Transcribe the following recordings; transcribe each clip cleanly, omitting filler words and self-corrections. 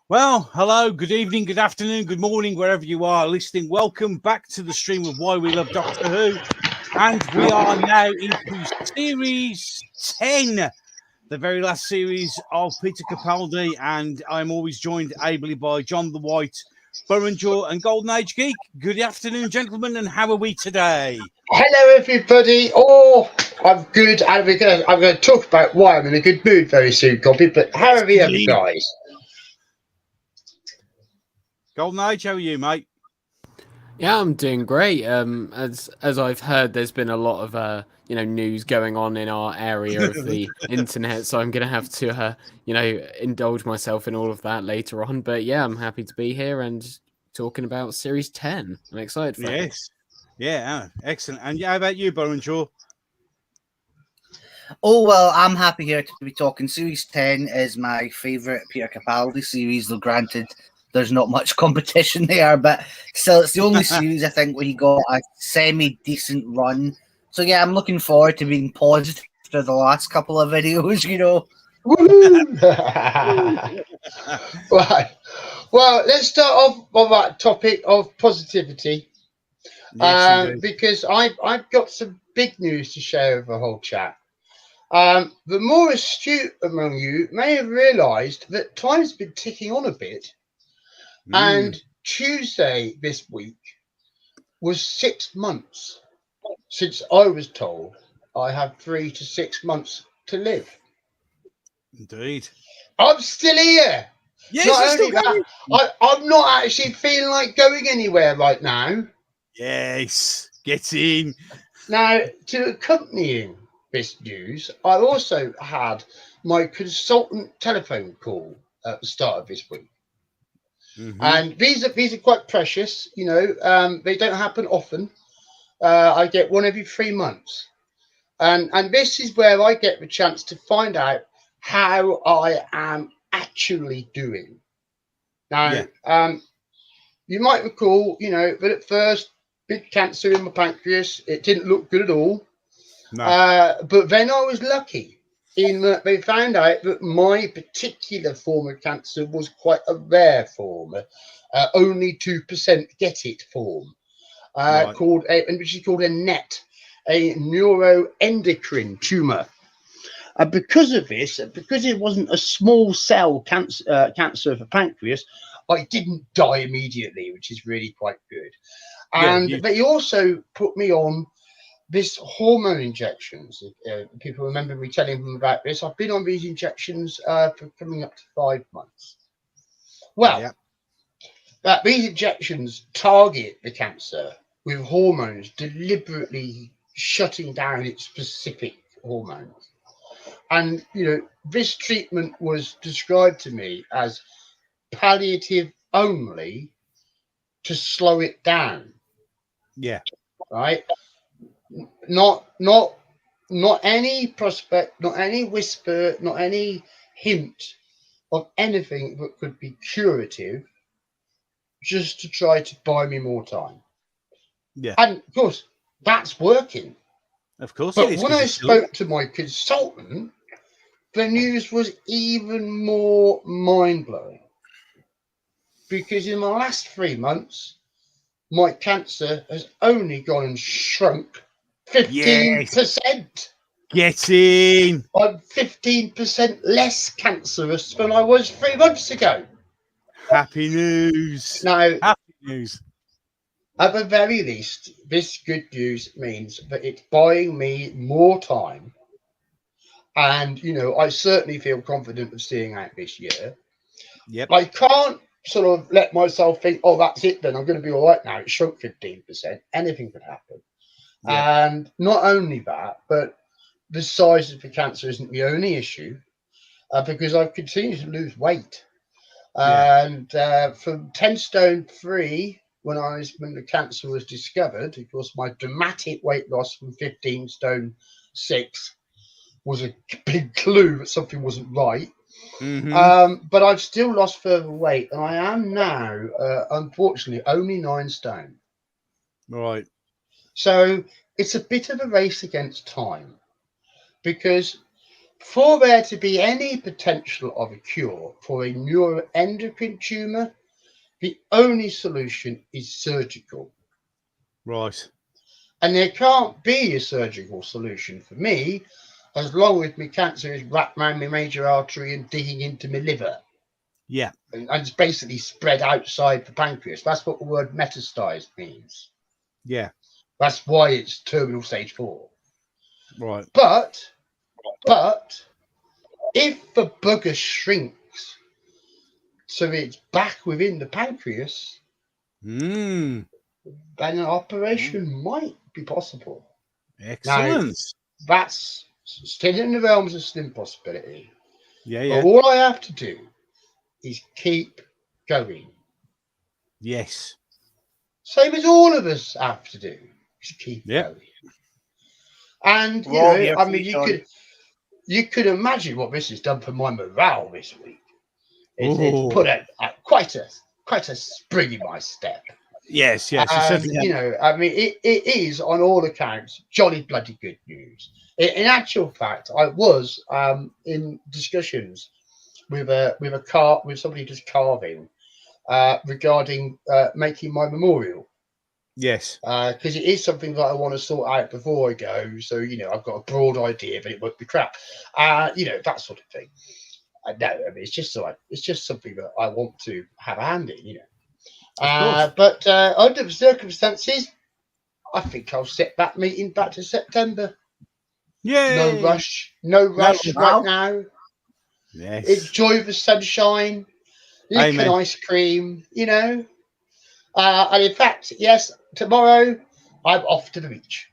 Well, hello, good evening, good afternoon, good morning, wherever you are listening. Welcome back to the stream of Why We Love Doctor Who. And we are now into series 10, the very last series of Peter Capaldi. And I'm always joined ably by John the White, Burrenjaw, and Golden Age Geek. Good afternoon, gentlemen, and how are we today? Hello, everybody. Oh, I'm good. And I'm going to talk about why I'm in a good mood very soon, Copy. But how are you guys? Golden Age, how are you, mate? Yeah, I'm doing great. As I've heard, there's been a lot of news going on in our area of the internet, so I'm gonna have to indulge myself in all of that later on. But yeah, I'm happy to be here and talking about Series 10. I'm excited for it. Yes. Yeah, excellent. And how about you, Burrenjaw? Oh, well, I'm happy here to be talking. Series 10 is my favourite Peter Capaldi series, though granted, there's not much competition there, but still, it's the only series I think where he got a semi-decent run. So, yeah, I'm looking forward to being paused after the last couple of videos, you know. Right. Well, let's start off on that topic of positivity. Yes, because I've got some big news to share with the whole chat. The more astute among you may have realised that time's been ticking on a bit. And Tuesday this week was 6 months since I was told I have 3 to 6 months to live. Indeed. I'm still here. Yes, Not you're only still going. that, I'm not actually feeling like going anywhere right now. Yes, get in. Now, to accompanying this news, I also had my consultant telephone call at the start of this week. And these are quite precious, you know. They don't happen often. I get one every 3 months, and this is where I get the chance to find out how I am actually doing. Now, you might recall, you know, that at first, big cancer in my pancreas. It didn't look good at all. No. But then I was lucky in that they found out that my particular form of cancer was quite a rare form, only 2% get it form, which is called a NET, a neuroendocrine tumor. And because of this, because it wasn't a small cell cancer of the pancreas, I didn't die immediately, which is really quite good. And they also put me on this hormone injections. People remember me telling them about this. I've been on these injections for coming up to 5 months. Well, these injections target the cancer with hormones, deliberately shutting down its specific hormones. And, you know, this treatment was described to me as palliative only to slow it down. Yeah. Right? Not any prospect, not any whisper, not any hint of anything that could be curative, just to try to buy me more time. Yeah. And of course, that's working. Of course but it is. When I spoke to my consultant, the news was even more mind-blowing. Because in the last 3 months, my cancer has only gone and shrunk 15%. Get in. I'm 15% less cancerous than I was 3 months ago. Happy news. Now, happy news. At the very least, this good news means that it's buying me more time. And, you know, I certainly feel confident of seeing out this year. Yep. I can't sort of let myself think, oh, that's it then. I'm going to be all right now. It shrunk 15%. Anything could happen. Yep. And not only that, but the size of the cancer isn't the only issue, because I've continued to lose weight. And from 10 stone 3, when the cancer was discovered, of course, my dramatic weight loss from 15 stone 6 was a big clue that something wasn't right. But I've still lost further weight, and I am now, unfortunately, only 9 stone. Right. So it's a bit of a race against time, because For there to be any potential of a cure for a neuroendocrine tumor, the only solution is surgical. Right. And there can't be a surgical solution for me as long as my cancer is wrapped around my major artery and digging into my liver. Yeah. And it's basically spread outside the pancreas. That's what the word metastasized means. Yeah. That's why it's terminal stage 4. Right. But if the bugger shrinks so it's back within the pancreas, then an operation might be possible. Excellent. Now, that's still in the realms of slim possibility. Yeah. But Yeah. all I have to do is keep going. Yes. Same as all of us have to do, is keep going. And you We're all know, here I for mean, you, you could imagine what this has done for my morale this week. It's Ooh. put quite a spring in my step. Yes. Yes. It And, certainly has. you know, I mean, it is on all accounts jolly bloody good news. In actual fact, I was in discussions with somebody just carving regarding making my memorial. Yes. Because it is something that I want to sort out before I go. So, you know, I've got a broad idea, but it won't be crap. You know, that sort of thing. No, I mean, it's just something that I want to have a hand in, you know. But under the circumstances, I think I'll set that meeting back to September. Yay. No rush right now. Yes. Enjoy the sunshine, lick an ice cream, you know. And in fact, yes, tomorrow I'm off to the beach.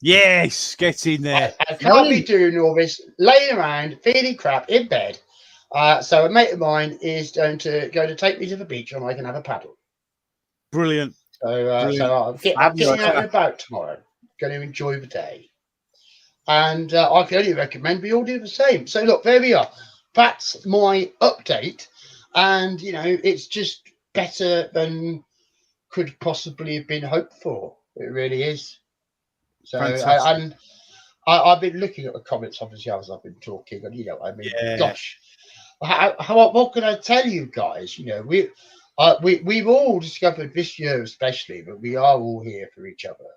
Yes, get in there. I can't be doing all this laying around, feeling crap in bed. So a mate of mine is going to take me to the beach and I can have a paddle. Brilliant. So I'm getting out and about tomorrow. Going to enjoy the day. And I can only recommend we all do the same. So look, there we are. That's my update. And, you know, it's just better than could possibly have been hoped for. It really is. So I've been looking at the comments, obviously, as I've been talking. And, you know, I mean, gosh, what can I tell you guys? You know, we've all discovered this year especially that we are all here for each other.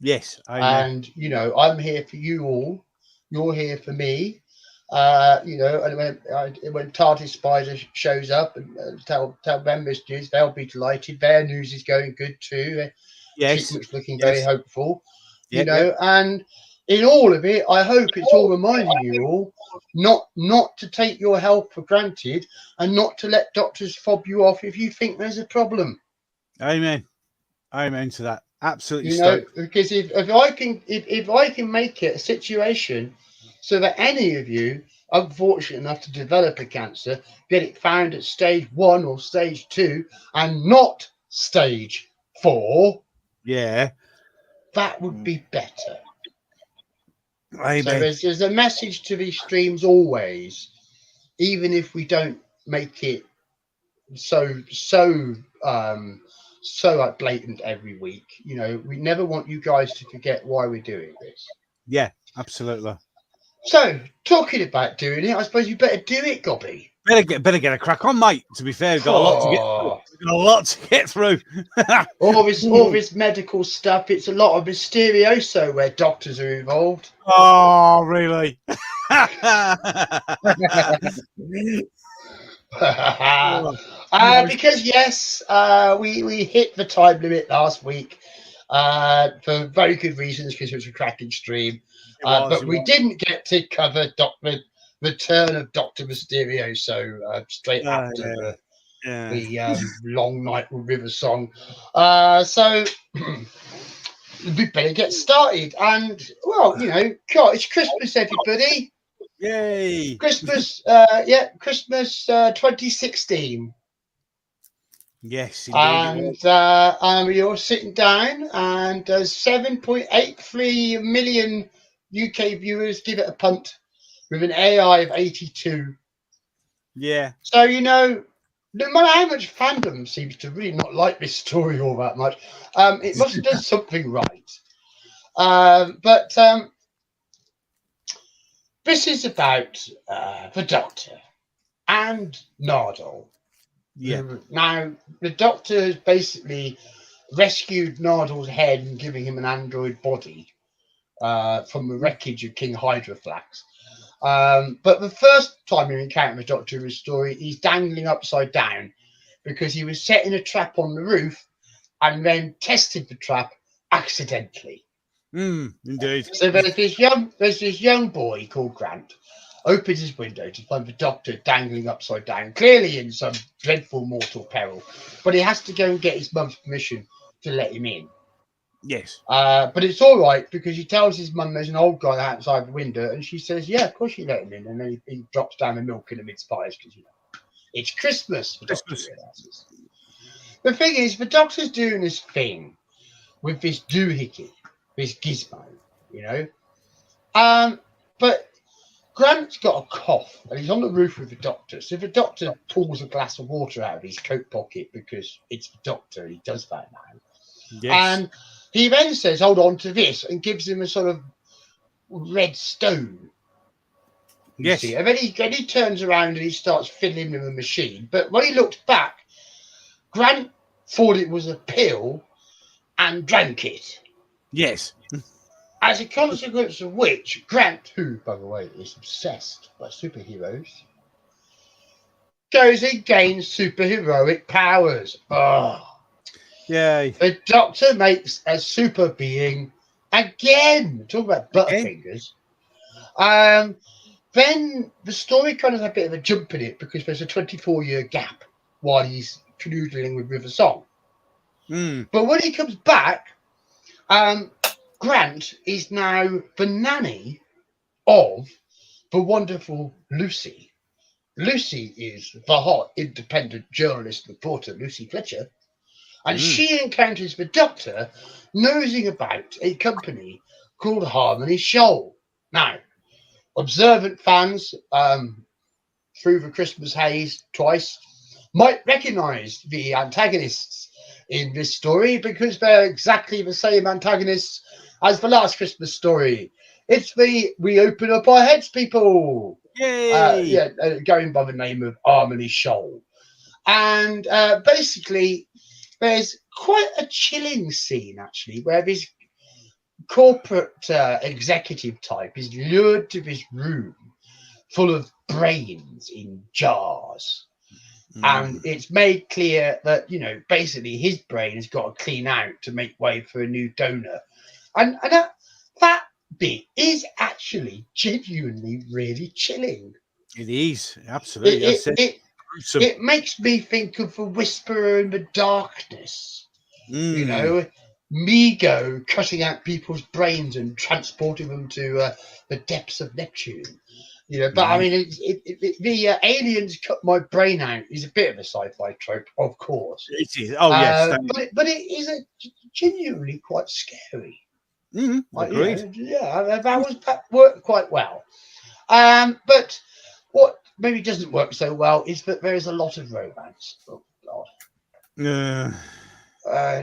Yes. And, you know, I'm here for you all. You're here for me. You know, and when TARDIS Spider shows up and tell members news, they'll be delighted. Their news is going good too. Yes. It's looking very hopeful. Yep, you know, and in all of it, I hope it's all reminding you all not to take your health for granted and not to let doctors fob you off if you think there's a problem. Amen. Amen to that. Absolutely. You know, because if I can make it a situation so that any of you are fortunate enough to develop a cancer, get it found at stage 1 or stage 2 and not stage 4, that would be better. Amen. So there's a message to these streams always, even if we don't make it so like blatant every week. You know, we never want you guys to forget why we're doing this. Yeah, absolutely. So, talking about doing it, I suppose you better do it, Gobby. Better get a crack on, mate. To be fair, we've got a lot to get through. We've got a lot to get through. all this medical stuff. It's a lot of mysterioso where doctors are involved. Oh, really? Because yes, we hit the time limit last week for very good reasons, because it was a cracking stream. But we didn't get to cover the return of Dr. Mysterioso straight after the Long Night with River song. So we better get started. And, well, you know, God, it's Christmas, everybody. Yay. Christmas, Christmas 2016. Yes, indeed. And we are sitting down, and 7.83 million UK viewers give it a punt with an AI of 82. Yeah. So, you know, no matter how much fandom seems to really not like this story all that much, it must have done something right. But This is about the Doctor and Nardole. Yeah. Now, the Doctor has basically rescued Nardole's head and giving him an android body from the wreckage of King Hydroflax. But the first time you encounter the Doctor in the story, he's dangling upside down because he was setting a trap on the roof and then tested the trap accidentally. Indeed. So there's this young boy called Grant, opens his window to find the Doctor dangling upside down, clearly in some dreadful mortal peril. But he has to go and get his mum's permission to let him in. Yes. But it's all right because he tells his mum there's an old guy outside the window, and she says, "Yeah, of course you let him in." And then he drops down the milk in the mince pies because it's Christmas. The Doctor realizes. The thing is, the Doctor's doing this thing with this doohickey, this gizmo, but Grant's got a cough and he's on the roof with the Doctor. So the Doctor pulls a glass of water out of his coat pocket because it's the Doctor. He does that now. Yes. And he then says, "Hold on to this," and gives him a sort of red stone. Yes. And then he turns around and he starts fiddling with the machine. But when he looks back, Grant thought it was a pill and drank it. Yes. As a consequence of which, Grant, who, by the way, is obsessed by superheroes, goes and gains superheroic powers. Oh. Yay. The Doctor makes a super being again. Talk about butterfingers. Then the story kind of has a bit of a jump in it because there's a 24-year gap while he's canoodling with River Song. But when he comes back, Grant is now the nanny of the wonderful Lucy. Lucy is the hot independent journalist reporter, Lucy Fletcher. And she encounters the Doctor nosing about a company called Harmony Shoal. Now, observant fans through the Christmas haze twice might recognise the antagonists in this story because they're exactly the same antagonists as the last Christmas story. It's the "we open up our heads" people. Yay! Going by the name of Harmony Shoal. And basically, there's quite a chilling scene, actually, where this corporate executive type is lured to this room full of brains in jars. And it's made clear that, basically his brain has got to clean out to make way for a new donor. And that bit is actually genuinely really chilling. It is, absolutely. It makes me think of the Whisperer in the Darkness. Mego cutting out people's brains and transporting them to the depths of Neptune. But I mean, the aliens cut my brain out is a bit of a sci-fi trope, of course. It is. Oh, yes. But it is genuinely quite scary. Agreed. That worked quite well. But what maybe doesn't work so well is that there is a lot of romance. Oh, God.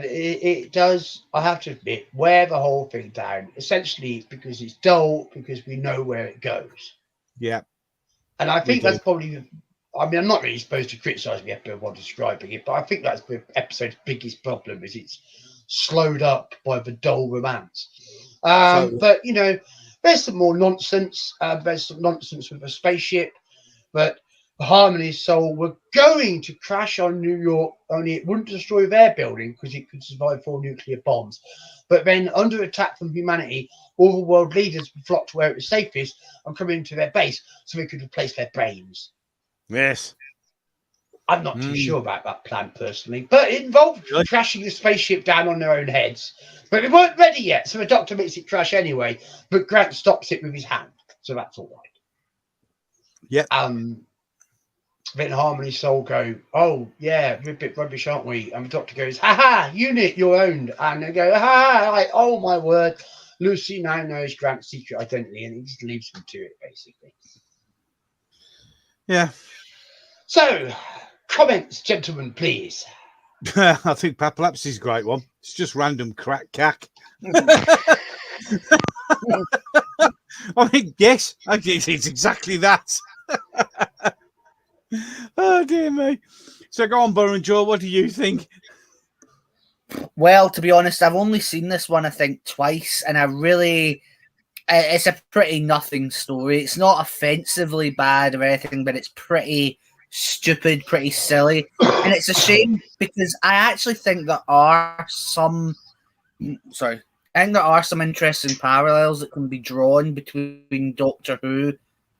It does, I have to admit, wear the whole thing down. Essentially, because it's dull, because we know where it goes. Yeah. And I think that's probably, I'm not really supposed to criticise the episode while describing it, but I think that's the episode's biggest problem, is it's slowed up by the dull romance. But, there's some more nonsense. There's some nonsense with a spaceship, but the Harmony Soul were going to crash on New York, only it wouldn't destroy their building because it could survive 4 nuclear bombs. But then, under attack from humanity, all the world leaders would flock to where it was safest and come into their base so they could replace their brains. Yes. I'm not too sure about that plan personally, but it involved crashing the spaceship down on their own heads. But they weren't ready yet, so the Doctor makes it crash anyway, but Grant stops it with his hand, so that's all right. Yep. Then Harmony Soul go, "Oh, yeah, we're a bit rubbish, aren't we?" And the Doctor goes, "Ha ha, unit, you're owned." And they go, "Ha, like, oh my word." Lucy now knows Grant's secret identity and he just leaves him to it, basically. Yeah. So, comments, gentlemen, please. I think Papalapsis is a great one. It's just random crack cack. I think yes, I think it's exactly that. Oh dear me. So go on, Burren Joe. What do you think? Well, to be honest, I've only seen this one, I think, twice, and it's a pretty nothing story. It's not offensively bad or anything, but it's pretty stupid, pretty silly. And it's a shame because I actually think there are some interesting parallels that can be drawn between Doctor Who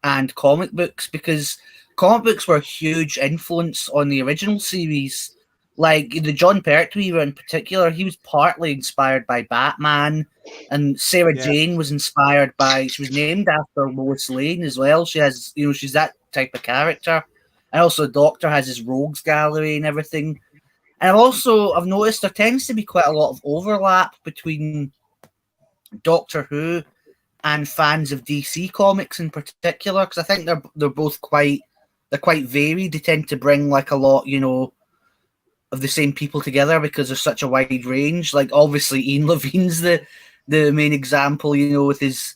and comic books, because comic books were a huge influence on the original series. Like the John Pertwee era in particular, he was partly inspired by Batman, and Sarah Jane was she was named after Lois Lane as well. She has, she's that type of character. And also the Doctor has his rogues gallery and everything. And I've noticed there tends to be quite a lot of overlap between Doctor Who and fans of DC comics in particular, because I think they're both quite varied. They tend to bring like a lot, of the same people together because there's such a wide range. Like obviously Ian Levine's the main example, with his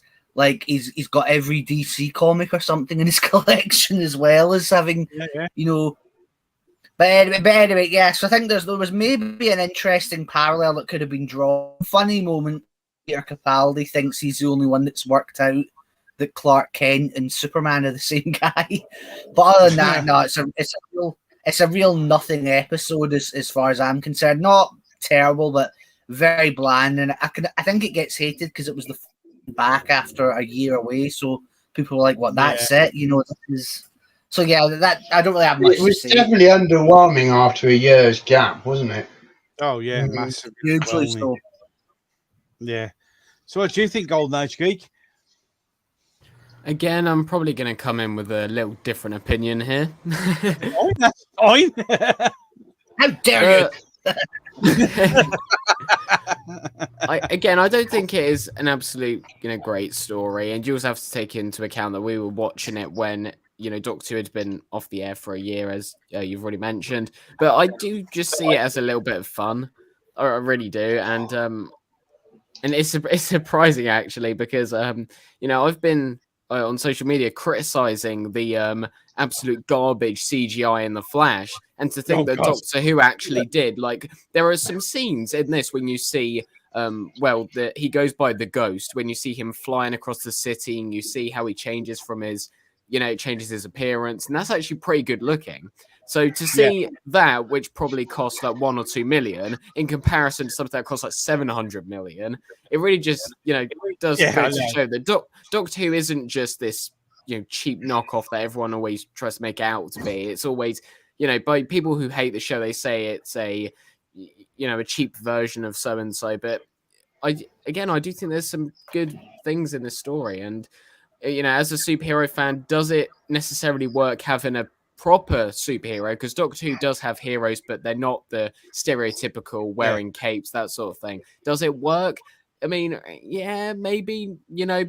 he's got every DC comic or something in his collection, as well as having But anyway, yeah. So I think there was maybe an interesting parallel that could have been drawn. Funny moment. Peter Capaldi thinks he's the only one that's worked out that Clark Kent and Superman are the same guy. But other than that, no, it's a real nothing episode as far as I'm concerned. Not terrible, but very bland. And I think it gets hated because it was the back after a year away. So people were like, "What? That's it?" So yeah, that I don't really have much. It was definitely underwhelming after a year's gap, wasn't it? Oh yeah, massive. Hugely so. Yeah. So what do you think, Golden Age Geek? Again, I'm probably going to come in with a little different opinion here. Oh, that's fine. How dare you? I don't think it is an absolute, great story, and you also have to take into account that we were watching it when, Doctor Who had been off the air for a year, as you've already mentioned. But I do just see it as a little bit of fun. I really do, and it's surprising actually because I've been on social media criticizing the absolute garbage CGI in The Flash, and to think that Doctor Who actually did, there are some scenes in this when you see he goes by the Ghost, when you see him flying across the city and you see how he changes from his changes his appearance, and that's actually pretty good looking. So to see that, which probably costs like 1 or 2 million, in comparison to something that costs like 700 million, it really just does go to show that Doctor Who isn't just this cheap knockoff that everyone always tries to make it out to be. It's always by people who hate the show, they say it's a cheap version of so and so. But I do think there's some good things in this story, and as a superhero fan, does it necessarily work having a proper superhero? Because Doctor Who does have heroes, but they're not the stereotypical wearing capes, that sort of thing. Does it work? I mean, yeah, maybe,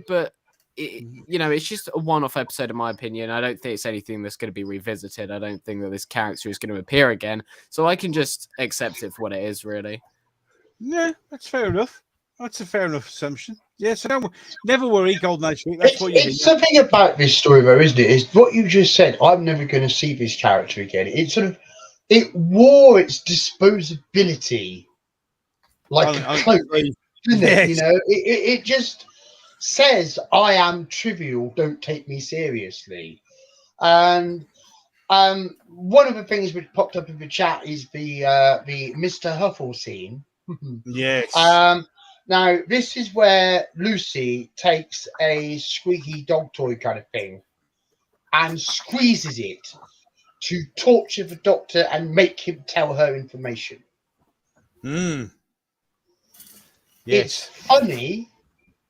but it's just a one-off episode in my opinion. I don't think it's anything that's going to be revisited. I don't think that this character is going to appear again, so I can just accept it for what it is, really. Yeah, that's fair enough. That's a fair enough assumption. Yeah, so never worry, Golden Age. That's what you think. It's something about this story, though, isn't it? Is what you just said. I'm never going to see this character again. It wore its disposability like a cloak, didn't it? It just says, "I am trivial. Don't take me seriously." And one of the things which popped up in the chat is the Mr. Huffle scene. Yes. Now, this is where Lucy takes a squeaky dog toy kind of thing and squeezes it to torture the Doctor and make him tell her information. Yes. It's funny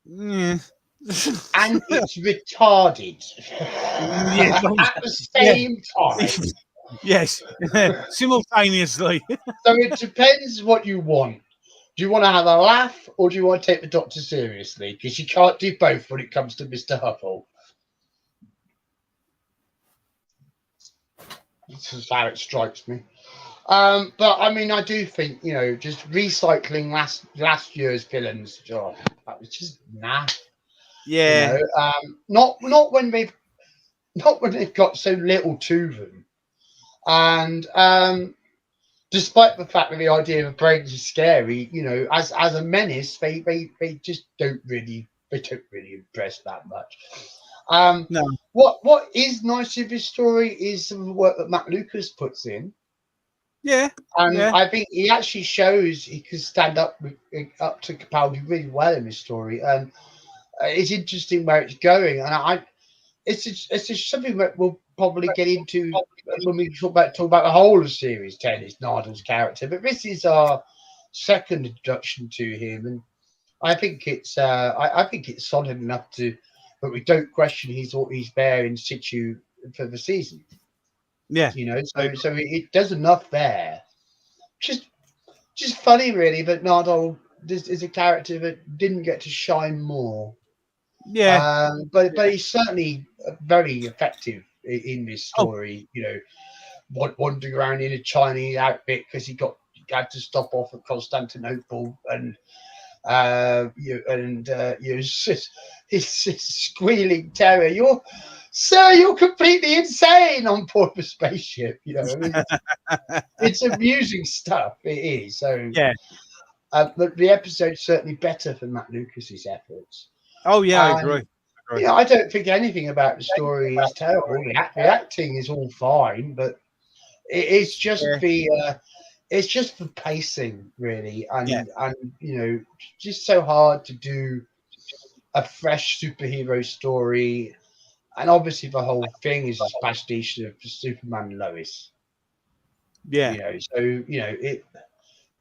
and it's retarded at the same time. Yes, simultaneously. So it depends what you want. Do you want to have a laugh or do you want to take the Doctor seriously? Because you can't do both when it comes to Mr. Huffle. This is how it strikes me. But I mean, I do think, just recycling last year's villains, that was just naff. Yeah. You know? Not when they've got so little to them. And despite the fact that the idea of brains is scary, you know, as a menace, they just don't really impress that much. No. What is nice of this story is some of the work that Matt Lucas puts in. Yeah. And Yeah. I think he actually shows he can stand up to Capaldi really well in this story, and it's interesting where it's going. And it's just something that we'll probably get into when we talk about the whole of Series 10. Is Narden's character, but this is our second introduction to him, and I think it's solid enough to that we don't question he's there in situ for the season. Yeah. You know, so it does enough there. Just funny, really, but Nardole is a character that didn't get to shine more. Yeah. But he's certainly very effective in this story. You know, wandering around in a Chinese outfit because he had to stop off at Constantinople, and it's just squealing terror. You're completely insane on board the spaceship. You know, I mean, it's amusing stuff. It is. So Yeah. But the episode's certainly better for Matt Lucas's efforts. Oh yeah, I agree. You know, I don't think anything about the story is terrible. The acting is all fine, but it's just it's just the pacing, really, and you know, just so hard to do a fresh superhero story, and obviously the whole thing is a pastiche of Superman and Lois. Yeah. You know, so you know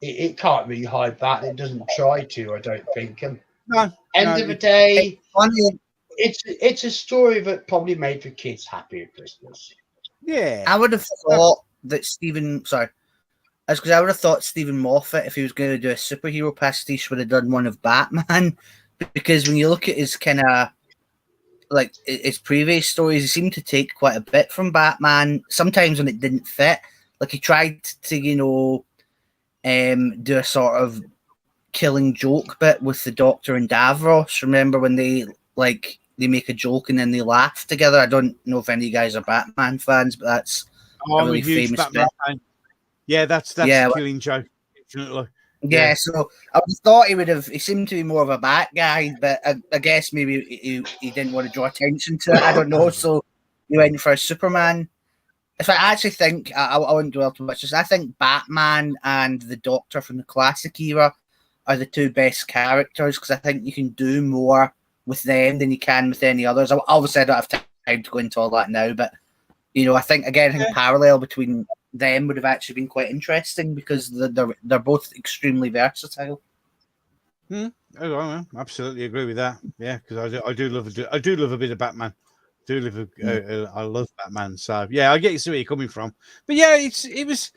it can't really hide that. It doesn't try to, I don't think. And end of the day, it's a story that probably made the kids happy at Christmas. Yeah, I would have thought that I would have thought Stephen Moffat, if he was going to do a superhero pastiche, would have done one of Batman, because when you look at his kind of like his previous stories, he seemed to take quite a bit from Batman. Sometimes when it didn't fit, like he tried to, you know, do a sort of killing joke bit with the Doctor and Davros. Remember when they make a joke and then they laugh together? I don't know if any of you guys are Batman fans, but that's a really famous Batman bit. Yeah, that's a killing joke. Definitely. Yeah, so I thought he seemed to be more of a bat guy, but I guess maybe he didn't want to draw attention to it. I don't know. So he went for a Superman. If I actually think, I wouldn't dwell too much. I think Batman and the Doctor from the classic era are the two best characters, because I think you can do more with them than you can with any others. Obviously, I don't have time to go into all that now, but you know, I think parallel between them would have actually been quite interesting, because they're both extremely versatile. Oh, I absolutely agree with that. Yeah, because I do love a bit of Batman. I love Batman. So yeah, I get where you're coming from. But yeah, it was.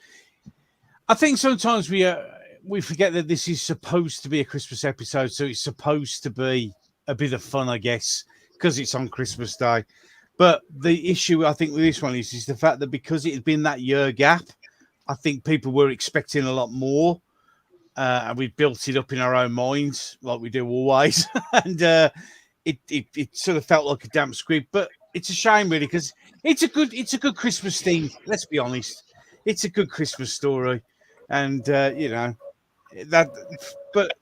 I think sometimes we forget that this is supposed to be a Christmas episode, so it's supposed to be a bit of fun, I guess, because it's on Christmas Day. But the issue I think with this one is the fact that because it had been that year gap, I think people were expecting a lot more, and we built it up in our own minds like we do always, and it sort of felt like a damp squib. But it's a shame, really, because it's a good Christmas thing. Let's be honest, it's a good Christmas story, and you know that. But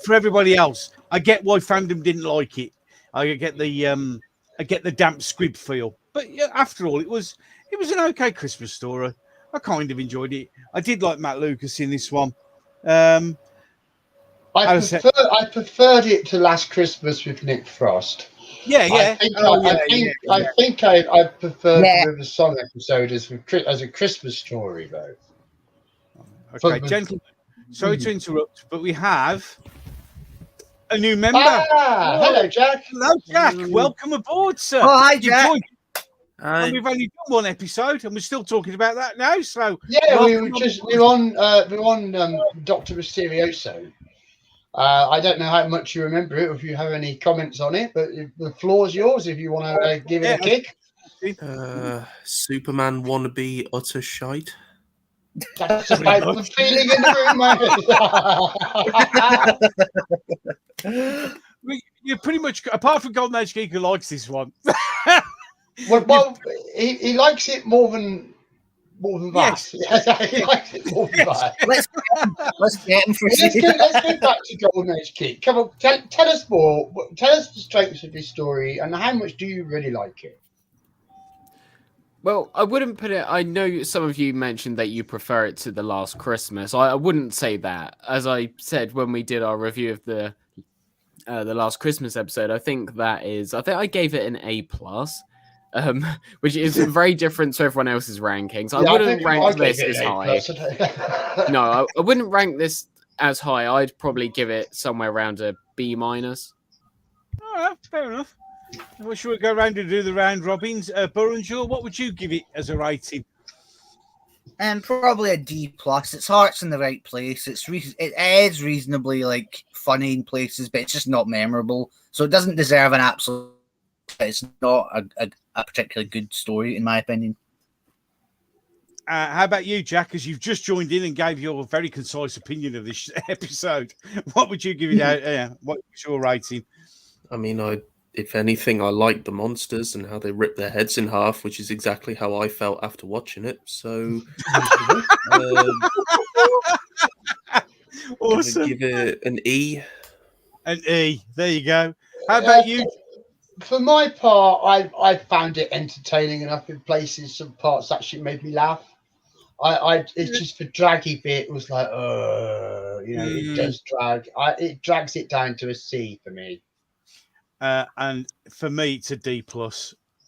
for everybody else, I get why fandom didn't like it. I get the damp squib feel, but yeah, after all, it was an okay Christmas story. I kind of enjoyed it. I did like Matt Lucas in this one. I preferred it to Last Christmas with Nick Frost. Yeah. I think I preferred the River Song episode as a Christmas story, though. Okay, gentlemen, sorry to interrupt, but we have a new member. Hello, Jack. Hello, Jack. Welcome aboard, sir. Oh, hi, Jack. And we've only done one episode, and we're still talking about that now. So yeah, we're on Dr. Mysterioso. I don't know how much you remember it, or if you have any comments on it, but the floor's yours if you want to give it a kick. Superman wannabe utter shite. That's about the feeling in the room, mate. You pretty much, apart from Golden Age Geek, who likes this one. Well, he likes it more than Yes. that. He likes it more than that. Let's get him for Let's go back to Golden Age Geek. Come on, tell us more. Tell us the strengths of this story and how much do you really like it? Well, I wouldn't put it. I know some of you mentioned that you prefer it to The Last Christmas. I wouldn't say that. As I said when we did our review of the Last Christmas episode, I think I gave it an A+, which is very different to everyone else's rankings. I wouldn't rank this as high. No, I wouldn't rank this as high. I'd probably give it somewhere around a B-. All right, fair enough. Well, shall we go around and do the round robins? Burrenshaw, what would you give it as a rating? And probably a D+. Its heart's in the right place. It is reasonably like funny in places, but it's just not memorable. So it doesn't deserve an absolute. It's not a particularly good story, in my opinion. How about you, Jack? As you've just joined in and gave your very concise opinion of this episode, what would you give it out? What's your rating? I mean, if anything, I like the monsters and how they rip their heads in half, which is exactly how I felt after watching it. So, awesome. Give it an E. An E. There you go. How about you? For my part, I found it entertaining enough in places. Some parts actually made me laugh. It's just the draggy bit was like, it does drag. It drags it down to a C for me. And for me, it's a D+.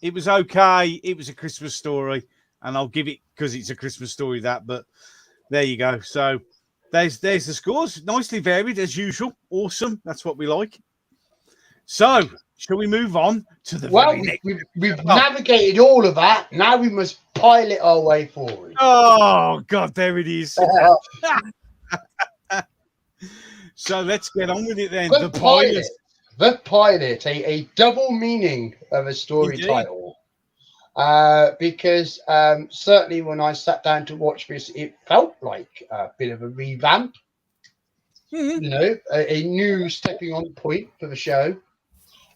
It was okay. It was a Christmas story, and I'll give it because it's a Christmas story. But there you go. So there's the scores, nicely varied as usual. Awesome. That's what we like. So shall we move on to the very next? We've navigated all of that. Now we must pilot our way forward. Oh God, there it is. So let's get on with it then. The pilot. The pilot, a double meaning of a story Indeed. title. Because certainly when I sat down to watch this, it felt like a bit of a revamp. Mm-hmm. A new stepping on point for the show.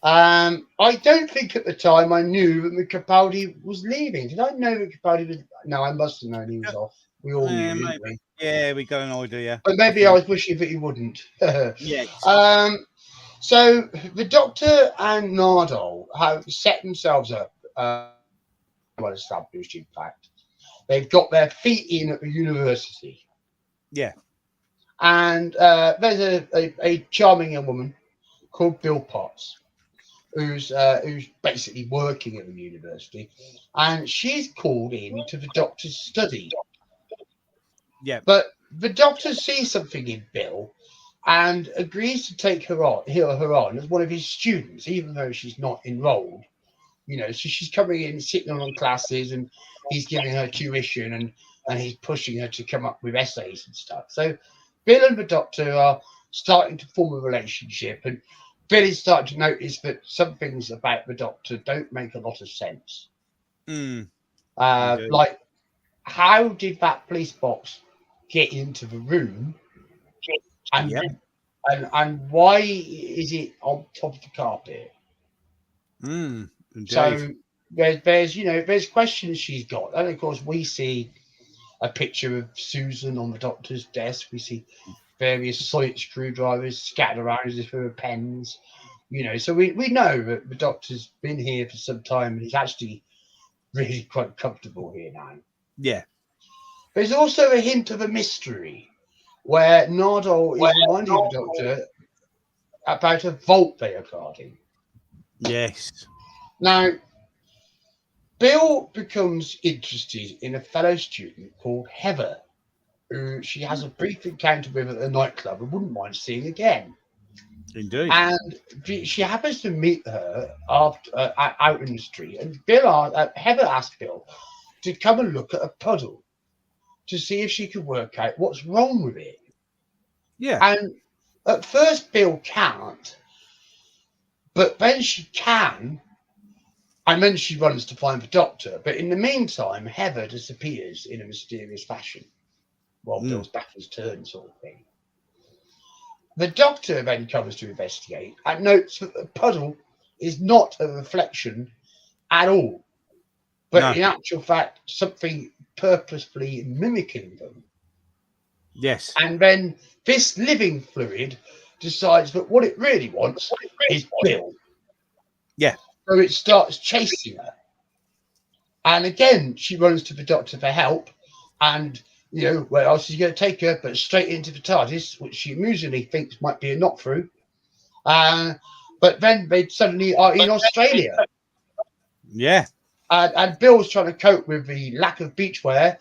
I don't think at the time I knew that Capaldi was leaving. Did I know that Capaldi was? No, I must have known he was off. We all knew, didn't we? Yeah, we got an idea. But maybe I was wishing that he wouldn't. Yeah. So the Doctor and Nardole have set themselves up, well established in fact. They've got their feet in at the university. Yeah. And there's a charming young woman called Bill Potts, who's basically working at the university, and she's called in to the Doctor's study. Yeah. But the Doctor sees something in Bill and agrees to take her on as one of his students, even though she's not enrolled. So she's coming in, sitting on classes, and he's giving her tuition and he's pushing her to come up with essays and stuff. So Bill and the Doctor are starting to form a relationship, and Bill is starting to notice that some things about the Doctor don't make a lot of sense. Like, how did that police box get into the room? And why is it on top of the carpet? So there's questions she's got, and of course we see a picture of Susan on the Doctor's desk. We see various solid screwdrivers scattered around as if they were pens. So we know that the Doctor's been here for some time and he's actually really quite comfortable here now. Yeah. There's also a hint of a mystery where Nardole is reminding the Doctor about a vault they are guarding. Yes. Now, Bill becomes interested in a fellow student called Heather, who she has a brief encounter with at the nightclub and wouldn't mind seeing again. Indeed. And she happens to meet her after out in the street, and Heather asked Bill to come and look at a puddle to see if she could work out what's wrong with it. Yeah. And at first, Bill can't, but then she can, and then she runs to find the Doctor. But in the meantime, Heather disappears in a mysterious fashion while Bill's back is turned, sort of thing. The Doctor then comes to investigate and notes that the puddle is not a reflection at all, but No. in actual fact, something purposefully mimicking them. Yes. And then this living fluid decides that what it really wants is Bill. Yeah. So it starts chasing her. And again, she runs to the Doctor for help. And, where else is he going to take her? But straight into the TARDIS, which she amusingly thinks might be a knock through. But then they suddenly are in Australia. Yeah. And Bill's trying to cope with the lack of beachwear.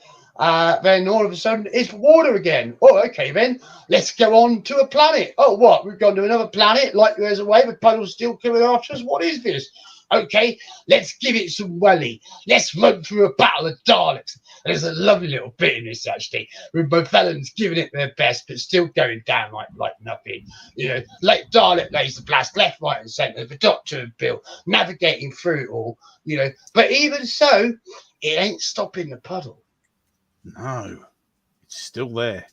Then all of a sudden it's water again. Oh, okay, then let's go on to a planet. Oh, what? We've gone to another planet? Light years away, the puddle's still coming after us. What is this? Okay, let's give it some welly. Let's run through a battle of Daleks. There's a lovely little bit in this, actually, with both villains giving it their best, but still going down like nothing. Like Dalek lays the blast left, right, and centre. The Doctor and Bill navigating through it all. But even so, it ain't stopping the puddle. No, it's still there.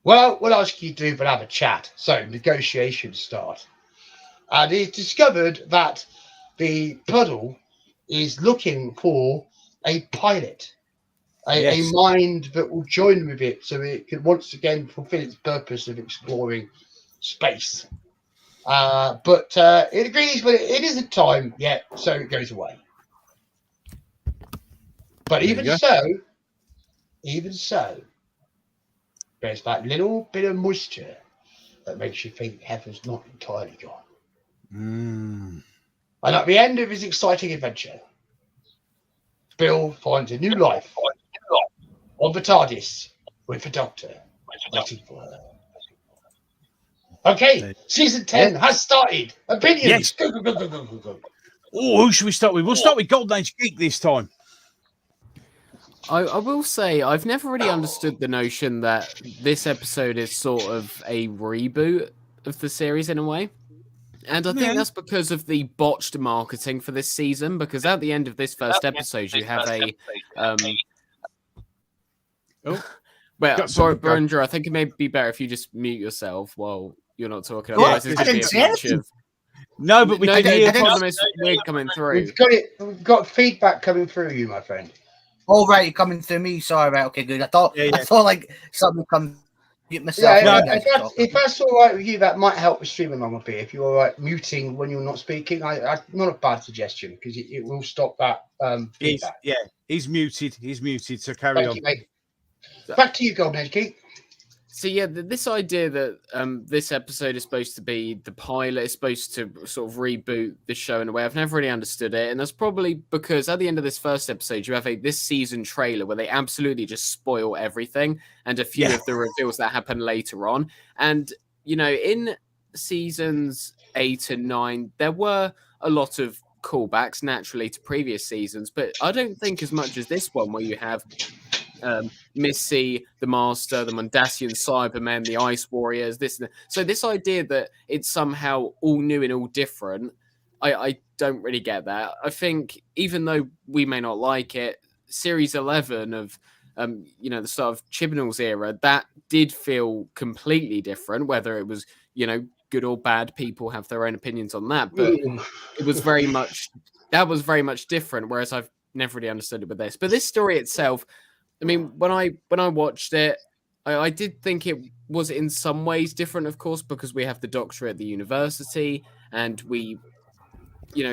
Well, what else can you do but have a chat? So negotiations start. And it's discovered that the puddle is looking for a pilot, a mind that will join with it so it can once again fulfill its purpose of exploring space. But it agrees, but it isn't time yet, so it goes away. But even so, there's that little bit of moisture that makes you think heaven's not entirely gone. And at the end of his exciting adventure, Bill finds a new life on the TARDIS with the Doctor waiting for her. Okay, season 10 has started. Opinions. Yes. Go, go, go, go, go, go, go. Oh, who should we start with? We'll start with Golden Age Geek this time. I will say I've never really understood the notion that this episode is sort of a reboot of the series in a way. And I think that's because of the botched marketing for this season, because at the end of this first episode, you have a... Beringer, I think it may be better if you just mute yourself while you're not talking. Otherwise, it's going to be a bunch of... No, but we can hear it's weird coming through. We've got feedback coming through you, my friend. Oh, right, you're coming through me. Sorry, right, okay, good. I thought like something come myself. If that's all right with you, that might help the stream along a bit. If you're all right muting when you're not speaking, not a bad suggestion because it will stop that feedback. He's muted. So carry on. You, mate. Back to you, Golden Age Geek. So yeah, this idea that this episode is supposed to be the pilot, is supposed to sort of reboot the show in a way, I've never really understood it, and that's probably because at the end of this first episode, you have this season trailer where they absolutely just spoil everything, and a few of the reveals that happen later on. And in seasons 8 and 9, there were a lot of callbacks naturally to previous seasons, but I don't think as much as this one where you have Missy, the Master, the Mondasian Cybermen, the Ice Warriors, so this idea that it's somehow all new and all different, I don't really get that. I think even though we may not like it, Series 11 of the start of Chibnall's era, that did feel completely different, whether it was good or bad. People have their own opinions on that, but it was very much different, whereas I've never really understood it with this. But this story itself, I mean, when I watched it, I did think it was in some ways different, of course, because we have the Doctor at the university and we,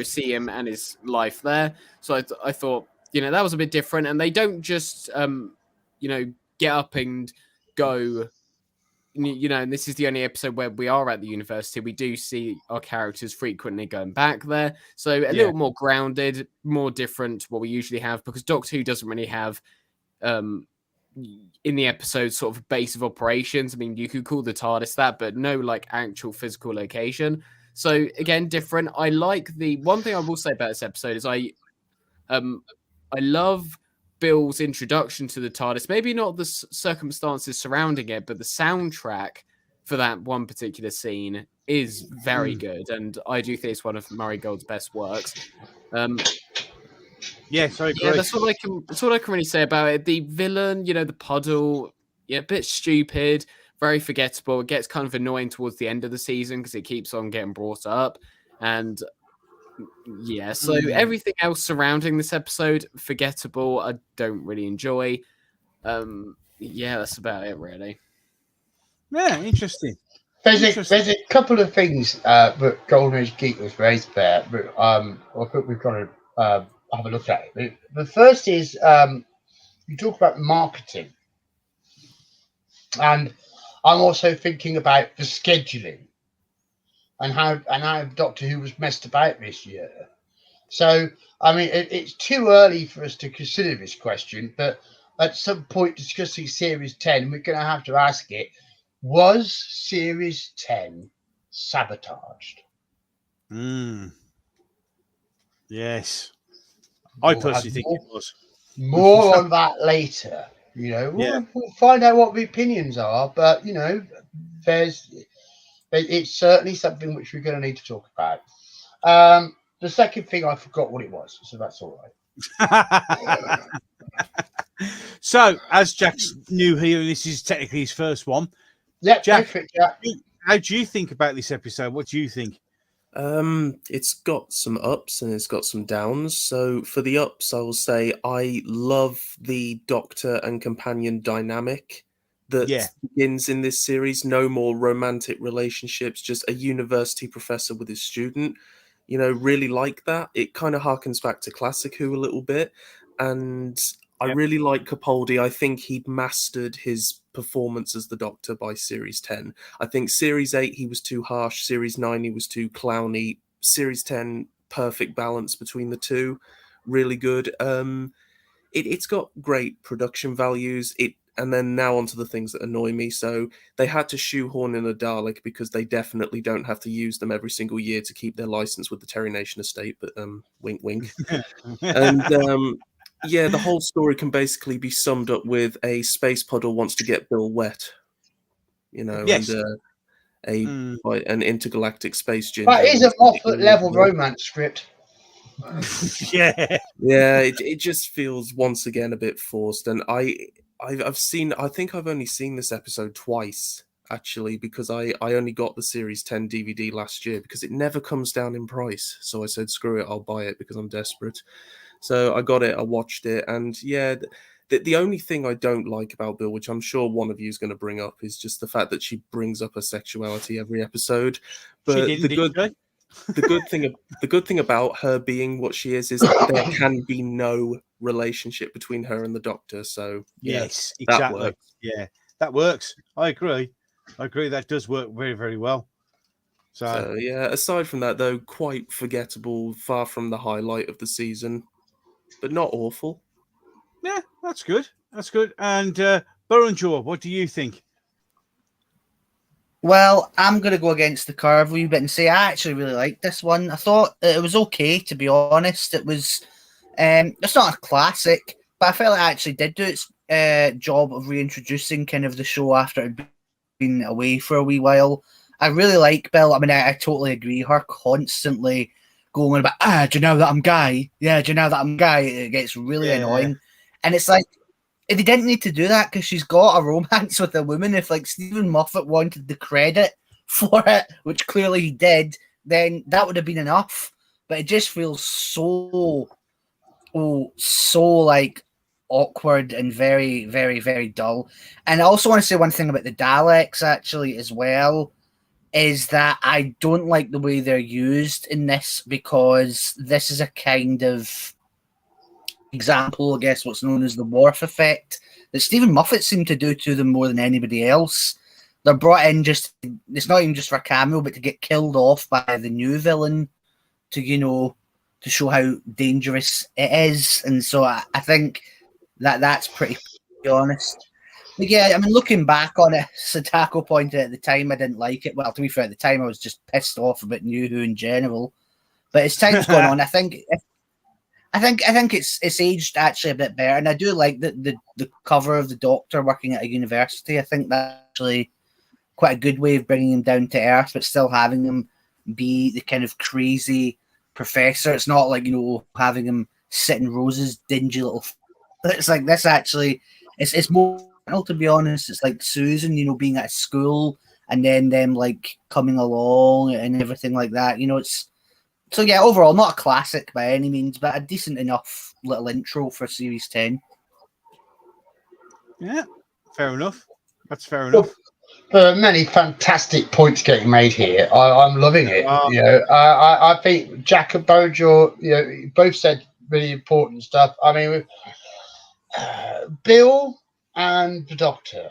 see him and his life there. So I thought, that was a bit different. And they don't just, get up and go, and this is the only episode where we are at the university. We do see our characters frequently going back there. So a little more grounded, more different to what we usually have, because Doctor Who doesn't really have in the episode sort of base of operations. I mean, you could call the TARDIS that, but no actual physical location. So again, different. I like the one thing I will say about this episode is I love Bill's introduction to the TARDIS. Maybe not the circumstances surrounding it, but the soundtrack for that one particular scene is very good, and I do think it's one of Murray Gold's best works. Yes, I agree. Yeah, that's what I can really say about it. The villain, the puddle, a bit stupid, very forgettable. It gets kind of annoying towards the end of the season because it keeps on getting brought up. And yeah, so everything else surrounding this episode, forgettable. I don't really enjoy. Yeah, that's about it, really. Yeah, interesting. There's a couple of things that Golden Age Geek was raised there, but I think we've got to have a look at it. The first is you talk about marketing, and I'm also thinking about the scheduling and how Doctor Who was messed about this year. So, I mean, it's too early for us to consider this question, but at some point discussing Series 10, we're going to have to ask it, was Series 10 sabotaged? Yes. I We'll personally have think it was. More on that later. You know, we'll find out what the opinions are, but, you know, it's certainly something which we're going to need to talk about. The second thing, I forgot what it was, so that's all right. So, as Jack's new here, this is technically his first one. Yeah, Jack, go for it, Jack. how do you think about this episode? What do you think? It's got some ups and it's got some downs. So for the ups, I will say I love the Doctor and companion dynamic that begins in this series. No more romantic relationships, just a university professor with his student. You know, really like that. It kind of harkens back to Classic Who a little bit. And I really like Capaldi. I think he'd mastered his performance as the Doctor by Series 10. I think Series 8, he was too harsh. Series 9, he was too clowny. Series 10, perfect balance between the two. Really good. It's got great production values. And then now onto the things that annoy me. So they had to shoehorn in a Dalek because they definitely don't have to use them every single year to keep their license with the Terry Nation estate. But wink, wink. And yeah, the whole story can basically be summed up with a space puddle wants to get Bill wet, you know, and an intergalactic space ginger. That is a Moffat level romance script. Yeah, it just feels once again a bit forced, and I think I've only seen this episode twice actually, because I only got the Series 10 DVD last year because it never comes down in price. So I said, screw it, I'll buy it because I'm desperate. So I got it, I watched it, and yeah, the only thing I don't like about Bill, which I'm sure one of you is going to bring up, is just the fact that she brings up her sexuality every episode. But the good thing about her being what she is there can be no relationship between her and the Doctor. So yes, exactly. That works. Yeah, that works. I agree. That does work very, very well. So yeah, aside from that, though, quite forgettable, far from the highlight of the season, but not awful. Yeah, that's good. That's good. And Burrenjaw, what do you think? Well, I'm going to go against the curve a wee bit and say I actually really liked this one. I thought it was okay, to be honest. It was, it's not a classic, but I felt it actually did do its job of reintroducing kind of the show after it had been away for a wee while. I really like Bill. I mean, I totally agree. Her constantly going about, do you know that I'm gay? Yeah, do you know that I'm gay? It gets really annoying. And it's like, they didn't need to do that because she's got a romance with a woman. If like Stephen Moffat wanted the credit for it, which clearly he did, then that would have been enough. But it just feels so like awkward and very, very, very dull. And I also want to say one thing about the Daleks actually as well, is that I don't like the way they're used in this, because this is a kind of example, I guess, what's known as the Worf effect that Stephen Moffat seemed to do to them more than anybody else. They're brought in just, it's not even just for a cameo, but to get killed off by the new villain to, you know, to show how dangerous it is. And so I think that's pretty honest. But yeah, I mean, looking back on it, Sadako pointed at the time I didn't like it. Well, to be fair, at the time I was just pissed off about New Who in general. But as time's gone on, I think it's aged actually a bit better, and I do like the cover of the Doctor working at a university. I think that's actually quite a good way of bringing him down to earth, but still having him be the kind of crazy professor. It's not like, you know, having him sit in Rose's dingy little. It's like this actually. It's more to be honest. It's like Susan, being at school and then them like coming along and everything like that. It's so yeah. Overall, not a classic by any means, but a decent enough little intro for series 10. Yeah, fair enough. That's fair enough. There are many fantastic points getting made here. I'm loving it. I think Jack and Bojo, both said really important stuff. I mean, Bill and the Doctor.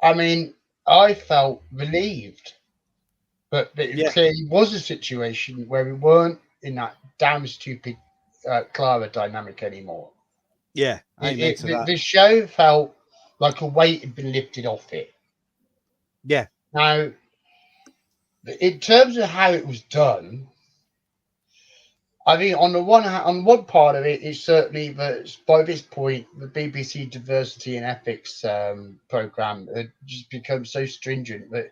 I mean, I felt relieved, but it clearly was a situation where we weren't in that damn stupid Clara dynamic anymore. Yeah, the show felt like a weight had been lifted off it. Yeah. Now, in terms of how it was done, I mean, on one part of it is certainly that by this point, the BBC Diversity and Ethics program had just become so stringent that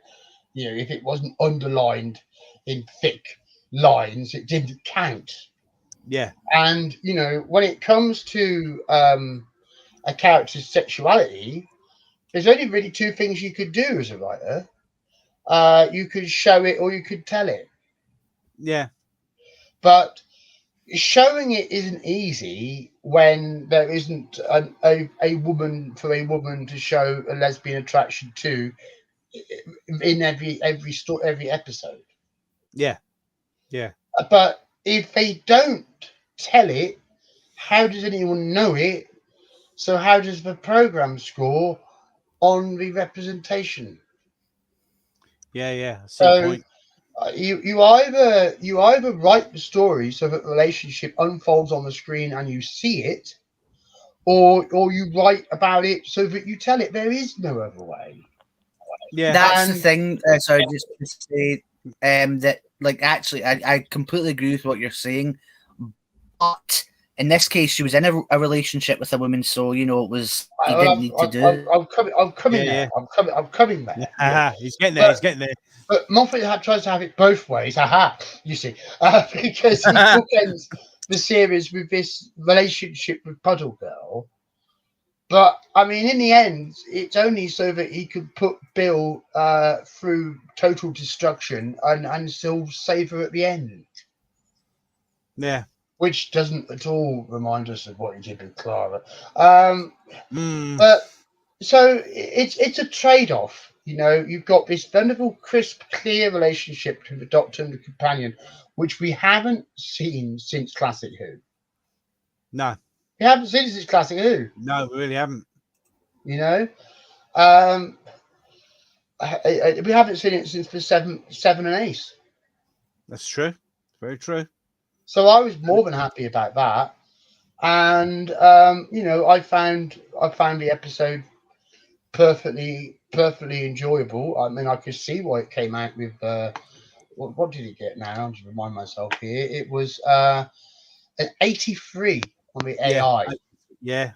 if it wasn't underlined in thick lines, it didn't count. Yeah. And when it comes to a character's sexuality, there's only really two things you could do as a writer. You could show it or you could tell it. Yeah. But showing it isn't easy when there isn't a woman for a woman to show a lesbian attraction to in every episode. Yeah. Yeah. But if they don't tell it, how does anyone know it? So how does the program score on the representation? Yeah. So you either write the story so that the relationship unfolds on the screen and you see it, or you write about it so that you tell it. There is no other way. Yeah, that's the thing. Sorry, just to say that, like, actually, I completely agree with what you're saying, but in this case, she was in a relationship with a woman, so it was you didn't need to do it. I'm coming there. I'm coming there. He's getting there. He's getting there. But Moffat tries to have it both ways. You see, because he bookends the series with this relationship with Puddle Girl. But I mean, in the end, it's only so that he could put Bill through total destruction and still save her at the end. Yeah. Which doesn't at all remind us of what he did with Clara. But so it's a trade-off. You've got this wonderful, crisp, clear relationship between the Doctor and the companion, which we haven't seen since Classic Who. No. We haven't seen it since Classic Who. No, we really haven't. We haven't seen it since the Seven and Ace. That's true. Very true. So I was more than happy about that, and I found the episode perfectly enjoyable. I mean, I could see why it came out with what did it get now? I'll just remind myself here. It was an 83 on the AI. Yeah,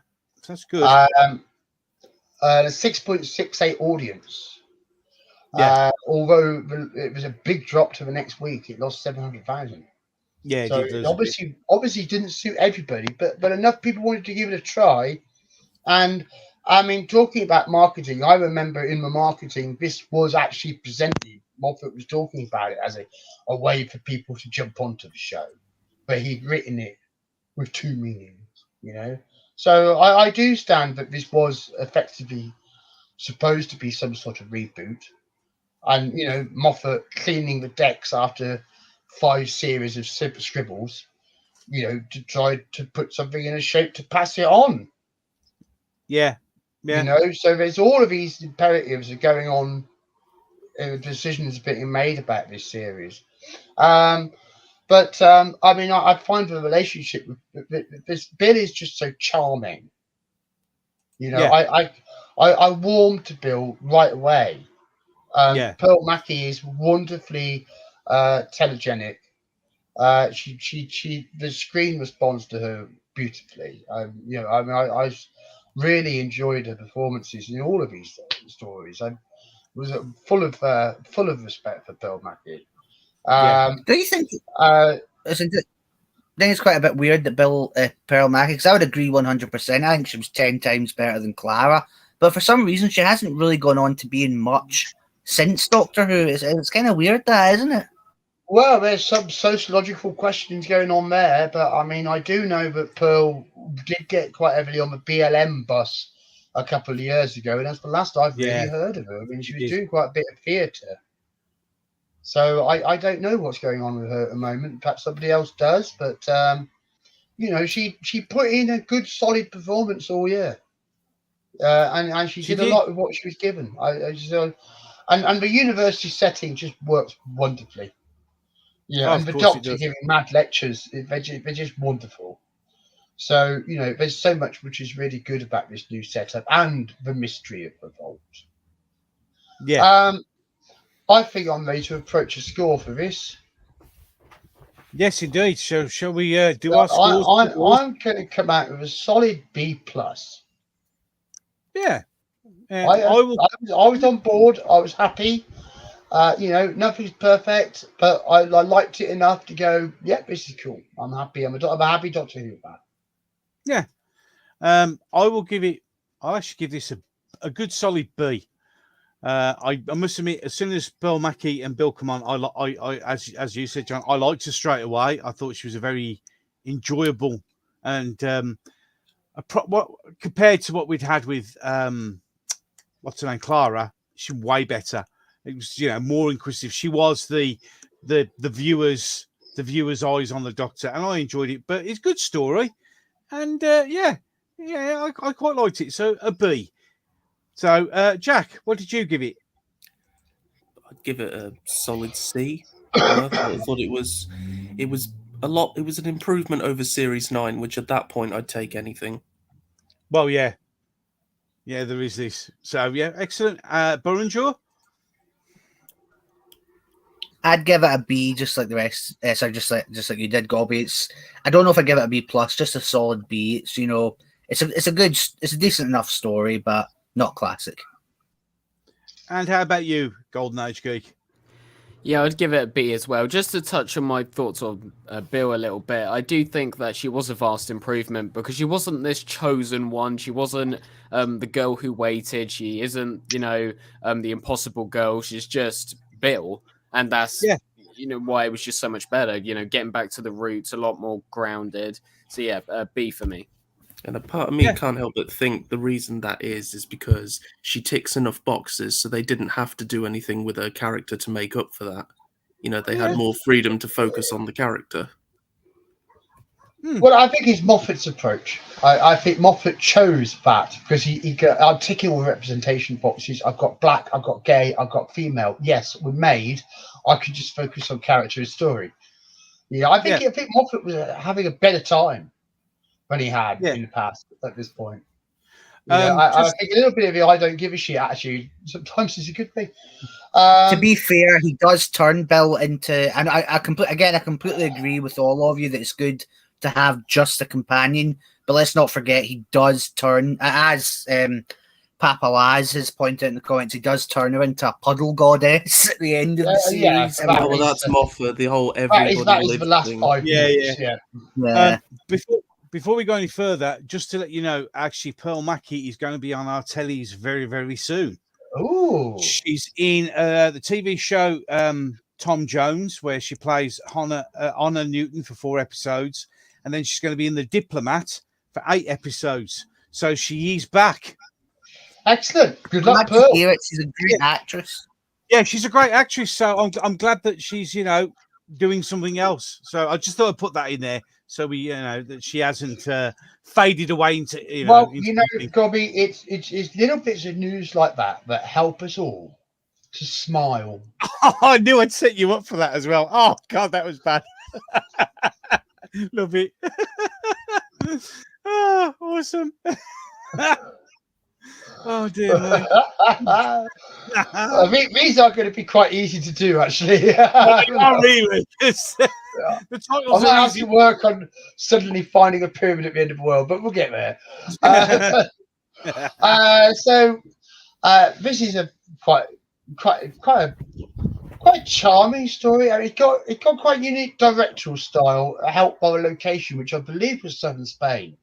that's good. A 6.68 audience. Yeah. Although it was a big drop to the next week, it lost 700,000. Yeah, so it obviously didn't suit everybody, but enough people wanted to give it a try. And I mean, talking about marketing, I remember in the marketing, this was actually presented. Moffat was talking about it as a way for people to jump onto the show, but he'd written it with two meanings, So I do stand that this was effectively supposed to be some sort of reboot, and Moffat cleaning the decks after 5 series of scribbles, to try to put something in a shape to pass it on. Yeah. So there's all of these imperatives are going on, decisions being made about this series. But I mean, I find the relationship with this Bill is just so charming. I warmed to Bill right away. Pearl Mackie is wonderfully telegenic. She the screen responds to her beautifully. I really enjoyed her performances in all of these stories. I was full of respect for Pearl Mackie. Do you think? think it's quite a bit weird that Pearl Mackie, because I would agree 100%. I think she was 10 times better than Clara, but for some reason she hasn't really gone on to be in much since Doctor Who. It's kind of weird, that, isn't it? Well, there's some sociological questions going on there, but I mean, I do know that Pearl did get quite heavily on the BLM bus a couple of years ago, and that's the last I've really heard of her. I mean, she was doing quite a bit of theatre. So I don't know what's going on with her at the moment. Perhaps somebody else does, but you know, she put in a good, solid performance all year, and she did a lot of what she was given. And the university setting just works wonderfully. Yeah, and the Doctor giving mad lectures, they're just wonderful. So, you know, there's so much which is really good about this new setup and the mystery of the vault. Yeah. I think I'm ready to approach a score for this. Yes, indeed. So, shall we do our scores? I'm going to come out with a solid B+. Yeah. I was on board. I was happy. You know, nothing's perfect, but I liked it enough to go, yeah, this is cool. I'm happy. I'm a happy Doctor Who fan. Yeah. I'll actually give this a good solid B. I must admit, as soon as Pearl Mackie and Bill come on, I as you said, John, I liked her straight away. I thought she was a very enjoyable and compared to what we'd had with what's her name, Clara, she's way better. It was, you know, more inquisitive. She was the viewers' eyes on the Doctor, and I enjoyed it. But it's a good story, and I quite liked it. So a B. So Jack, what did you give it? I'd give it a solid C. I thought it was a lot. It was an improvement over Series 9, which at that point I'd take anything. Well, yeah, there is this. So yeah, excellent. Burringer? I'd give it a B, just like the rest. Sorry, just like you did, Gobby. I don't know if I give it a B+, just a solid B. It's, you know, it's a decent enough story, but not classic. And how about you, Golden Age Geek? Yeah, I'd give it a B as well. Just to touch on my thoughts on Bill a little bit, I do think that she was a vast improvement because she wasn't this chosen one. She wasn't the girl who waited. She isn't, you know, the impossible girl. She's just Bill. And that's, you know, why it was just so much better, you know, getting back to the roots, a lot more grounded. So, yeah, B for me. And a part of me can't help but think the reason that is because she ticks enough boxes so they didn't have to do anything with her character to make up for that. You know, they had more freedom to focus on the character. Well, I think it's Moffat's approach. I think Moffat chose that because he got, I'm ticking all the representation boxes. I've got black, I've got gay, I've got female. Yes, we're made. I could just focus on character and story. Yeah, I think Moffat was having a better time than he had in the past at this point. I think a little bit of the I don't give a shit attitude sometimes is a good thing. To be fair, he does turn Bill into, and I completely agree with all of you that it's good to have just a companion, but let's not forget he does turn, as Papa Laz has pointed out in the comments, he does turn her into a puddle goddess at the end of the series. Well, that's Moffat, the whole everybody that is the last thing. 5 minutes. Before we go any further, just to let you know, actually, Pearl Mackie is going to be on our tellies very, very soon. Oh, she's in the TV show Tom Jones, where she plays Honor Newton for 4 episodes. And then she's going to be in The Diplomat for 8 episodes. So she is back. Excellent. Good luck, Pearl. She's a great actress. Yeah, she's a great actress. So I'm glad that she's, you know, doing something else. So I just thought I'd put that in there. So we, you know, that she hasn't faded away into, you know. Well, you know, Gobby, it's little bits of news like that help us all to smile. I knew I'd set you up for that as well. Oh, God, that was bad. Love it. Oh, awesome. Oh, dear me. I think these are going to be quite easy to do, actually. Not really. The titles I might have to work on suddenly finding a pyramid at the end of the world, but we'll get there. So this is a quite Quite a charming story. I mean, it got quite unique directorial style, helped by the location, which I believe was southern Spain.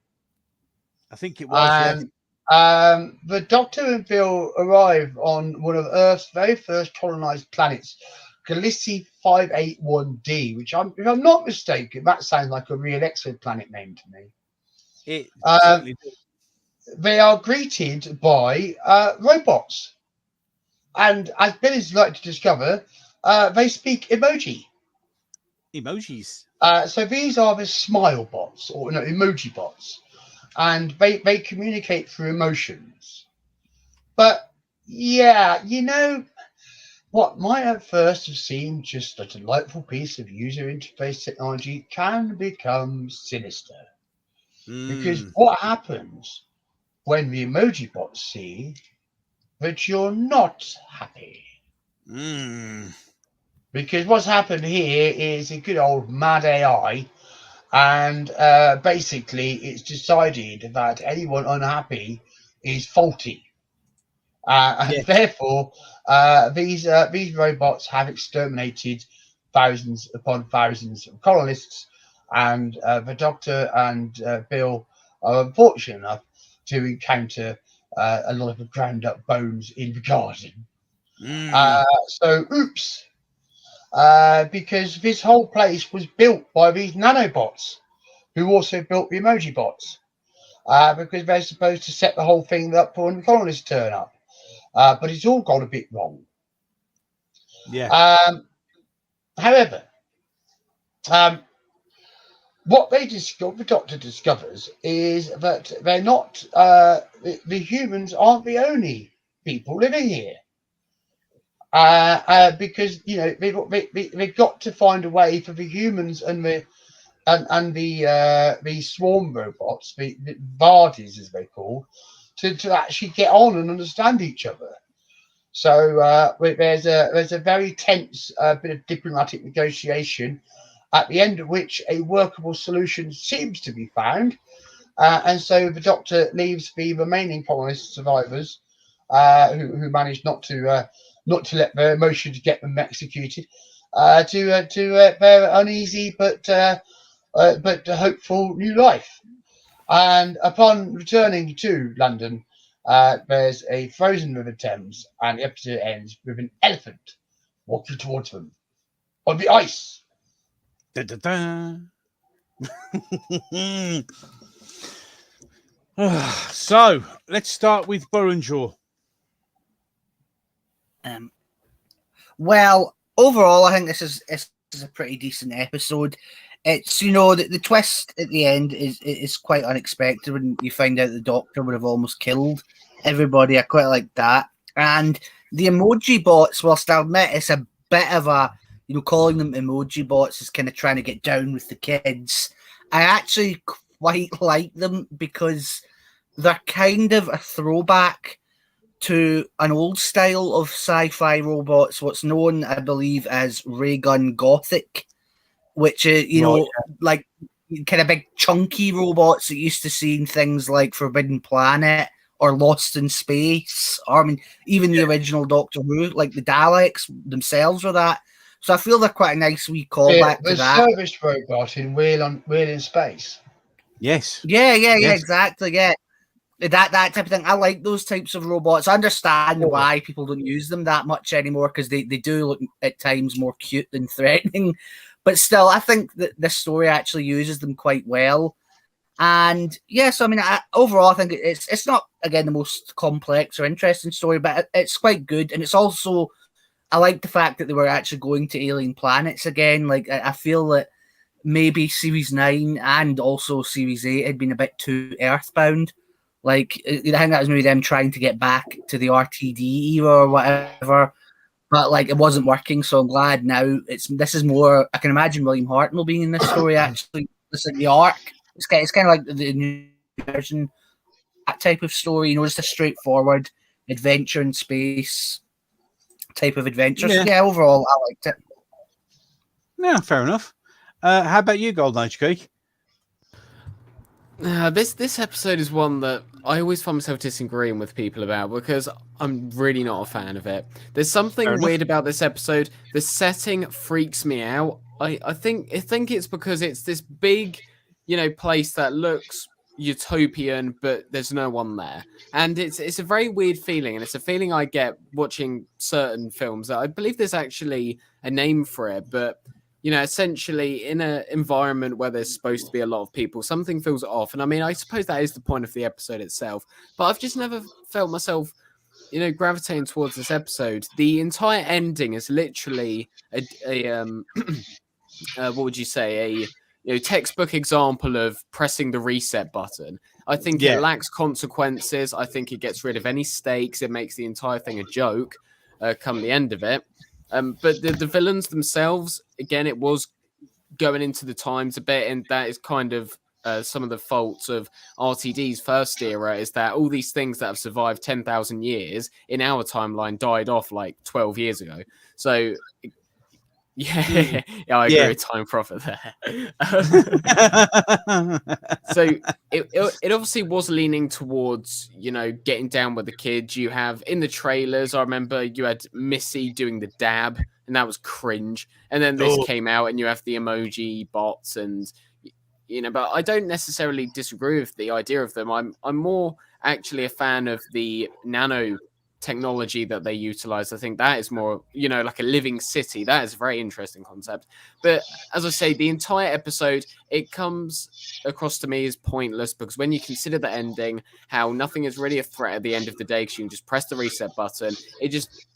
I think it was. Yeah. The Doctor and Bill arrive on one of Earth's very first colonized planets, Galicia 581d, which if I'm not mistaken, that sounds like a real exoplanet name to me. It certainly does. They are greeted by robots. And as Billy's like to discover, they speak emoji. Emojis. So these are the smile bots, or no, emoji bots. And they communicate through emotions. But yeah, what might at first have seemed just a delightful piece of user interface technology can become sinister. Because what happens when the emoji bots see that you're not happy? Because what's happened here is a good old mad AI, and basically it's decided that anyone unhappy is faulty. And therefore, these robots have exterminated thousands upon thousands of colonists, and the Doctor and Bill are unfortunate enough to encounter a lot of the ground up bones in the garden. So, oops. Because this whole place was built by these nanobots, who also built the emoji bots, because they're supposed to set the whole thing up for when the colonists turn up. But it's all gone a bit wrong. Yeah. However, what the Doctor discovers is that they're not the humans aren't the only people living here. Because they've got to find a way for the humans and the swarm robots, the Vardis as they're called, to actually get on and understand each other. So there's a very tense bit of diplomatic negotiation, at the end of which a workable solution seems to be found, and so the Doctor leaves the remaining colonist survivors, who managed not to let their emotions get them executed, to their uneasy but hopeful new life. And upon returning to London, there's a frozen River Thames, and the episode ends with an elephant walking towards them on the ice. Da, da, da. So let's start with Burrenshaw. Well, overall, I think this is a pretty decent episode. It's the twist at the end is quite unexpected when you find out the Doctor would have almost killed everybody. I quite like that. And the emoji bots, whilst I admit it's a bit of a calling them emoji bots is kind of trying to get down with the kids, I actually quite like them because they're kind of a throwback to an old style of sci-fi robots, what's known, I believe, as ray gun gothic, which is, like kind of big chunky robots that you used to see in things like Forbidden Planet or Lost in Space, or I mean, even the original Doctor Who, like the Daleks themselves were that. So I feel they're quite a nice wee callback to that. The service robot in Wheel in Space. Yes. Yeah, exactly. Yeah. That type of thing. I like those types of robots. I understand why people don't use them that much anymore, because they do look at times more cute than threatening. But still, I think that this story actually uses them quite well. And yes, I mean, overall, I think it's not, again, the most complex or interesting story, but it's quite good. And it's also, I like the fact that they were actually going to alien planets again. Like, I feel that maybe Series 9 and also Series 8 had been a bit too earthbound. Like, I think that was maybe them trying to get back to the RTD era or whatever, but like it wasn't working. So I'm glad now this is more. I can imagine William Hartnell being in this story. Actually, it's like the arc. It's kind of like the new version, that type of story. Just a straightforward adventure in space type of adventure. Yeah. So yeah, overall, I liked it. Yeah, fair enough. How about you, Golden Age Geek? This episode is one that I always find myself disagreeing with people about because I'm really not a fan of it. There's Fair something enough. weird about this episode. The setting freaks me out. I think it's because it's this big, place that looks utopian, but there's no one there, and it's a very weird feeling, and it's a feeling I get watching certain films. I believe there's actually a name for it, but essentially in an environment where there's supposed to be a lot of people, something feels off. And I mean, I suppose that is the point of the episode itself, but I've just never felt myself, gravitating towards this episode. The entire ending is literally what would you say, a textbook example of pressing the reset button. I think Yeah. it lacks consequences. I think it gets rid of any stakes. It makes the entire thing a joke come the end of it. But the villains themselves, again, it was going into the times a bit, and that is kind of some of the faults of RTD's first era, is that all these things that have survived 10,000 years in our timeline died off like 12 years ago. So, yeah, I agree with Time Prophet there. So it obviously was leaning towards, getting down with the kids. You have in the trailers, I remember you had Missy doing the dab, and that was cringe. And then this came out, and you have the emoji bots, and but I don't necessarily disagree with the idea of them. I'm more actually a fan of the nano technology that they utilize. I think that is more, like a living city. That is a very interesting concept. But as I say, the entire episode, it comes across to me as pointless, because when you consider the ending, how nothing is really a threat at the end of the day, because you can just press the reset button, it just,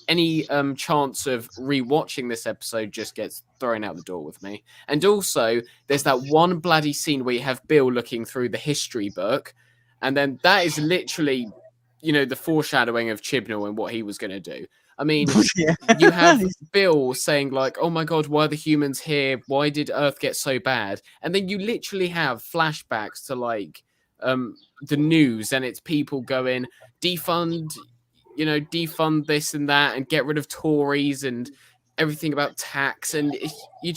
any chance of rewatching this episode just gets thrown out the door with me. And also, there's that one bloody scene where you have Bill looking through the history book, and then that is literally, the foreshadowing of Chibnall and what he was going to do. I mean, you have Bill saying like, "Oh my God, why are the humans here? Why did Earth get so bad?" And then you literally have flashbacks to like the news, and it's people going, defund this and that, and get rid of Tories and everything about tax. And I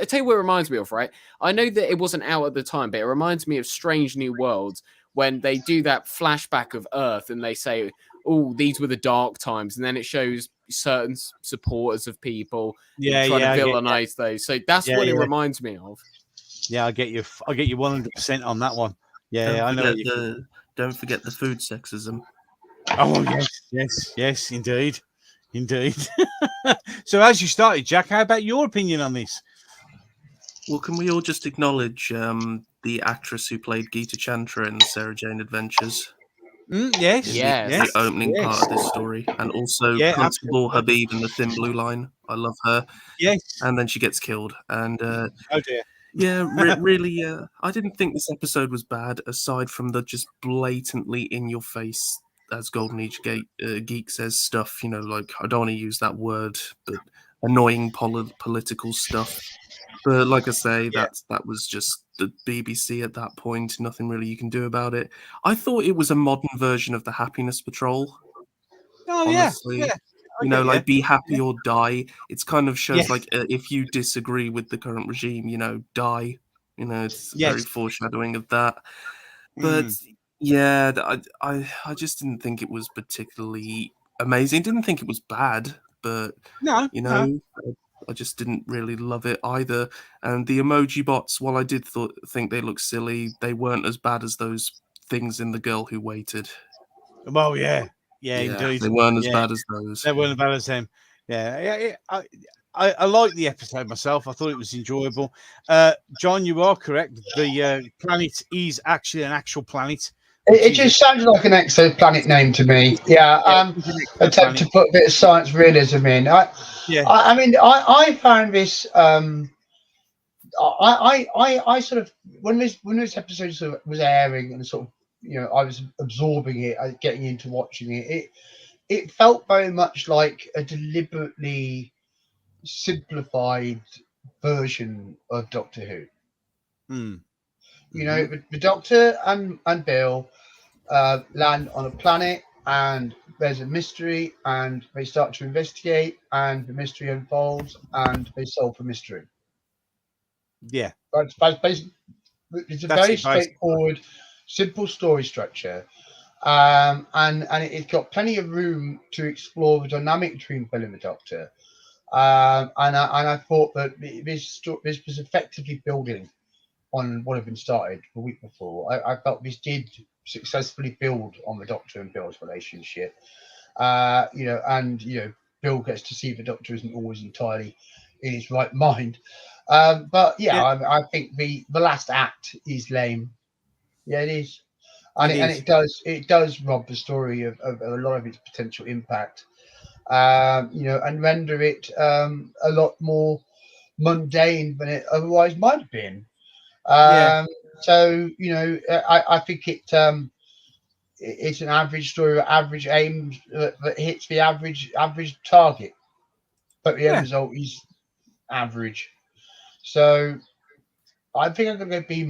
tell you what it reminds me of, right? I know that it wasn't out at the time, but it reminds me of Strange New Worlds, when they do that flashback of Earth and they say, "Oh, these were the dark times," and then it shows certain supporters of people trying to villainize those. So that's what it reminds me of. Yeah, I get you 100% on that one. Yeah, I know. Don't forget the food sexism. Oh yes, indeed. So as you started, Jack, how about your opinion on this? Well, can we all just acknowledge the actress who played Geeta Chantra in Sarah Jane Adventures? Yes. The opening part of this story. And also Constable Habib in the Thin Blue Line. I love her. Yes. And then she gets killed. And oh dear. Yeah, really, I didn't think this episode was bad, aside from the just blatantly in-your-face, as Golden Age Geek says, stuff, like, I don't want to use that word, but annoying political stuff. But like I say, that was just the BBC at that point. Nothing really you can do about it. I thought it was a modern version of the Happiness Patrol. Oh, honestly. Yeah. Like be happy or die. It's kind of shows like if you disagree with the current regime, die. It's very foreshadowing of that. But I just didn't think it was particularly amazing. Didn't think it was bad, but no. I just didn't really love it either. And the emoji bots, while I did think they looked silly, they weren't as bad as those things in The Girl Who Waited. Well, yeah, indeed. They weren't as bad as those. They weren't as bad as them. Yeah. I liked the episode myself. I thought it was enjoyable. John, you are correct. The planet is actually an actual planet. It just sounded like an exoplanet name to me. Yeah, attempt to put a bit of science realism in. I found this. I sort of when this episode sort of was airing and sort of I was absorbing it, getting into watching it. It felt very much like a deliberately simplified version of Doctor Who. The Doctor and Bill land on a planet, and there's a mystery, and they start to investigate, and the mystery unfolds, and they solve the mystery. Yeah, that's It's a That's very it, basically. straightforward, simple story structure. And it's got plenty of room to explore the dynamic between Bill and the Doctor. And I thought that this was effectively building on what had been started the week before. I felt this did successfully build on the Doctor and Bill's relationship. Bill gets to see the Doctor isn't always entirely in his right mind. But yeah. I think the last act is lame. Yeah, it is. And it does rob the story of a lot of its potential impact, and render it a lot more mundane than it otherwise might have been. So I think it's an average story with average aims that hits the average target, but the end result is average. So I think I'm going to go B-.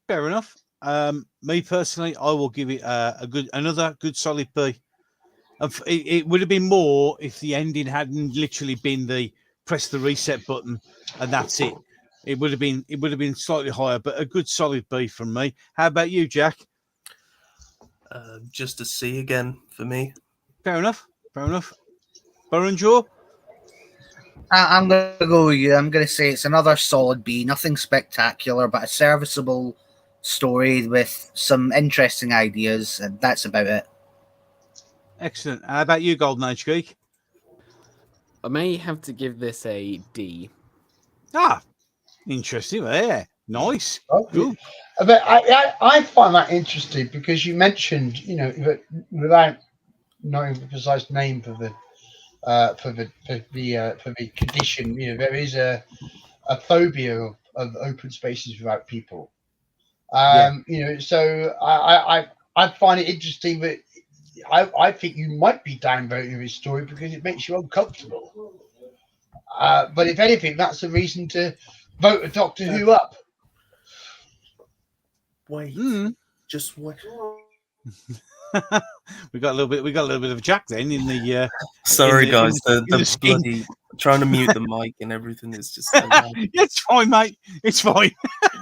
Fair enough. Me personally, I will give it another good solid B. It would have been more if the ending hadn't literally been the press the reset button and that's it. It would have been slightly higher, but a good solid B from me. How about you, Jack? Just a C again for me. Fair enough. Burrenjaw? I'm going to go with you. I'm going to say it's another solid B. Nothing spectacular, but a serviceable story with some interesting ideas, and that's about it. Excellent. How about you, Golden Age Geek? I may have to give this a D. Interesting. Yeah, nice. Good. But I find that interesting because you mentioned, without knowing the precise name for the condition, there is a phobia of open spaces without people. So I find it interesting that I think you might be downvoting this story because it makes you uncomfortable. But if anything, that's a reason to vote a Doctor Who up. Wait, just wait. we got a little bit of Jack then in the. Sorry, guys, the bloody trying to mute the mic and everything is just. It's fine, mate. It's fine.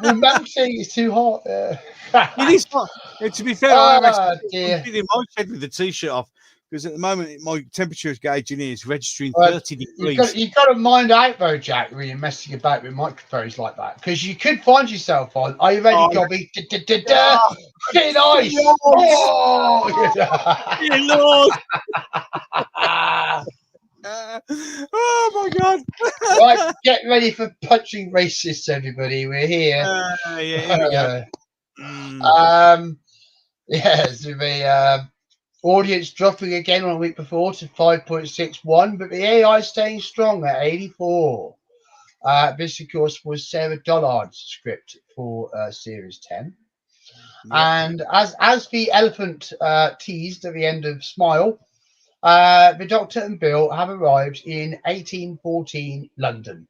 I'm saying it's too hot. It is hot. To be fair, I'm sitting in my shed with the t-shirt off because at the moment my temperature gauge in here is registering 30 degrees. You've got to mind out though, Jack, when you're messing about with microphones like that, because you could find yourself on. Are you ready, Gobby? Pretty nice. Lord. Oh my God! Right, get ready for punching racists, everybody. We're here. Here we go. So the audience dropping again on a week before to 5.61, but the AI staying strong at 84. This, of course, was Sarah Dollard's script for Series 10. Yep. And as the elephant teased at the end of Smile, the Doctor and Bill have arrived in 1814 London,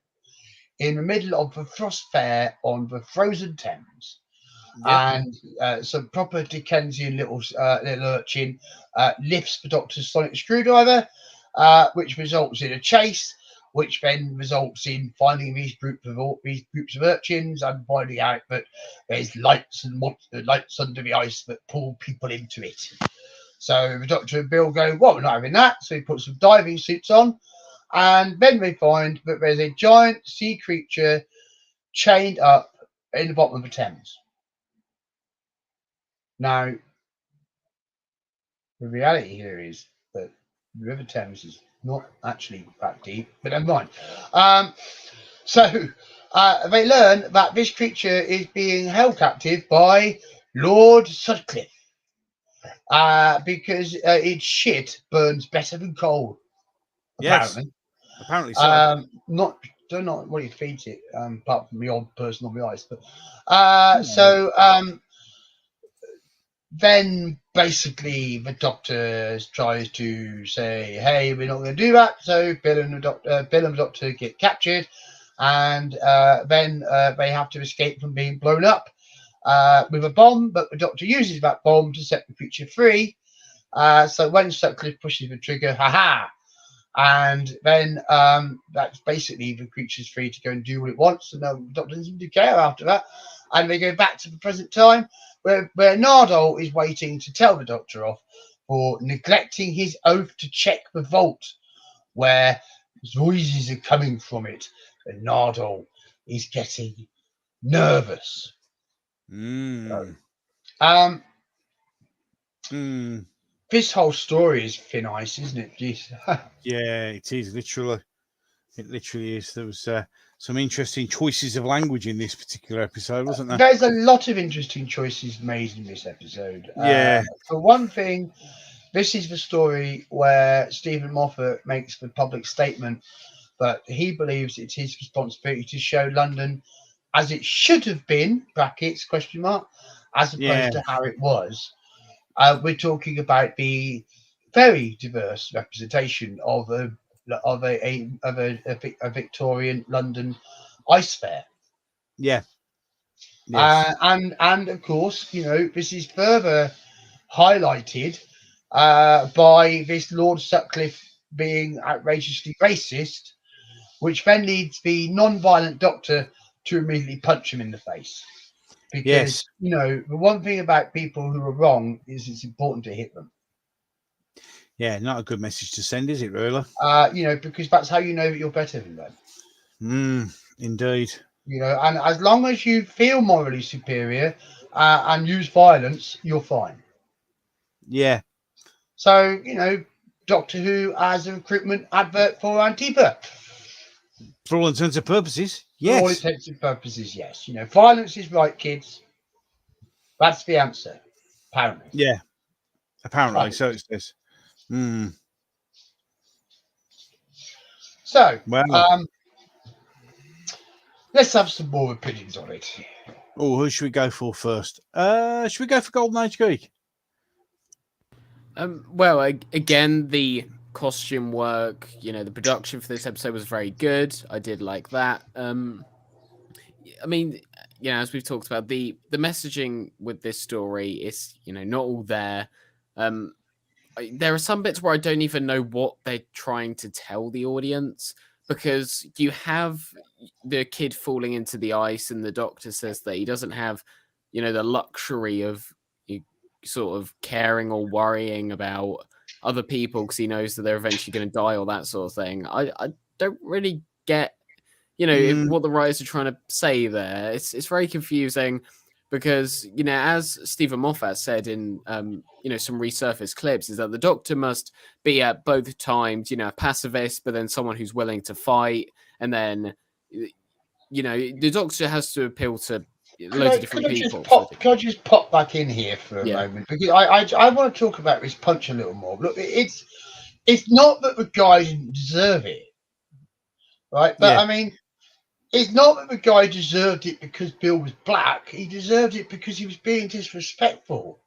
in the middle of the Frost Fair on the frozen Thames. Yep. And some proper Dickensian little urchin lifts the Doctor's sonic screwdriver, which results in a chase, which then results in finding these groups of urchins and finding out that there's lights under the ice that pull people into it. So the Doctor and Bill go, well, we're not having that. So he puts some diving suits on, and then they find that there's a giant sea creature chained up in the bottom of the Thames. Now, the reality here is that the River Thames is not actually that deep, but never mind. So they learn that this creature is being held captive by Lord Sutcliffe because its shit burns better than coal. Apparently so. Don't know what he feeds it, apart from the odd person on the ice. But then basically the Doctor tries to say, hey, we're not going to do that. So Bill and the Doctor get captured, and then they have to escape from being blown up with a bomb, but the Doctor uses that bomb to set the creature free. So when Sutcliffe pushes the trigger, And then that's basically the creature's free to go and do what it wants, and the Doctor doesn't seem to care after that. And they go back to the present time, where Nardole is waiting to tell the Doctor off for neglecting his oath to check the vault, where noises are coming from it, and Nardole is getting nervous. This whole story is thin ice, isn't it? Jeez. Yeah, it is literally. It literally is. There was some interesting choices of language in this particular episode, wasn't there? There's a lot of interesting choices made in this episode. Yeah. For one thing, this is the story where Stephen Moffat makes the public statement that he believes it's his responsibility to show London as it should have been, brackets, question mark, as opposed to how it was. We're talking about the very diverse representation of a Victorian London ice fair. Yeah. Yes. And of course, you know, this is further highlighted by this Lord Sutcliffe being outrageously racist, which then leads the non-violent Doctor to immediately punch him in the face. Because, you know, the one thing about people who are wrong is it's important to hit them. Yeah, not a good message to send, is it, really? You know, because that's how you know that you're better than them. Indeed. You know, and as long as you feel morally superior and use violence, you're fine. Yeah. So, you know, Doctor Who as a recruitment advert for Antifa. For all intents and purposes, yes. For all intents and purposes, yes. You know, violence is right, kids. That's the answer, apparently. Yeah, apparently. Right. So it's this. So, well, let's have some more opinions on it. Oh, who should we go for first? Should we go for Golden Age Geek? Well, again, the costume work, you know, the production for this episode was very good. I did like that. I mean, you know, as we've talked about, the messaging with this story is, you know, not all there. There are some bits where I don't even know what they're trying to tell the audience, because you have the kid falling into the ice and the Doctor says that he doesn't have, you know, the luxury of sort of caring or worrying about other people because he knows that they're eventually going to die or that sort of thing. I don't really get, you know, what the writers are trying to say there. It's very confusing because, you know, as Stephen Moffat said in, you know, some resurfaced clips, is that the Doctor must be at both times, you know, a pacifist, but then someone who's willing to fight. And then, you know, the Doctor has to appeal to loads of different people. Can I just pop back in here for a moment? Because I want to talk about this punch a little more. Look, it's not that the guy didn't deserve it, right? But I mean, it's not that the guy deserved it because Bill was black. He deserved it because he was being disrespectful.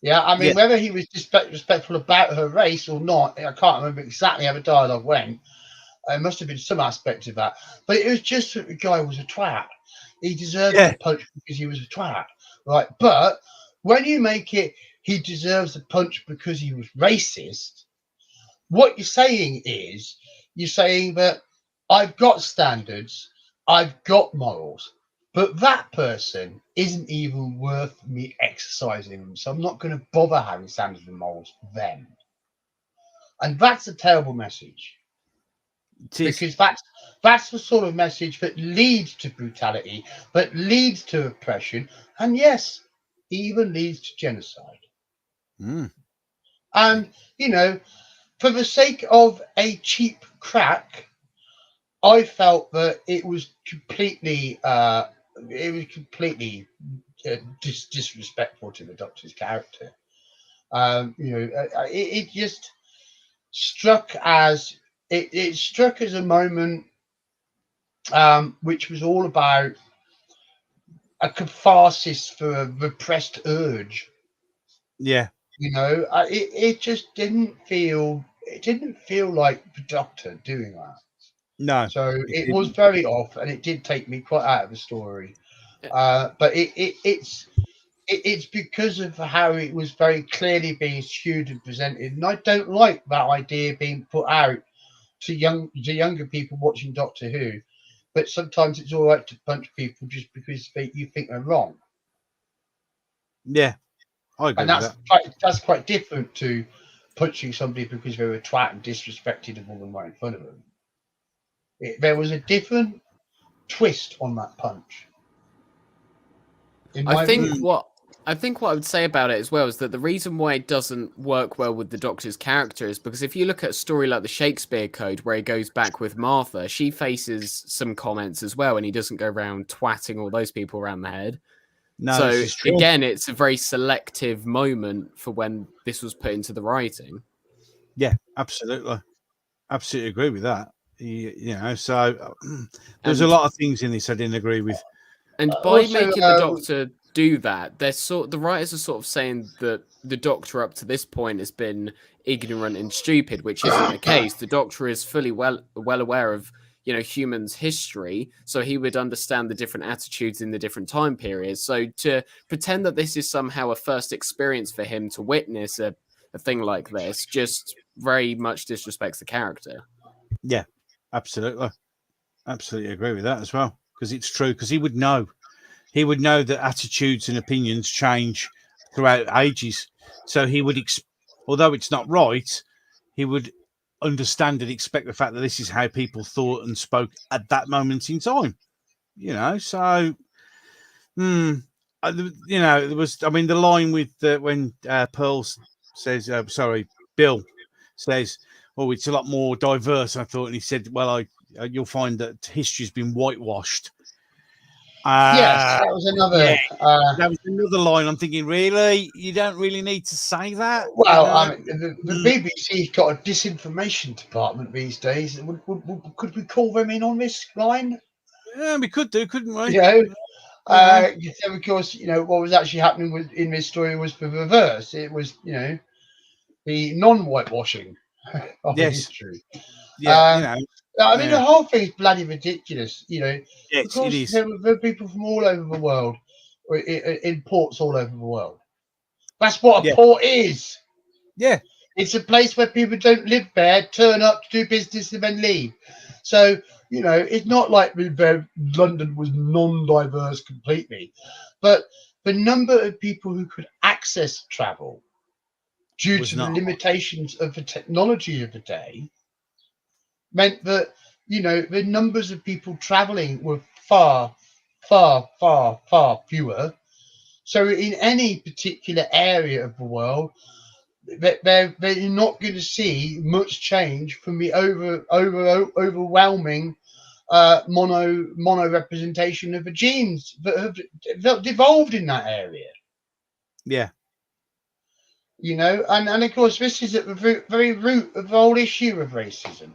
Yeah, I mean, whether he was disrespectful about her race or not, I can't remember exactly how the dialogue went. It must have been some aspect of that. But it was just that the guy was a twat. He deserved the punch because he was a twat, right? But when you make it, he deserves a punch because he was racist, what you're saying is, you're saying that I've got standards, I've got morals, but that person isn't even worth me exercising them. So I'm not going to bother having standards and morals for them. And that's a terrible message. Because that's the sort of message that leads to brutality, that leads to oppression, and yes, even leads to genocide. And, you know, for the sake of a cheap crack, I felt that it was completely disrespectful to the Doctor's character. You know, it just struck as it struck as a moment which was all about a catharsis for a repressed urge. Yeah, you know, it just didn't feel like the Doctor doing that. No, so it was very off, and it did take me quite out of the story. But it's it's because of how it was very clearly being skewed and presented, and I don't like that idea being put out to younger people watching Doctor Who. But sometimes it's all right to punch people just because you think they're wrong. Yeah, I agree And with that. that's quite different to punching somebody because they were a twat and disrespected a woman right in front of them. There was a different twist on that punch. I think what I would say about it as well is that the reason why it doesn't work well with the Doctor's character is because if you look at a story like the Shakespeare Code, where he goes back with Martha, she faces some comments as well, and he doesn't go around twatting all those people around the head. No, so again, it's a very selective moment for when this was put into the writing. Yeah, absolutely agree with that. You know, so there's a lot of things in this I didn't agree with. And by making the Doctor do that, the writers are sort of saying that the Doctor up to this point has been ignorant and stupid, which isn't the case. The Doctor is fully well aware of, you know, humans' history, so he would understand the different attitudes in the different time periods. So to pretend that this is somehow a first experience for him to witness a thing like this just very much disrespects the character. Yeah, absolutely agree with that as well, because it's true, because he would know that attitudes and opinions change throughout ages, so he would although it's not right, he would understand and expect the fact that this is how people thought and spoke at that moment in time, you know. So you know, there was, I mean, the line with when Pearl says Bill says, oh, it's a lot more diverse, I thought, and he said, well, you'll find that history's been whitewashed. Yes, that was another. That was another line. I'm thinking, really, you don't really need to say that. Well, I mean, the BBC's got a disinformation department these days. Could we call them in on this line? Yeah, we could do, couldn't we? You know, of course, you know what was actually happening in this story was the reverse. It was, you know, the non-whitewashing of history. Yeah, you know. I mean, the whole thing is bloody ridiculous. You know, yes, of course, it is. There were people from all over the world, in ports all over the world. That's what a port is. Yeah, it's a place where people don't live there, turn up to do business, and then leave. So you know, it's not like London was non-diverse completely, but the number of people who could access travel due to the limitations of the technology of the day meant that, you know, the numbers of people traveling were far fewer. So in any particular area of the world, they're not going to see much change from the overwhelming mono representation of the genes that have evolved in that area. Yeah. You know, and of course, this is at the very root of the whole issue of racism.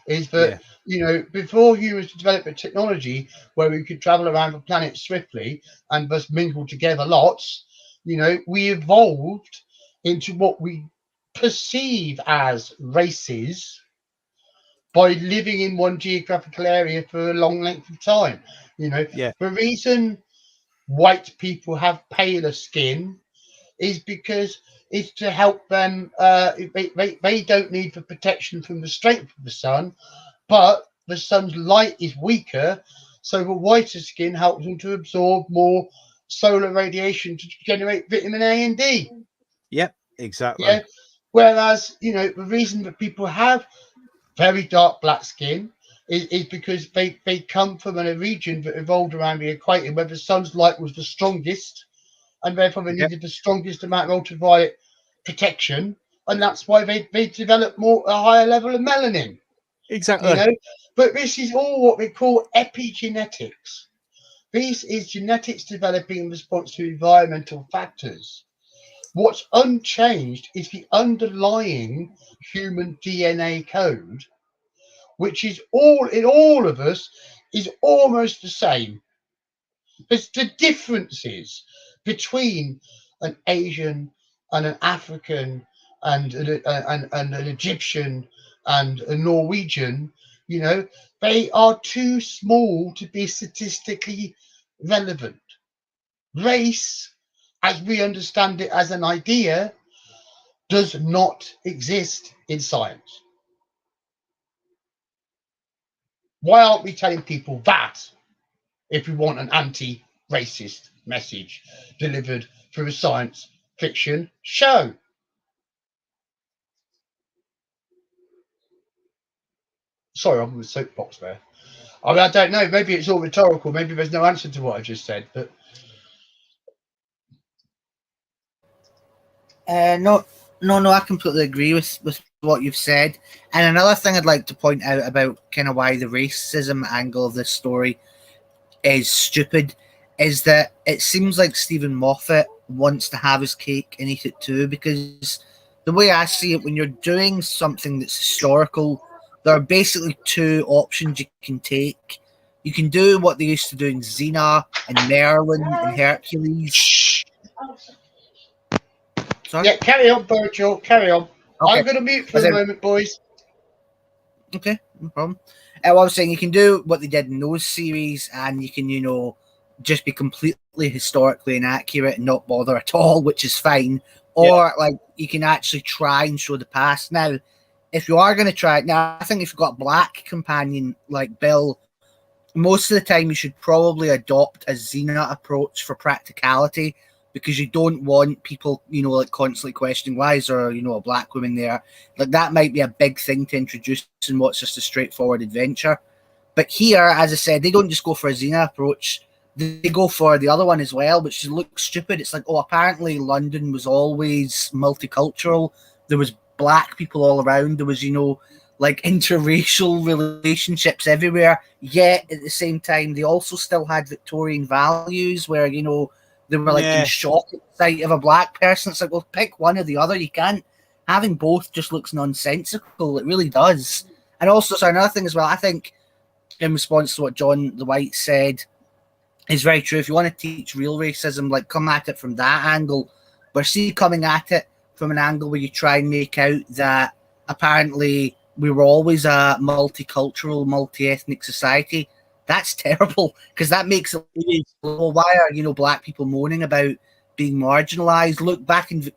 Is that, you know, before humans developed a technology where we could travel around the planet swiftly and thus mingle together lots, you know, we evolved into what we perceive as races by living in one geographical area for a long length of time. You know, the reason white people have paler skin is because it's to help them. They don't need the protection from the strength of the sun, but the sun's light is weaker, so the whiter skin helps them to absorb more solar radiation to generate vitamin A and D. Yep, exactly. Yeah. Whereas, you know, the reason that people have very dark black skin is because they come from a region that evolved around the equator where the sun's light was the strongest, and therefore they needed the strongest amount of ultraviolet protection, and that's why they developed a higher level of melanin. Exactly. You know, but this is all what we call epigenetics. This is genetics developing in response to environmental factors. What's unchanged is the underlying human DNA code, which is all of us is almost the same. There's the differences between an Asian and an African and an Egyptian and a Norwegian. You know, they are too small to be statistically relevant. Race as we understand it as an idea, does not exist in science. Why aren't we telling people that if we want an anti-racist message delivered through a science fiction show? Sorry, I'm with soapbox there. I mean, I don't know. Maybe it's all rhetorical. Maybe there's no answer to what I just said. But No, I completely agree with what you've said. And another thing I'd like to point out about kind of why the racism angle of this story is stupid is that it seems like Stephen Moffat wants to have his cake and eat it too, because the way I see it, when you're doing something that's historical, there are basically two options you can take. You can do what they used to do in Xena and Merlin and Hercules. Sorry? yeah, carry on, Virgil. Carry on. Okay. I'm going to mute for the moment, boys. Okay, no problem. What I was saying, you can do what they did in those series, and you can, just be completely historically inaccurate and not bother at all, which is fine. Or like you can actually try and show the past. Now, if you are going to try it, now I think if you've got a black companion like Bill, most of the time you should probably adopt a Xena approach for practicality, because you don't want people, like constantly questioning why is there, a black woman there. Like that might be a big thing to introduce in what's just a straightforward adventure. But here, as I said, they don't just go for a Xena approach. They go for the other one as well, which looks stupid. It's like, apparently London was always multicultural. There was black people all around. There was, like interracial relationships everywhere. Yet at the same time, they also still had Victorian values where, they were like in shock at the sight of a black person. It's like, well, pick one or the other. You can't. Having both just looks nonsensical. It really does. And also, so another thing as well, I think in response to what John the White said is very true. If you want to teach real racism, like come at it from that angle. But see, coming at it from an angle where you try and make out that apparently we were always a multicultural, multi-ethnic society. That's terrible, because that makes it, well, why are, black people moaning about being marginalized? Look, back in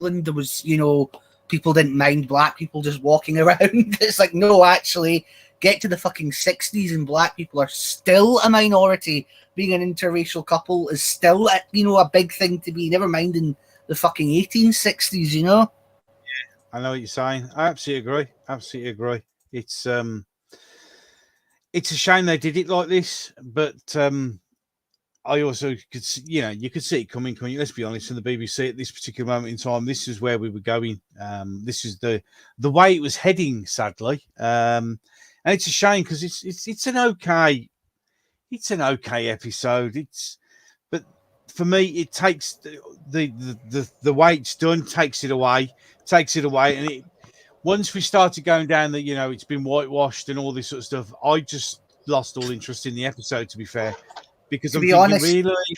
England, there was, people didn't mind black people just walking around. It's like, no, actually, get to the fucking 60s and black people are still a minority. Being an interracial couple is still, a big thing to be, never mind in the fucking 1860s, Yeah, I know what you're saying. I absolutely agree. It's a shame they did it like this, but I also could see, you could see it coming. Let's be honest, from the BBC at this particular moment in time, this is where we were going. This is the way it was heading, sadly. And it's a shame because it's an okay episode. But for me, it takes the way it's done takes it away, and it. Once we started going down that, it's been whitewashed and all this sort of stuff, I just lost all interest in the episode, to be fair. Because to I'm be thinking, honest, really?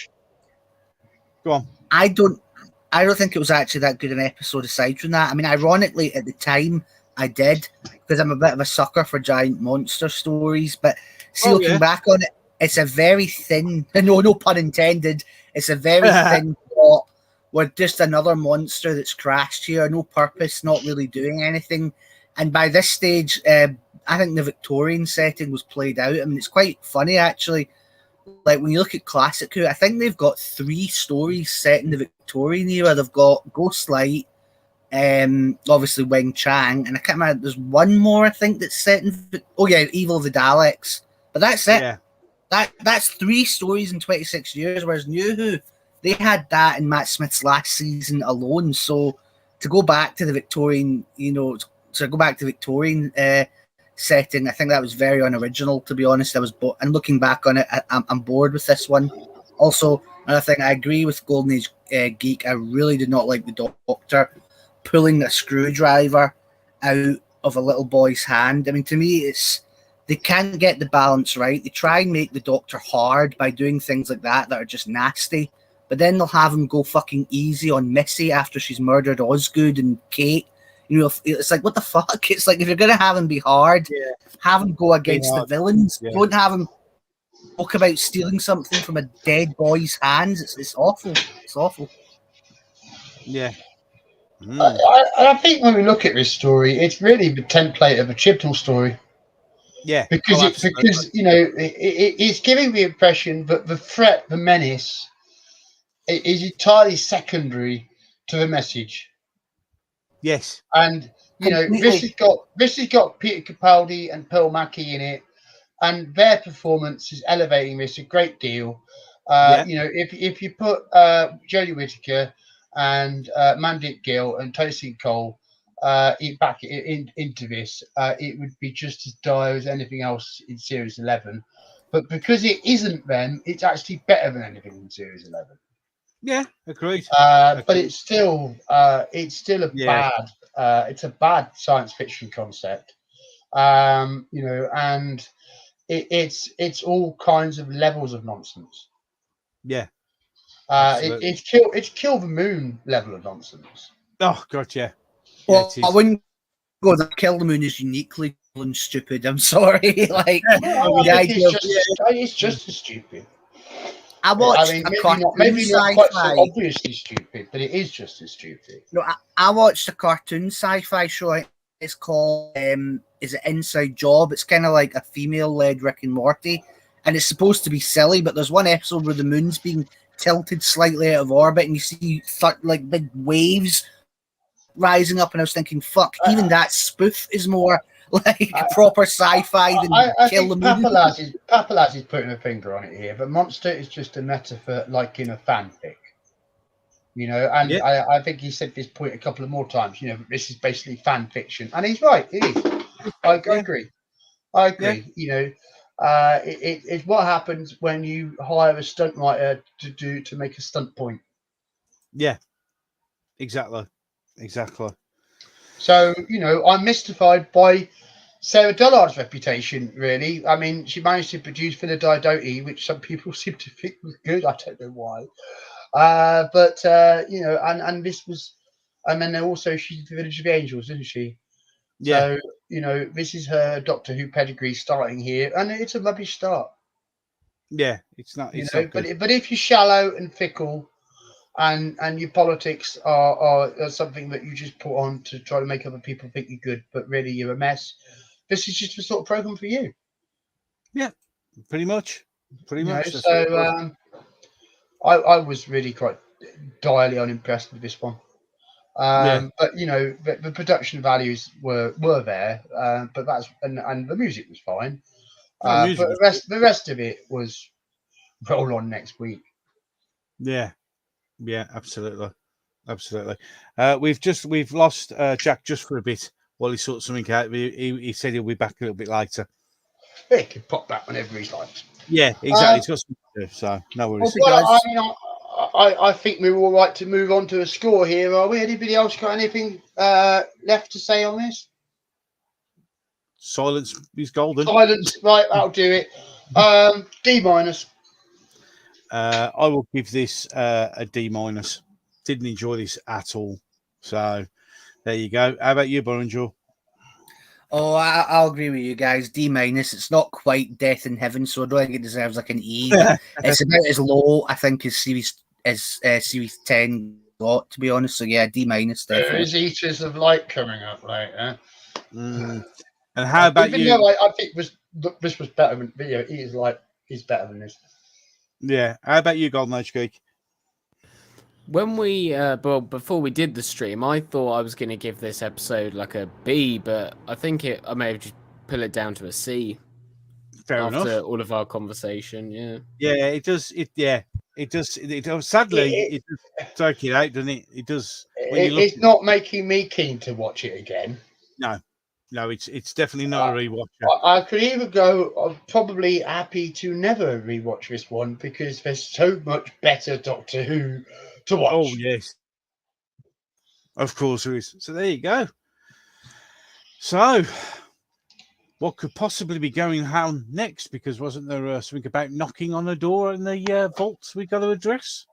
Go on. I don't think it was actually that good an episode aside from that. I mean, ironically, at the time, I did, because I'm a bit of a sucker for giant monster stories. But looking back on it, it's a very thin, no pun intended, it's a very thin plot. We're just another monster that's crashed here, no purpose, not really doing anything. And by this stage, I think the Victorian setting was played out. I mean, it's quite funny, actually. Like, when you look at Classic Who, I think they've got 3 stories set in the Victorian era. They've got Ghostlight, obviously Wing Chang, and I can't remember, there's one more, I think, that's set in... Evil of the Daleks. But that's it. Yeah. That's 3 stories in 26 years, whereas New Who... They had that in Matt Smith's last season alone. So to go back to the Victorian, setting, I think that was very unoriginal, to be honest. And looking back on it, I'm bored with this one. Also, another thing, I agree with Golden Age Geek. I really did not like the Doctor pulling a screwdriver out of a little boy's hand. I mean, to me, they can't get the balance right. They try and make the Doctor hard by doing things like that are just nasty. But then they'll have him go fucking easy on Missy after she's murdered Osgood and Kate. It's like, what the fuck? It's like, if you're going to have him be hard, have him go against the villains. Yeah. Don't have him talk about stealing something from a dead boy's hands. It's awful. It's awful. Yeah. I think when we look at this story, it's really the template of a Chibnall story. Yeah. Because it's giving the impression that the threat, the menace, is entirely secondary to the message. Yes. And this has got Peter Capaldi and Pearl Mackie in it, and their performance is elevating this a great deal. If you put Jodie Whittaker and Mandip Gill and Tosin Cole into this, it would be just as dire as anything else in Series 11. But because it isn't them, it's actually better than anything in Series 11. Yeah, agreed. But it's still a bad it's a bad science fiction concept. And it's all kinds of levels of nonsense. Yeah. It's kill the moon level of nonsense. Oh god, yeah. Well, I wouldn't go that Kill the Moon is uniquely and stupid. I'm sorry. It's just as stupid. I watched maybe not quite so obviously stupid, but it is just as stupid. No, I watched a cartoon sci-fi show. It's called is it Inside Job? It's kind of like a female-led Rick and Morty, and it's supposed to be silly. But there's one episode where the moon's being tilted slightly out of orbit, and you see like big waves rising up. And I was thinking, fuck, even that spoof is more like proper sci-fi than Kill the Moon. Papalaz is putting a finger on it here, but Monster is just a metaphor, like in a fanfic. I think he said this point a couple of more times. This is basically fan fiction, and he's right. It is. I agree. Yeah. It's what happens when you hire a stunt writer to make a stunt point. Yeah, exactly. So I'm mystified by Sarah Dollard's reputation. Really, I mean, she managed to produce Villa Diodati, which some people seem to think was good. I don't know why. And this was, and then also she's the Village of the Angels, isn't she? Yeah. So, this is her Doctor Who pedigree starting here, and it's a rubbish start. Yeah, it's not. It's not good. But if you're shallow and fickle, and your politics are something that you just put on to try to make other people think you're good, but really you're a mess, this is just the sort of program for you. Yeah, pretty much. So I was really quite direly unimpressed with this one. But the production values were there, but and the music was fine. But the rest of it was roll on next week. Yeah, absolutely. We've lost Jack just for a bit while he sorts something out. He said he'll be back a little bit later. He can pop back whenever he likes. Yeah, exactly. He's got something to do, so no worries. I think we're all right to move on to a score here, are we? Anybody else got anything left to say on this? Silence is golden. Silence, right, that'll do it. D-. I will give this a D-. Didn't enjoy this at all. So there you go. How about you, Borinjo? Oh, I'll agree with you guys. D-. It's not quite Death in Heaven, so I don't think it deserves like an E. It's about as low, I think, as Series 10 got, to be honest. So yeah, D-. Definitely. There's Eaters of Light coming up later. And how about you? I think this was better than Eaters of Light is better than this. Yeah. How about you, Golden Age Geek? When before we did the stream, I thought I was going to give this episode like a B, but I think I may have just put it down to a C. Fair enough. After all of our conversation, yeah. Yeah, it does. It does. Sadly, it does take it out, doesn't it? It does. It's not making me keen to watch it again. No, it's definitely not a rewatch. I could either go. I'm probably happy to never rewatch this one because there's so much better Doctor Who to watch. Oh yes, of course there is. So there you go. So, what could possibly be going on next? Because wasn't there something about knocking on the door in the vaults we got to address?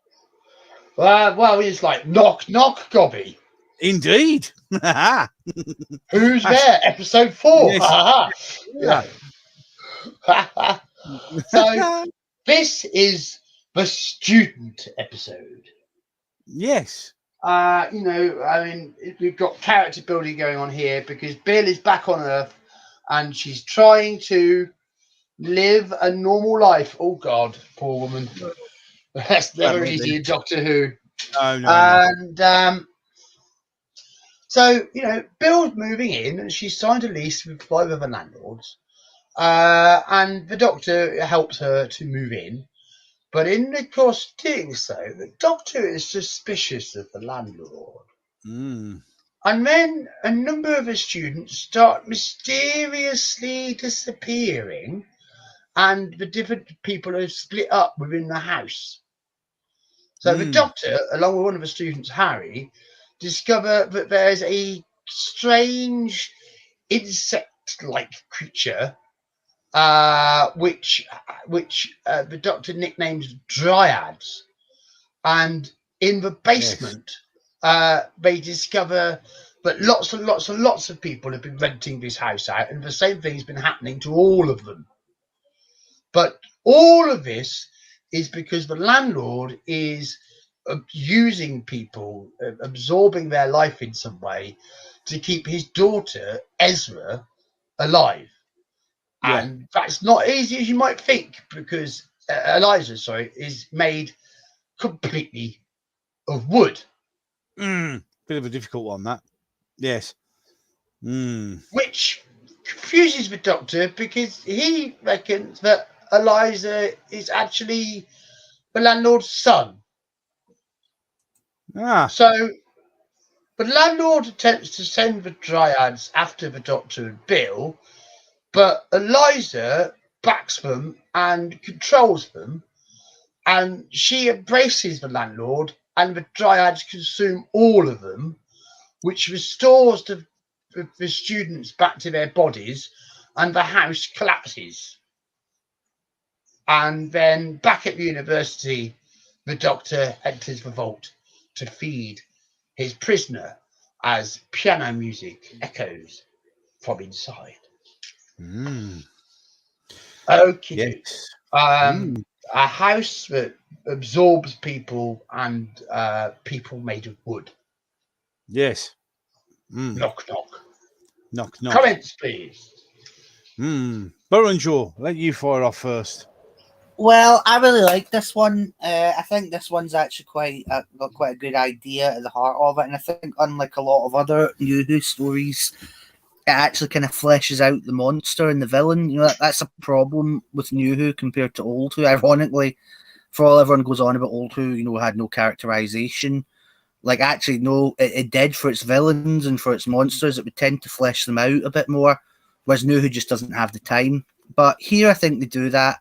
Well, it's like knock, knock, Gobby. Indeed. Who's there? Episode 4. Yes. Yeah. So this is the student episode. Yes. You know, I mean, we've got character building going on here because Bill is back on Earth and she's trying to live a normal life. Oh God, poor woman. That's never easy in Doctor Who. No. And so, you know, Bill's moving in and she's signed a lease with 5 other landlords. And the Doctor helps her to move in. But in the course of doing so, the Doctor is suspicious of the landlord. Mm. And then a number of the students start mysteriously disappearing, and the different people are split up within the house. So the Doctor, along with one of the students, Harry, discover that there's a strange insect-like creature, which the Doctor nicknames Dryads. And in the basement, they discover that lots and lots of people have been renting this house out, and the same thing's been happening to all of them. But all of this is because the landlord is using people, absorbing their life in some way to keep his daughter, Ezra, alive. Yeah. And that's not easy as you might think, because Eliza, is made completely of wood. Bit of a difficult one, that. Yes. Which confuses the Doctor because he reckons that Eliza is actually the landlord's son. So the landlord attempts to send the Dryads after the Doctor and Bill, but Eliza backs them and controls them, and she embraces the landlord, and the Dryads consume all of them, which restores the students back to their bodies, and the house collapses. And then back at the university, the Doctor enters the vault to feed his prisoner as piano music echoes from inside. Okay. Yes. A house that absorbs people and people made of wood. Yes. Knock, knock. Knock, knock. Comments, please. Burrenjaw, let you fire off first. Well, I really like this one. I think this one's actually got quite a good idea at the heart of it, and I think unlike a lot of other New Who stories, it actually kind of fleshes out the monster and the villain. You know, that's a problem with New Who compared to Old Who. Ironically, for all everyone goes on about Old Who, you know, had no characterization. Like, actually, no, it did for its villains and for its monsters. It would tend to flesh them out a bit more, whereas New Who just doesn't have the time. But here, I think they do that.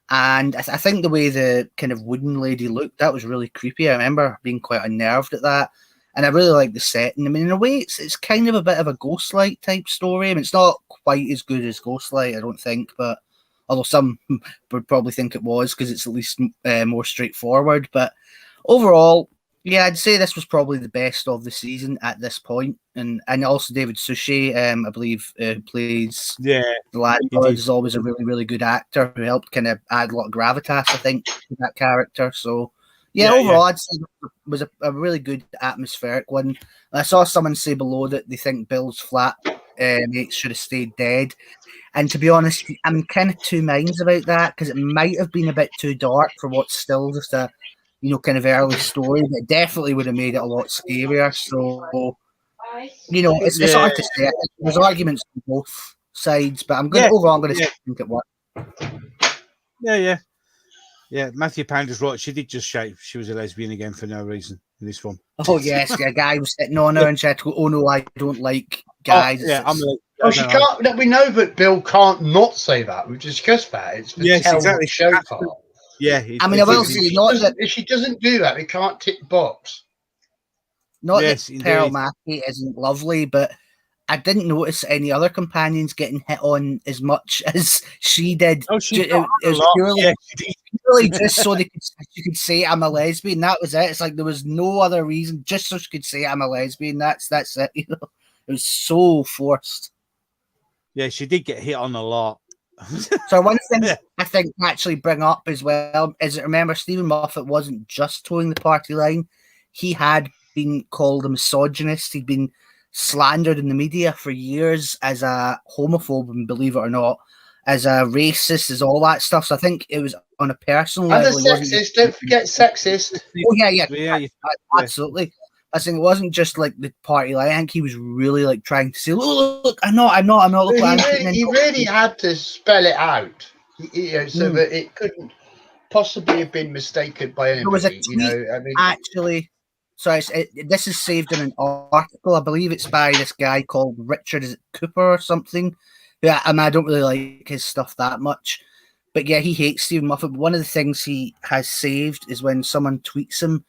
And I think the way the kind of wooden lady looked, that was really creepy. I remember being quite unnerved at that. And I really like the setting. I mean, in a way, it's kind of a bit of a Ghostlight type story. I mean, it's not quite as good as Ghostlight, I don't think. But although some would probably think it was, because it's at least more straightforward. But overall, yeah, I'd say this was probably the best of the season at this point. And also David Suchet, I believe, who plays the landlord, is always a really, really good actor who helped kind of add a lot of gravitas, I think, to that character. So, overall, I'd say it was a really good atmospheric one. I saw someone say below that they think Bill's flat mates should have stayed dead. And to be honest, I'm kind of two minds about that, because it might have been a bit too dark for what's still just a, you know, kind of early story, but it definitely would have made it a lot scarier. So, you know, it's hard to say. There's arguments on both sides, but overall, I'm going to think it worked. Yeah, Matthew Pounder's right. She did just shout she was a lesbian again for no reason in this one. Oh, yes. A guy was sitting on her and she had to go, oh, no, I don't like guys. She can't. We know that Bill can't not say that. We've discussed that. It's the show part. Yeah. I mean, I will say, if she doesn't do that, we can't tick the box. Not that Pearl Mackie isn't lovely, but I didn't notice any other companions getting hit on as much as she did. Oh, it was purely just so she could say I'm a lesbian. That was it. It's like there was no other reason, just so she could say I'm a lesbian. That's it. You know, it was so forced. Yeah, she did get hit on a lot. So one thing I think to actually bring up as well is that, remember, Stephen Moffat wasn't just towing the party line. He had been called a misogynist. He'd been slandered in the media for years as a homophobe, and believe it or not, as a racist, as all that stuff. So I think it was on a personal And a level. He wasn't sexist. Don't forget sexist. Oh yeah, Yeah, absolutely. I think it wasn't just like the party line. I think he was really like trying to say, "Look, I'm not. Look, He really had to spell it out, so that it couldn't possibly have been mistaken by anybody. There was a tweet, actually. Sorry, this is saved in an article. I believe it's by this guy called Richard Cooper or something. Yeah, I don't really like his stuff that much, but yeah, he hates Stephen Moffat. But one of the things he has saved is when someone tweets him,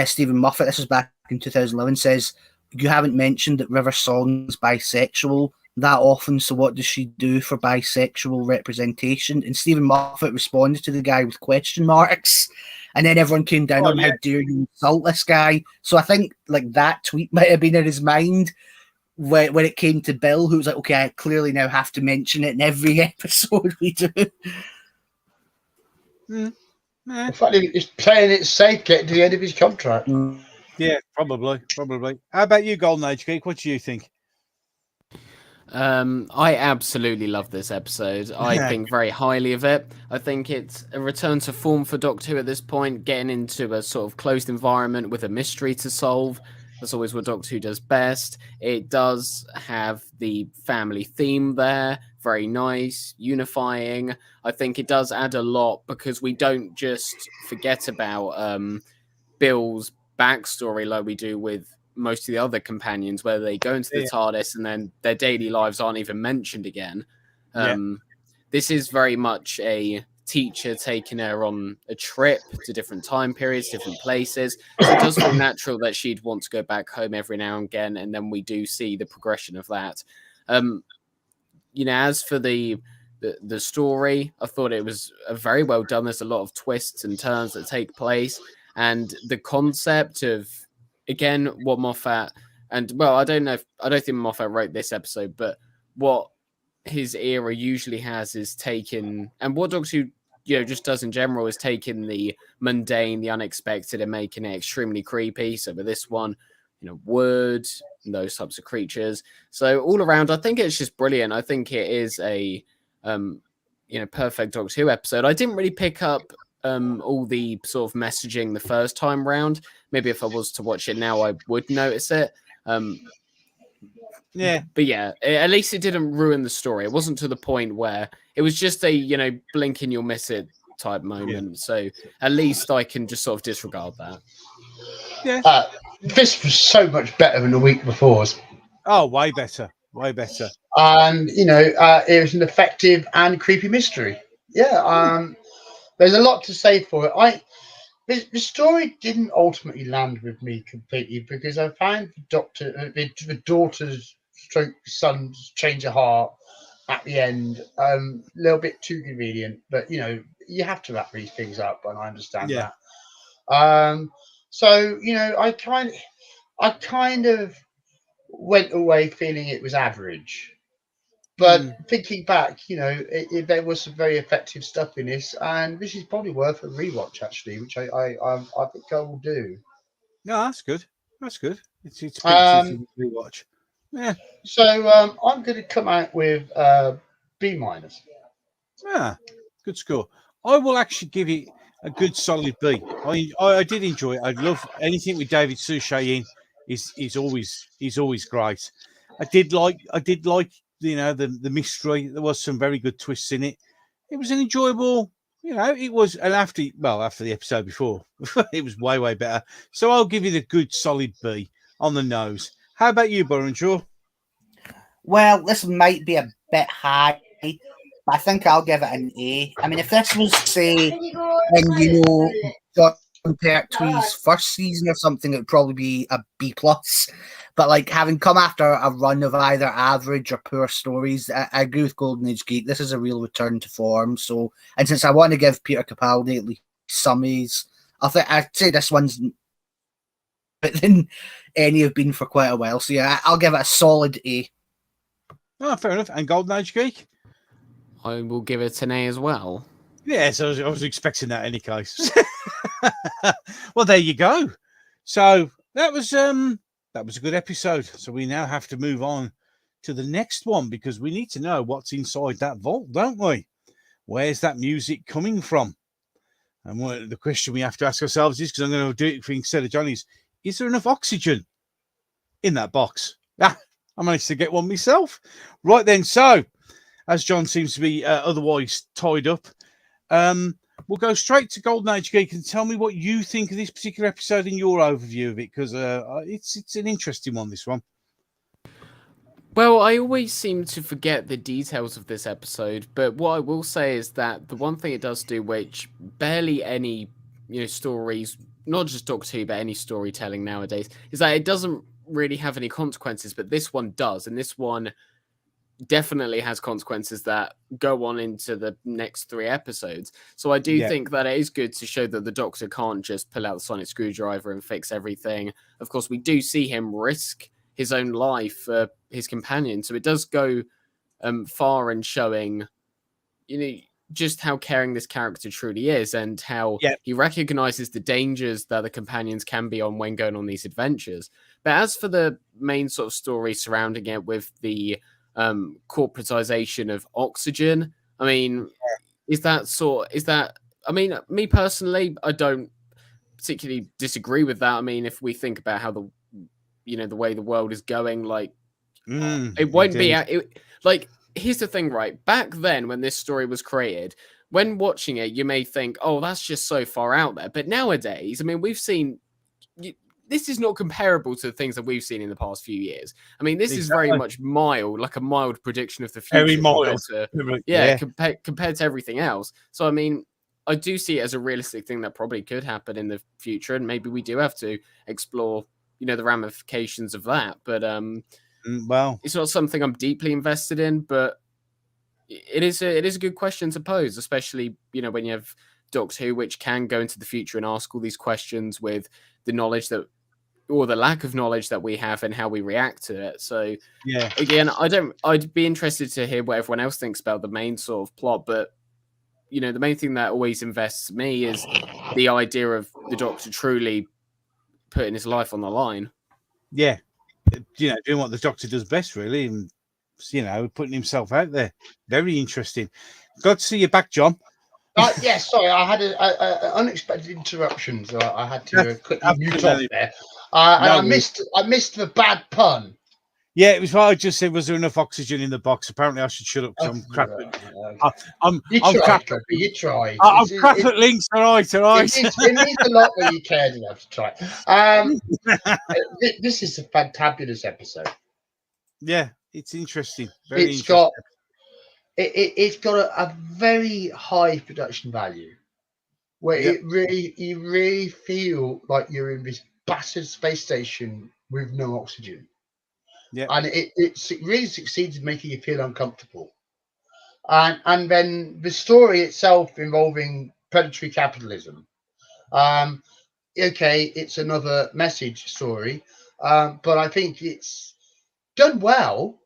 Stephen Moffat. This was back in 2011. Says, "You haven't mentioned that River Song's bisexual that often. So what does she do for bisexual representation?" And Stephen Moffat responded to the guy with question marks. And then everyone came down on how dare you insult this guy. So I think like that tweet might have been in his mind when it came to Bill, who was like, okay, I clearly now have to mention it in every episode we do. In fact, he's playing it safe, getting to the end of his contract. Yeah, probably. How about you, Golden Age Geek? What do you think? I absolutely love this episode. I think very highly of it. I think it's a return to form for Doctor Who at this point, getting into a sort of closed environment with a mystery to solve. That's always what Doctor Who does best. It does have the family theme there. Very nice, unifying. I think it does add a lot because we don't just forget about Bill's backstory like we do with most of the other companions, where they go into the TARDIS and then their daily lives aren't even mentioned again. This is very much a teacher taking her on a trip to different time periods, different places. So it does feel natural that she'd want to go back home every now and again, and then we do see the progression of that. As for the story, I thought it was very well done. There's a lot of twists and turns that take place, and the concept of, again, what Moffat I don't think Moffat wrote this episode, but what his era usually has is taken, and what Doctor Who just does in general, is taking the mundane, the unexpected, and making it extremely creepy. So with this one, wood, those types of creatures. So all around, I think it's just brilliant. I think it is a perfect Doctor Who episode. I didn't really pick up all the sort of messaging the first time round. Maybe if I was to watch it now, I would notice it. But at least it didn't ruin the story. It wasn't to the point where it was just a blink and you'll miss it type moment. So at least I can just sort of disregard that. This was so much better than the week before. Oh, way better. And it was an effective and creepy mystery. There's a lot to say for it. The story didn't ultimately land with me completely because I found the daughter's stroke son's change of heart at the end a little bit too convenient. But you have to wrap these things up, and I understand that. So I kind of went away feeling it was average. But thinking back, there was some very effective stuff in this, and this is probably worth a rewatch, actually, which I think I will do. No, that's good. It's a rewatch. Yeah. So I'm going to come out with B-. Good score. I will actually give it a good solid B. I did enjoy it. I love anything with David Suchet in. He's always great. I did like the mystery. There was some very good twists in it. It was an enjoyable, it was, and after the episode before, it was way better. So I'll give it a good solid B on the nose. How about you, Burrenshaw? Well, this might be a bit high, but I think I'll give it an A. I mean, if this was, say, in John Pertwee's first season or something, it would probably be a B+. But like, having come after a run of either average or poor stories, I agree with Golden Age Geek. This is a real return to form. So, and since I want to give Peter Capaldi at least some A's, I'd say this one's better than any have been for quite a while. So yeah, I'll give it a solid A. Oh, fair enough. And Golden Age Geek? I will give it an A as well. Yes, I was expecting that in any case. Well, there you go. So that was a good episode. So we now have to move on to the next one because we need to know what's inside that vault, don't we? Where's that music coming from? And the question we have to ask ourselves is, because I'm going to do it for instead of Johnny's, is there enough oxygen in that box? Ah, I managed to get one myself. Right then, so as John seems to be otherwise tied up, we'll go straight to Golden Age Geek and tell me what you think of this particular episode in your overview of it, because it's an interesting one, this one. Well, I always seem to forget the details of this episode, but what I will say is that the one thing it does do, which barely any, stories, not just Doctor Who, but any storytelling nowadays, is that it doesn't really have any consequences, but this one does, and this one definitely has consequences that go on into the next 3 episodes. So I do think that it is good to show that the Doctor can't just pull out the sonic screwdriver and fix everything. Of course, we do see him risk his own life for his companion, so it does go far in showing just how caring this character truly is, and how he recognizes the dangers that the companions can be on when going on these adventures. But as for the main sort of story surrounding it, with the corporatization of oxygen, I mean, I mean, me personally, I don't particularly disagree with that. I mean, if we think about how the way the world is going, like, it won't be here's the thing, right? Back then, when this story was created, when watching it, you may think, oh, that's just so far out there. But nowadays, I mean, we've seen this is not comparable to the things that we've seen in the past few years. I mean, this is very much mild, like a mild prediction of the future. Very mild. Compared to everything else. So, I mean, I do see it as a realistic thing that probably could happen in the future, and maybe we do have to explore, the ramifications of that. But well, it's not something I'm deeply invested in, but it is a good question to pose, especially, when you have Doctor Who, which can go into the future and ask all these questions with the knowledge that, or the lack of knowledge that we have, and how we react to it. So again, I'd be interested to hear what everyone else thinks about the main sort of plot, but the main thing that always invests me is the idea of the Doctor truly putting his life on the line. Yeah. Doing what the Doctor does best, really, and putting himself out there. Very interesting. Glad to see you back, John. Yes, sorry, I had an unexpected interruption, so I had to quickly mute off there. I missed the bad pun. Yeah, it was what I just said. Was there enough oxygen in the box? Apparently, I should shut up because I'm crap. You tried. I'm crap at links. All right. It means a lot when you cared enough to try. This is a fantabulous episode. Yeah, it's interesting. It's got a very high production value, where you really feel like you're in this battered space station with no oxygen. Yeah, and it really succeeds in making you feel uncomfortable. And then the story itself involving predatory capitalism. It's another message story, but I think it's done well.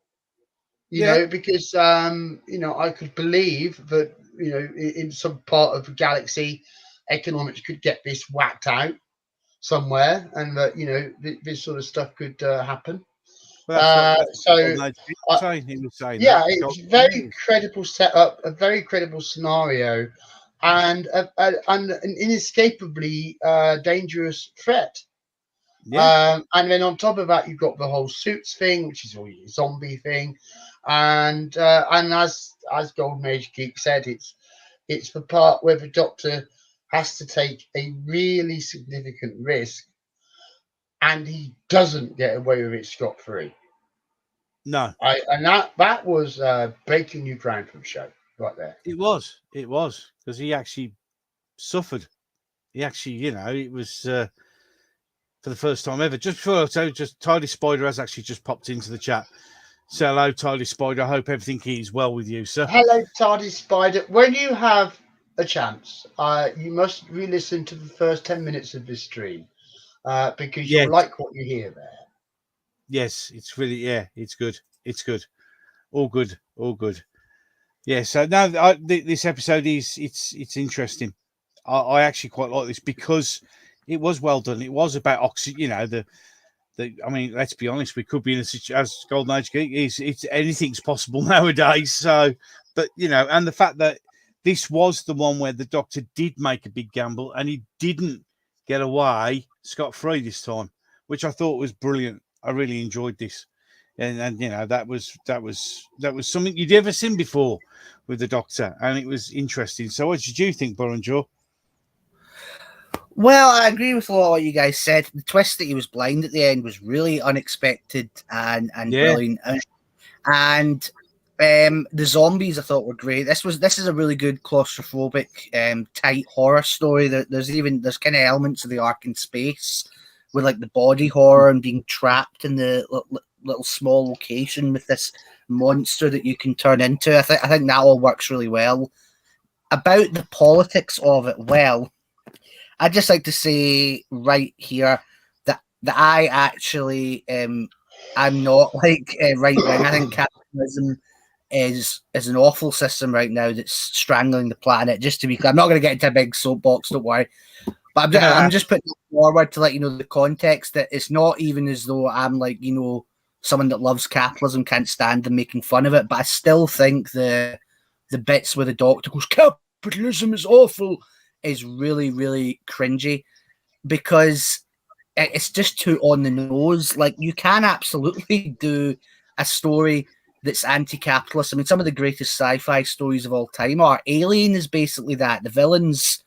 Because I could believe that in some part of the galaxy, economics could get this whacked out somewhere, and that this sort of stuff could happen. It's very credible setup, a very credible scenario, and an inescapably dangerous threat. And then on top of that, you've got the whole suits thing, which is all your zombie thing, and as Golden Age Geek said, it's the part where the Doctor has to take a really significant risk, and he doesn't get away with it scot-free. No, that was breaking new ground for the show right there. It was because he actually suffered. He actually, it was for the first time ever. Just before, just Tidy Spider has actually just popped into the chat. So hello, Tidy Spider. I hope everything is well with you, sir. Hello, Tidy Spider. When you have a chance, you must re-listen to the first 10 minutes of this stream because you'll like what you hear there. Yes, it's really, it's good. It's good. All good. Yeah, so now this episode it's interesting. I actually quite like this because It was well done. It was about oxygen. You know, I mean, let's be honest. We could be in a situation as Golden Age geek. It's anything's possible nowadays. So, but you know, and the fact that this was the one where the Doctor did make a big gamble and he didn't get away scot-free this time, which I thought was brilliant. I really enjoyed this, and you know that was something you'd ever seen before with the Doctor, and it was interesting. So, what did you think, Boranger? Well, I agree with a lot of what you guys said. The twist that he was blind at the end was really unexpected and brilliant. And the zombies I thought were great. This is a really good claustrophobic, tight horror story. There's kind of elements of the Ark in space with like the body horror and being trapped in the little small location with this monster that you can turn into. I think that all works really well. About the politics of it, well, I'd just like to say right here that I actually I'm not like right wing. I think capitalism is an awful system right now that's strangling the planet. Just to be clear, I'm not going to get into a big soapbox, don't worry. But I'm just putting it forward to let you know the context, that it's not even as though I'm like, you know, someone that loves capitalism, can't stand them making fun of it. But I still think the bits where the Doctor goes, capitalism is awful, is really, really cringy, because it's just too on the nose. Like, you can absolutely do a story that's anti-capitalist. I mean, some of the greatest sci-fi stories of all time are. Alien is basically that. The villains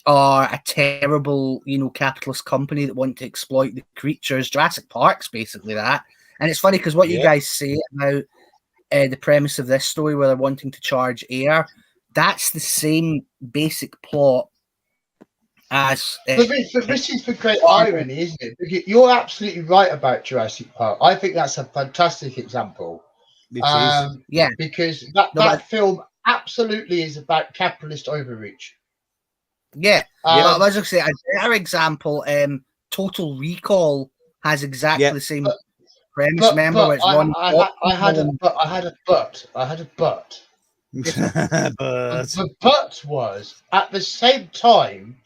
are a terrible, you know, capitalist company that want to exploit the creatures. Jurassic Park's basically that. And it's funny because what you guys say about the premise of this story, where they're wanting to charge air, that's the same basic plot as. But this is the great irony, isn't it? Because you're absolutely right about Jurassic Park. I think that's a fantastic example. It is. Because that film absolutely is about capitalist overreach. Yeah. I was going to say a better example. Total Recall has exactly the same premise. Remember, I had a but. The but was, at the same time,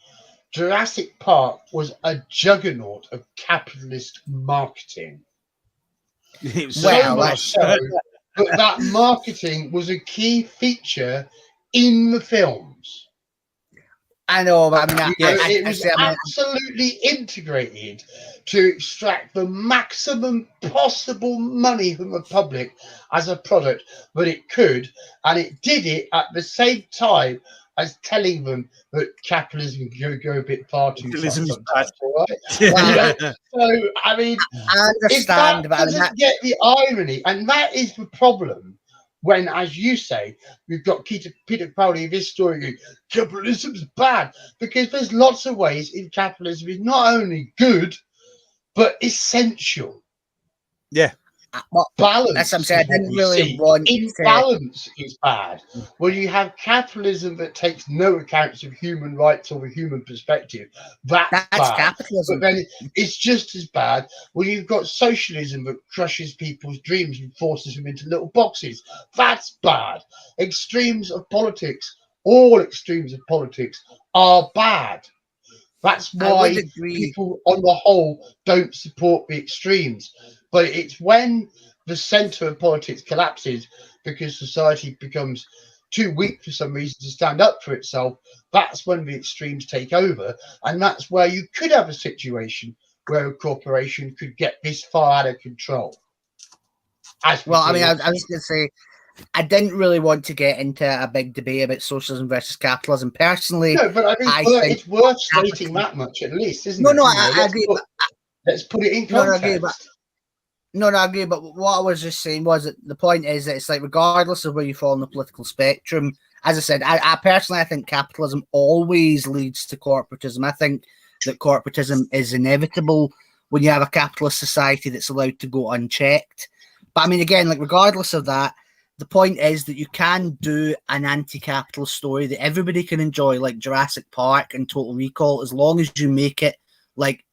Jurassic Park was a juggernaut of capitalist marketing. But that marketing was a key feature in the films. I know, but I mean, it was absolutely integrated to extract the maximum possible money from the public as a product that it could, and it did it at the same time as telling them that capitalism can go a bit far too far sometimes, right? So, I mean, I understand, if that doesn't get the irony, and that is the problem. When, as you say, we've got Peter Capaldi in this story going, capitalism's bad, because there's lots of ways in capitalism is not only good, but essential. Yeah. Well, balance. That's what I'm saying. I didn't really want imbalance is bad. When you have capitalism that takes no accounts of human rights or the human perspective, that's bad. Capitalism. But then it's just as bad when you've got socialism that crushes people's dreams and forces them into little boxes. That's bad. Extremes of politics, all extremes of politics are bad. That's why people on the whole don't support the extremes. But it's when the centre of politics collapses because society becomes too weak for some reason to stand up for itself, that's when the extremes take over. And that's where you could have a situation where a corporation could get this far out of control. I was going to say, I didn't really want to get into a big debate about socialism versus capitalism. Personally, no, but I think it's worth stating that much at least, isn't it? I agree. Let's put it in context. I agree, but what I was just saying was that the point is that it's like, regardless of where you fall on the political spectrum, as I said, I personally think capitalism always leads to corporatism. I think that corporatism is inevitable when you have a capitalist society that's allowed to go unchecked. But I mean, again, like, regardless of that, the point is that you can do an anti-capitalist story that everybody can enjoy, like Jurassic Park and Total Recall, as long as you make it like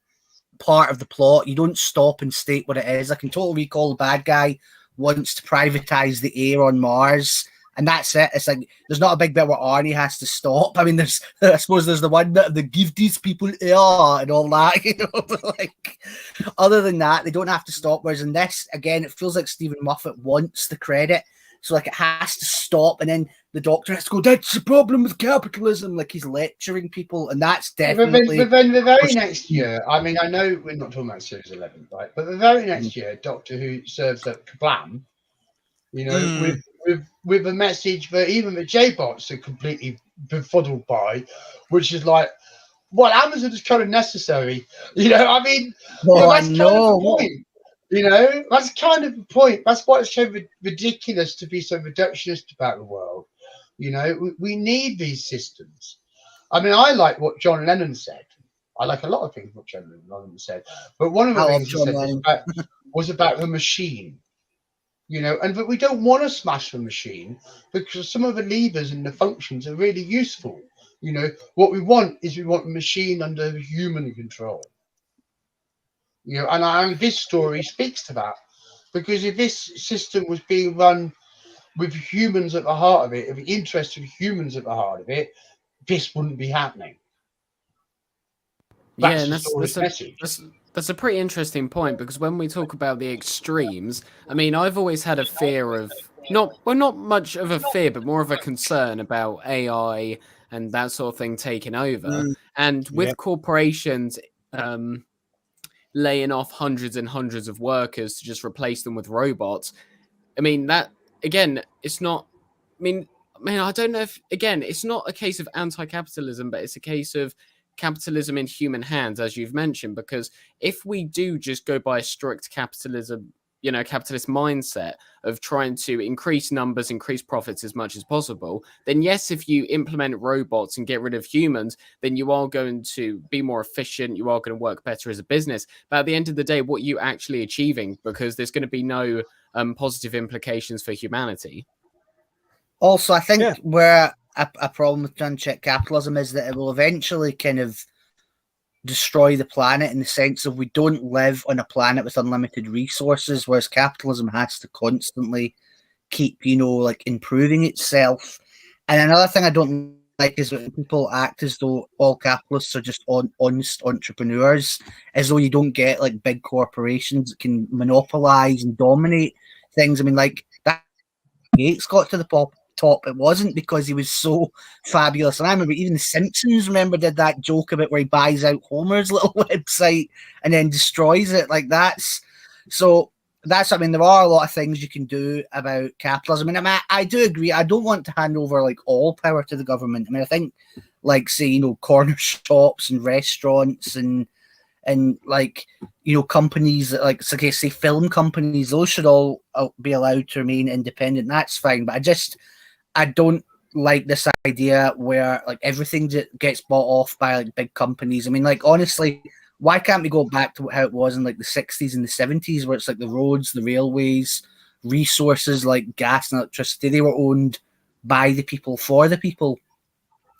part of the plot. You don't stop and state what it is. Like in Total Recall, the bad guy wants to privatize the air on Mars, And that's it. It's like there's not a big bit where Arnie has to stop. I mean, I suppose there's the one that they give these people air and all that, you know. But like, other than that, they don't have to stop. Whereas in this, again, it feels like Stephen Moffat wants the credit, so like it has to stop, and then the Doctor has to go, "That's the problem with capitalism." Like he's lecturing people, and that's definitely. But then the very next year, I mean, I know we're not talking about series 11, right? But the very next year, Doctor Who serves up Kablam, you know, with a message that even the J-bots are completely befuddled by, which is like, well, Amazon is kind of necessary, you know. I mean, that's kind of the point, you know. That's kind of the point. That's why it's so ridiculous to be so reductionist about the world. You know, we need these systems. I mean, I like what John Lennon said. I like a lot of things what John Lennon said, but one of the things he said was about the machine. You know, and but we don't want to smash the machine because some of the levers and the functions are really useful. You know, what we want is the machine under human control. You know, and this story speaks to that, because if this system was being run with humans at the heart of it, if the interest of humans at the heart of it, this wouldn't be happening. That's the story's message. That's a pretty interesting point, because when we talk about the extremes, I mean, I've always had a fear of not much of a fear, but more of a concern about AI and that sort of thing taking over. And with corporations laying off hundreds and hundreds of workers to just replace them with robots, I mean, that again, it's not. I mean, I don't know if it's not a case of anti-capitalism, but it's a case of capitalism in human hands, as you've mentioned, because if we do just go by a strict capitalism, you know, capitalist mindset of trying to increase numbers, increase profits as much as possible, then yes, if you implement robots and get rid of humans, then you are going to be more efficient, you are going to work better as a business. But at the end of the day, what are you actually achieving? Because there's going to be no positive implications for humanity. Also, I think where a problem with unchecked capitalism is that it will eventually kind of destroy the planet, in the sense of we don't live on a planet with unlimited resources, whereas capitalism has to constantly keep, you know, like improving itself. And another thing I don't like is when people act as though all capitalists are just honest entrepreneurs, as though you don't get like big corporations that can monopolize and dominate things. I mean, like that Gates got to the top. It wasn't because he was so fabulous. And I remember even The Simpsons, did that joke about where he buys out Homer's little website and then destroys it. Like that's, I mean, there are a lot of things you can do about capitalism. I mean, I do agree. I don't want to hand over like all power to the government. I mean, I think like, say, you know, corner shops and restaurants and like, you know, companies like, so, okay, say film companies, those should all be allowed to remain independent. That's fine. But I don't like this idea where like everything gets bought off by like big companies. I mean, like, honestly, why can't we go back to how it was in like the 60s and the 70s, where it's like the roads, the railways, resources like gas and electricity, they were owned by the people for the people.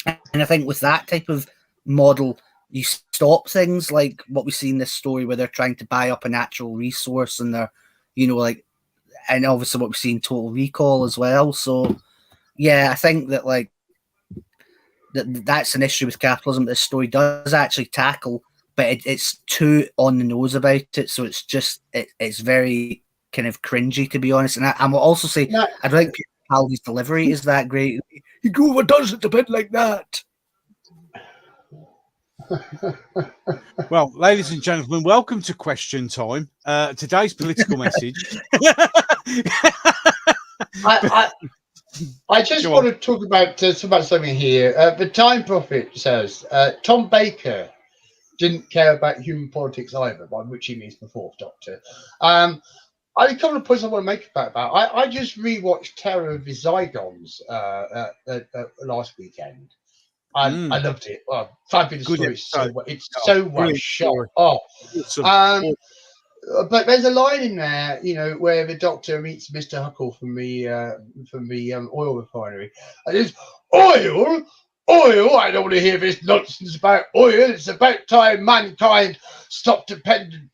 And I think with that type of model, you stop things like what we see in this story where they're trying to buy up a natural resource, and they're, you know, like, and obviously what we see in Total Recall as well. So yeah, I think that like that's an issue with capitalism that this story does actually tackle, but it's too on the nose about it. So it's just it's very kind of cringy, to be honest. And I will also say I don't think Peter Capaldi's delivery is that great. He goes, does it a bit like that. Well, ladies and gentlemen, welcome to question time. Today's political message. I just want to talk about something here. The Time Prophet says Tom Baker didn't care about human politics either, by which he means the Fourth Doctor. I have a couple of points I want to make about that. I just rewatched Terror of the Zygons last weekend. I loved it. Fabulous story. It's so well shot. But there's a line in there, you know, where the Doctor meets Mr. Huckle from the oil refinery, and it's oil. I don't want to hear this nonsense about oil. It's about time mankind stopped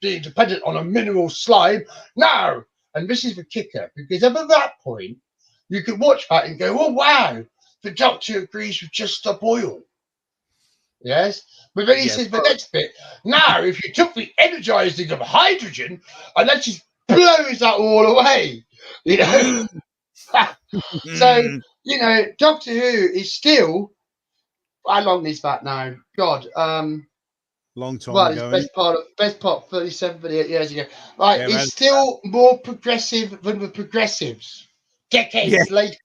being dependent on a mineral slime now. And this is the kicker, because up at that point, You could watch that and go, oh, wow, the Doctor agrees with just stop oil. Yes. But then he says the next bit, now, if you took the energizing of hydrogen and that just blows that all away, you know. So, you know, Doctor Who is still, how long is that now? God, long time well, ago. it's best part 37, 38 years ago. Right, Yeah, it's still more progressive than the progressives. Decades later.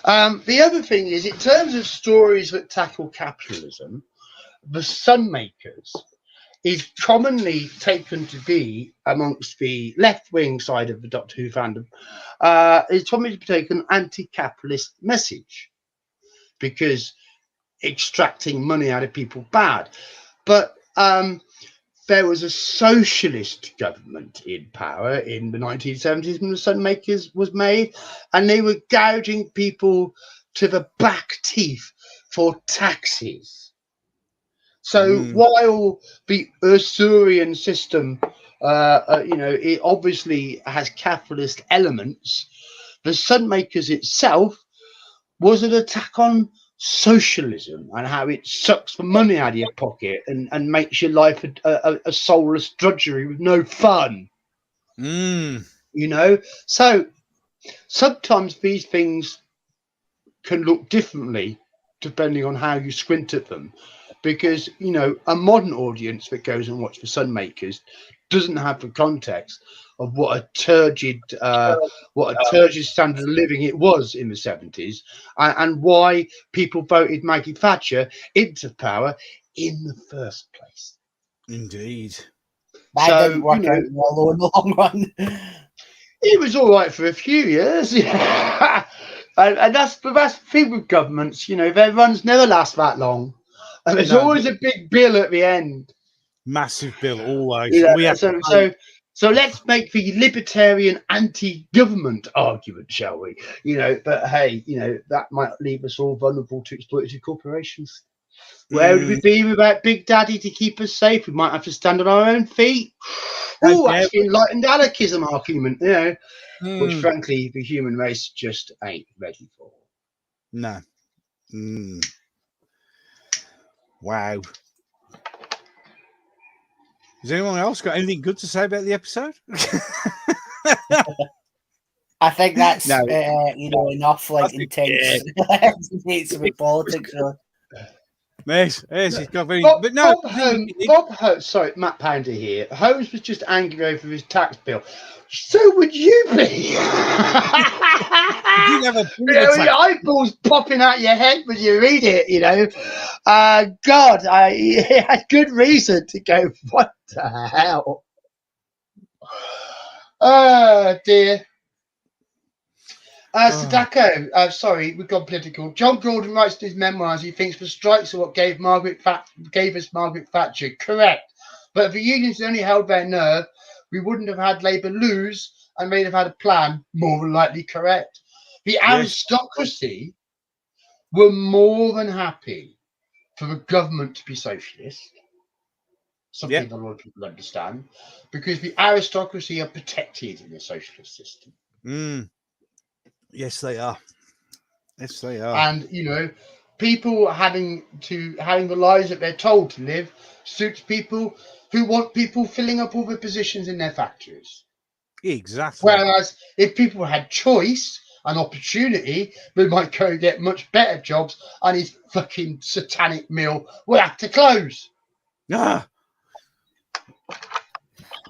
The other thing is, in terms of stories that tackle capitalism, the Sunmakers is commonly taken to be, amongst the left-wing side of the Doctor Who fandom, is commonly to be taken an anti-capitalist message because extracting money out of people bad. But there was a socialist government in power in the 1970s when the Sunmakers was made, and they were gouging people to the back teeth for taxes. So while the Usurian system, you know, it obviously has capitalist elements, the Sunmakers itself was an attack on socialism and how it sucks the money out of your pocket and makes your life a soulless drudgery with no fun. You know, so sometimes these things can look differently depending on how you squint at them, because, you know, a modern audience that goes and watch the Sunmakers doesn't have the context of what a turgid standard of living it was in the 70s, and why people voted Maggie Thatcher into power in the first place. Indeed. That didn't work out well in the long run. It was all right for a few years. And that's the thing with governments, you know, their runs never last that long. And there's always a big bill at the end. Massive bill, always. You know, so let's make the libertarian anti-government argument, shall we? You know, but hey, you know, that might leave us all vulnerable to exploitative corporations. Where would we be without Big Daddy to keep us safe? We might have to stand on our own feet. Oh, actually, enlightened anarchism argument, you know, which frankly the human race just ain't ready for. No. Wow. Has anyone else got anything good to say about the episode? I think that's you know, enough like intense debates about politics. Yes, he's got very. Bob Holmes, sorry, Matt Pounder here. Holmes was just angry over his tax bill. So would you be? Eyeballs popping out your head when you read it, you know. God, I had good reason to go, what the hell? Oh, dear. Sadako, sorry, we've gone political. John Gordon writes in his memoirs he thinks the strikes are what gave us Margaret Thatcher. Correct. but if the unions had only held their nerve, we wouldn't have had Labour lose and they'd have had a plan, more than likely correct. The aristocracy were more than happy for the government to be socialist, something that a lot of people understand, because the aristocracy are protected in the socialist system. Yes, they are. Yes, they are. And, you know, people having the lives that they're told to live suits people who want people filling up all the positions in their factories. Exactly. Whereas if people had choice and opportunity, they might go and get much better jobs, and his fucking satanic mill will have to close. Ah.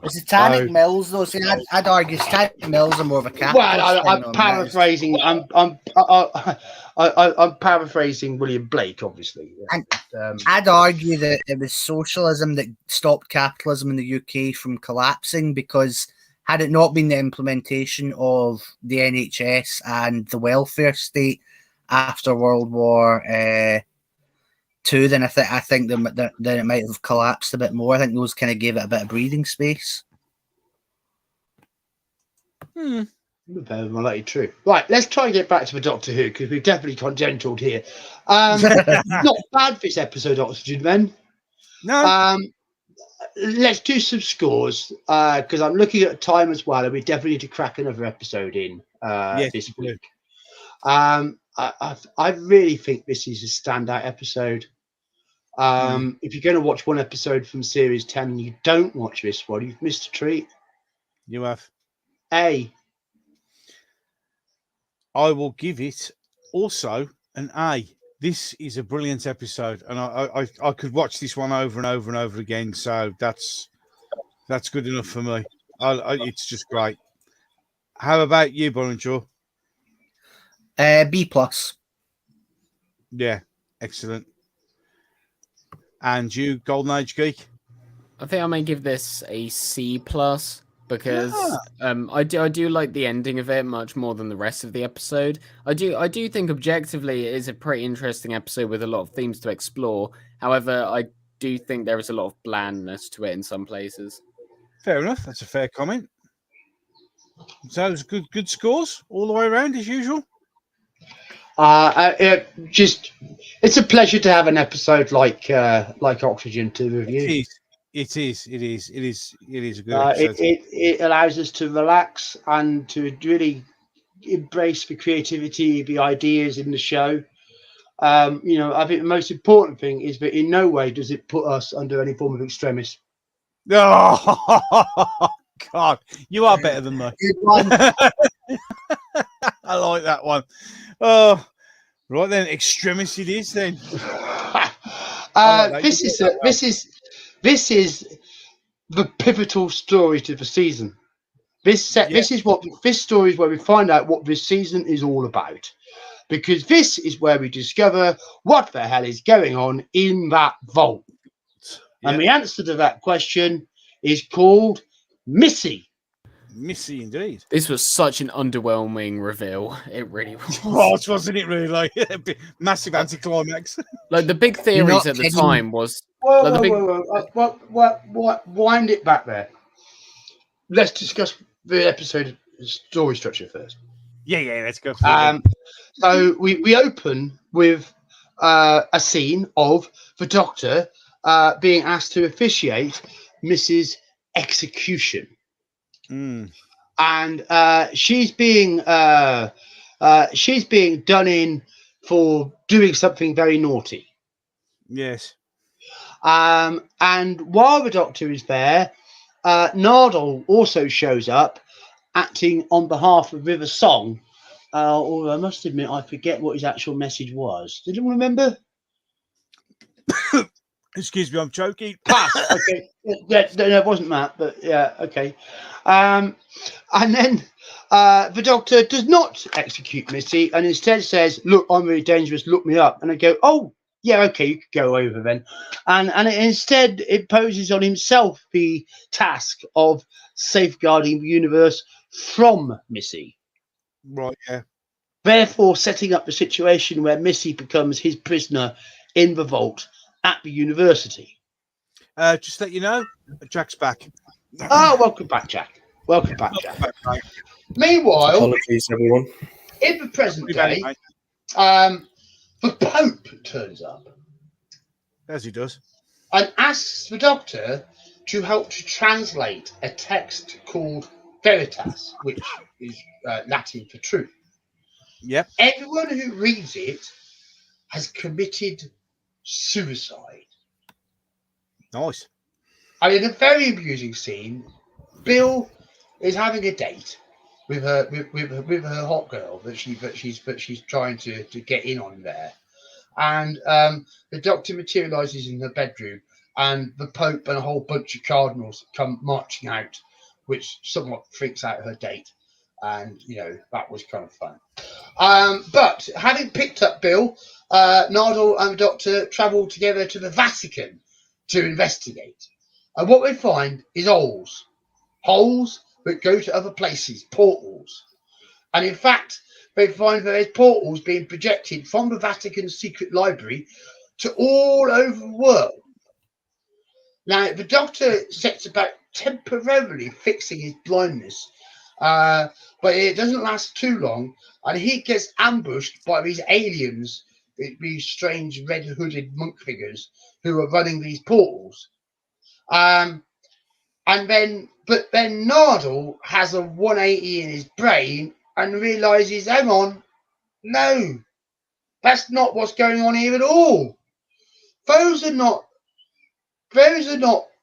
The satanic mills, though. See, I'd argue satanic mills are more of a capitalist. Well, I'm paraphrasing. I'm paraphrasing William Blake, obviously. And I'd argue that it was socialism that stopped capitalism in the UK from collapsing, because had it not been the implementation of the NHS and the welfare state after World War II, then I think then it might have collapsed a bit more. I think those kind of gave it a bit of breathing space. Very likely true. Right, let's try and get back to the Doctor Who, because we've definitely congentled here. Not bad for this episode, Oxygen Men. No. Let's do some scores, because I'm looking at time as well, and we definitely need to crack another episode in this week. I really think this is a standout episode. If you're going to watch one episode from series 10 and you don't watch this one, you've missed a treat. You have. A. I will give it also an A. This is a brilliant episode, and I could watch this one over and over and over again. So that's good enough for me. It's just great. How about you, Bonjour? B plus. Yeah, excellent. And you, Golden Age Geek? I think I may give this a C plus because I do like the ending of it much more than the rest of the episode. I do think objectively it is a pretty interesting episode with a lot of themes to explore. However, I do think there is a lot of blandness to it in some places. Fair enough. That's a fair comment. So it's good scores all the way around as usual. It's a pleasure to have an episode like Oxygen to review. It is a good episode. It allows us to relax and to really embrace the creativity, the ideas in the show. I think the most important thing is that in no way does it put us under any form of extremis. Oh God, you are better than me. I like that one. Oh, right then, extremis it is then. This is the pivotal story to the season. This story is where we find out what this season is all about, because this is where we discover what the hell is going on in that vault. And the answer to that question is called Missy. Missy, indeed. This was such an underwhelming reveal. It really was. Oh, wasn't it really? Like massive anticlimax. Like the big theories at the time was. Wind it back there. Let's discuss the episode story structure first. Yeah, let's go. So we open with a scene of the Doctor being asked to officiate Mrs. Execution. And she's being done in for doing something very naughty. Yes. And while the Doctor is there, Nardole also shows up, acting on behalf of River Song. Although I must admit, I forget what his actual message was. Did anyone remember? Excuse me, I'm choking. Pass. Okay. Yeah, no, it wasn't that, but yeah, okay. And then the Doctor does not execute Missy and instead says, "Look, I'm really dangerous. Look me up." And I go, "Oh, yeah, okay, you could go over then." And instead, it poses on himself the task of safeguarding the universe from Missy. Right. Yeah. Therefore, setting up the situation where Missy becomes his prisoner in the vault at the university. Just let you know, Jack's back. Oh, welcome back, Jack. Welcome back, Jack. Meanwhile, apologies, everyone. In the present day, the Pope turns up. As he does. And asks the Doctor to help to translate a text called Veritas, which is Latin for truth. Yep. Everyone who reads it has committed suicide. Nice. And in a very amusing scene, Bill is having a date with her hot girl that she's trying to get in on there, and the Doctor materializes in her bedroom, and the Pope and a whole bunch of cardinals come marching out, which somewhat freaks out her date, and that was kind of fun. But having picked up Bill, Nardole and the Doctor travel together to the Vatican to investigate. And what they find is holes that go to other places, portals. And in fact, they find that there's portals being projected from the Vatican secret library to all over the world. Now, the Doctor sets about temporarily fixing his blindness, but it doesn't last too long, and he gets ambushed by these aliens, these strange red-hooded monk figures who are running these portals. But then Nardole has a 180 in his brain and realizes, hang on, No, that's not what's going on here at all. Those are not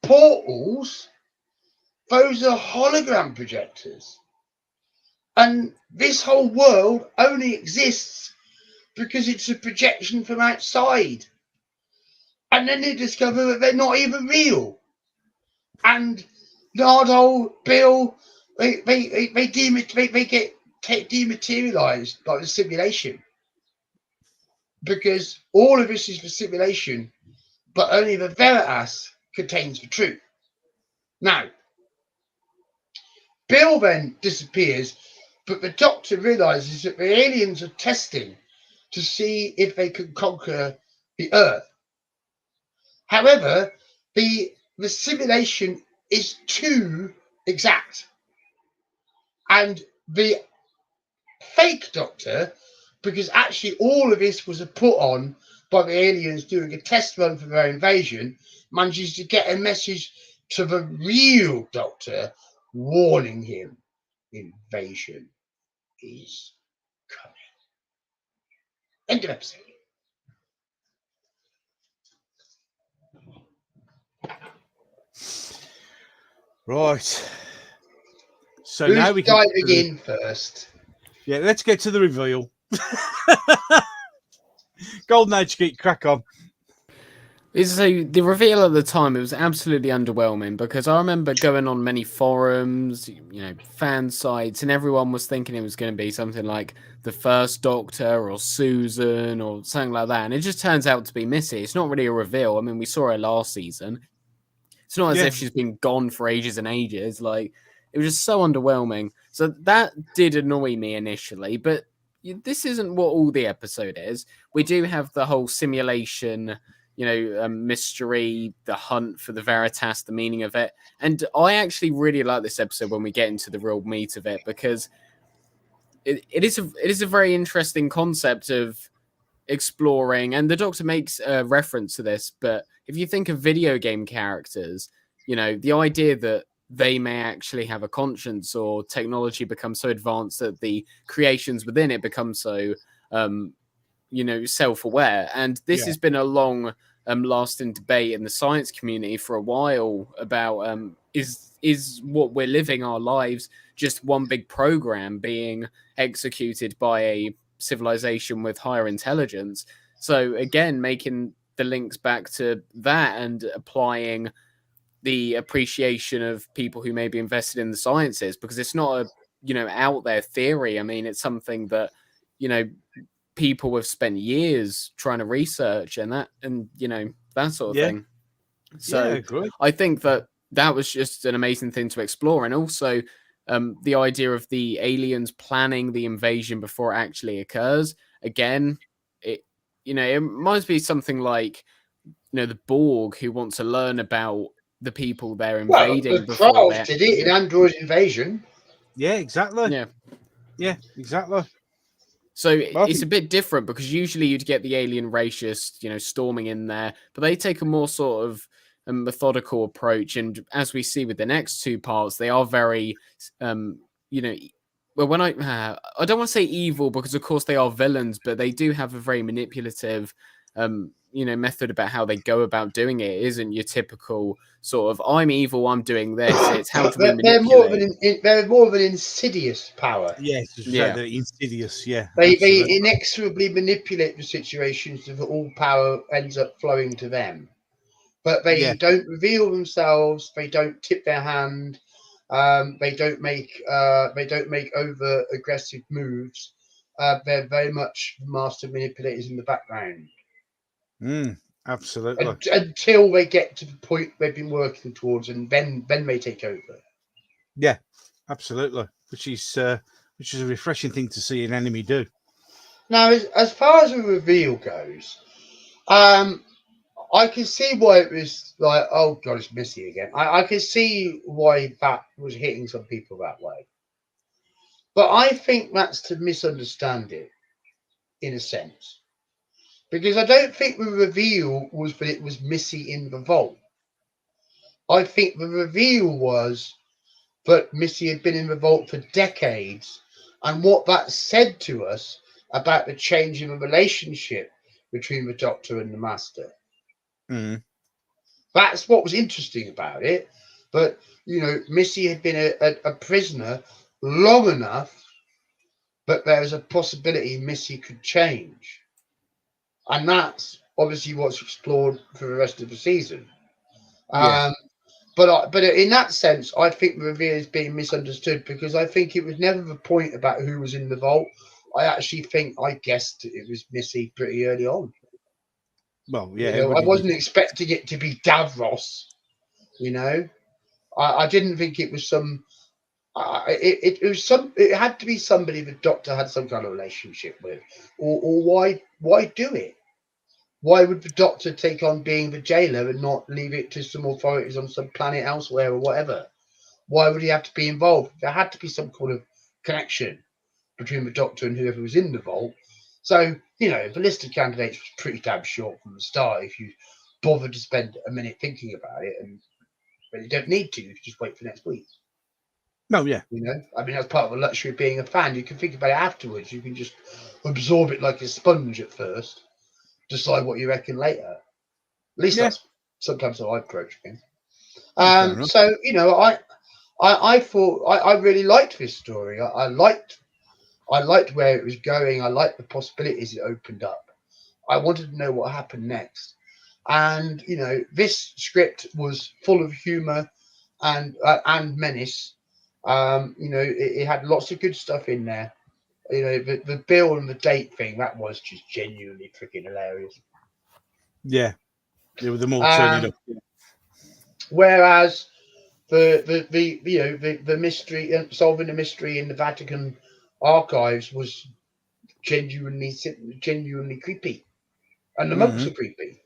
portals. Those are hologram projectors. And this whole world only exists because it's a projection from outside. And then they discover that they're not even real. And Nardo, Bill, they get dematerialized by the simulation. Because all of this is the simulation, but only the Veritas contains the truth. Now, Bill then disappears, but the Doctor realizes that the aliens are testing to see if they can conquer the Earth. However, the simulation is too exact. And the fake Doctor, because actually all of this was a put on by the aliens doing a test run for their invasion, manages to get a message to the real Doctor warning him invasion is coming. End of episode. Right. So Who's now we can diving in first? Yeah, let's get to the reveal. Golden Age Geek, crack on. So the reveal at the time, it was absolutely underwhelming because I remember going on many forums, fan sites, and everyone was thinking it was going to be something like the First Doctor or Susan or something like that, and it just turns out to be Missy. It's not really a reveal. I mean, we saw her last season. It's not as if she's been gone for ages and ages. Like, it was just so underwhelming. So that did annoy me initially, but this isn't what all the episode is. We do have the whole simulation, mystery, the hunt for the Veritas, the meaning of it. And I actually really like this episode when we get into the real meat of it, because it is a very interesting concept of exploring, and the Doctor makes a reference to this, but if you think of video game characters, the idea that they may actually have a conscience, or technology becomes so advanced that the creations within it become so self-aware. And this has been a long lasting debate in the science community for a while about is what we're living our lives just one big program being executed by a civilization with higher intelligence. So again, making the links back to that and applying the appreciation of people who may be invested in the sciences, because it's not a out there theory. I mean, it's something that people have spent years trying to research and that sort of thing. So I think that was just an amazing thing to explore. And also the idea of the aliens planning the invasion before it actually occurs. Again, it might be something like the Borg, who want to learn about the people they're invading. Well, the Kralls did it in Android Invasion. Yeah, exactly. Yeah, exactly. So it's a bit different, because usually you'd get the alien race just, storming in there, but they take a more sort of a methodical approach. And as we see with the next two parts, they are very, well, when I don't want to say evil, because of course they are villains, but they do have a very manipulative, method about how they go about doing it. It isn't your typical sort of I'm evil, I'm doing this. It's how to manipulate. They're more of an insidious power. Yes, they're insidious. Yeah, they inexorably manipulate the situations so that all power ends up flowing to them. But they don't reveal themselves. They don't tip their hand. They don't make over aggressive moves. They're very much master manipulators in the background. Absolutely. Until they get to the point they've been working towards, and then they take over. Yeah, absolutely. Which is a refreshing thing to see an enemy do. Now, as far as the reveal goes, I can see why it was like, oh God, it's Missy again. I can see why that was hitting some people that way. But I think that's to misunderstand it, in a sense. Because I don't think the reveal was that it was Missy in the vault. I think the reveal was that Missy had been in the vault for decades. And what that said to us about the change in the relationship between the Doctor and the Master. Mm. That's what was interesting about it. But, you know, Missy had been a prisoner long enough, but there was a possibility Missy could change. And that's obviously what's explored for the rest of the season. Yeah. But in that sense, I think the reveal is being misunderstood, because I think it was never the point about who was in the vault. I actually think I guessed it was Missy pretty early on. Well, yeah. You know, I wasn't expecting it to be Davros. You know, I didn't think it was some. It was some. It had to be somebody the Doctor had some kind of relationship with, or why do it? Why would the Doctor take on being the jailer and not leave it to some authorities on some planet elsewhere or whatever? Why would he have to be involved? There had to be some kind of connection between the Doctor and whoever was in the vault. So, you know, the list of candidates was pretty damn short from the start if you bother to spend a minute thinking about it. But you don't need to. You can just wait for next week. No, yeah. You know, I mean, that's part of the luxury of being a fan. You can think about it afterwards. You can just absorb it like a sponge at first, decide what you reckon later. At least that's sometimes how I approach things. So, you know, I thought I really liked this story. I liked where it was going. I liked the possibilities it opened up. I wanted to know what happened next. And, you know, this script was full of humor and menace. You know, it had lots of good stuff in there. You know, the bill and the date thing, that was just genuinely freaking hilarious. Yeah. They were the more turning up. Whereas the mystery, solving the mystery in the Vatican archives was genuinely creepy, and the monks are creepy.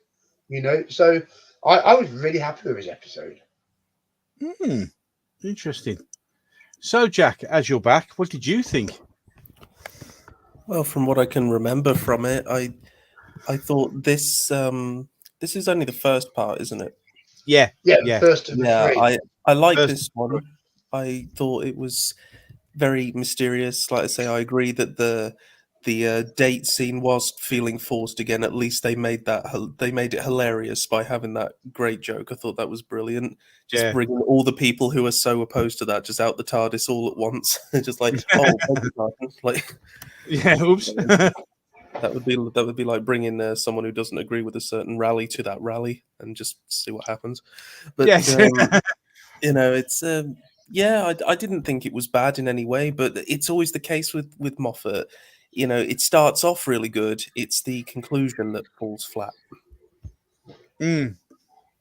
You know, so I was really happy with this episode. Interesting. So, Jack, as you're back, what did you think? Well, from what I can remember from it, I thought this is only the first part, isn't it? Yeah. First of the three. I like this one. I thought it was very mysterious. Like I say, I agree that the date scene was feeling forced again. At least they made it hilarious by having that great joke. I thought that was brilliant. Just bringing all the people who are so opposed to that just out the TARDIS all at once. Just like, like, yeah, oops. That would be like bringing someone who doesn't agree with a certain rally to that rally and just see what happens. But yes. you know, it's I didn't think it was bad in any way, but it's always the case with Moffat. You know, it starts off really good. It's the conclusion that falls flat.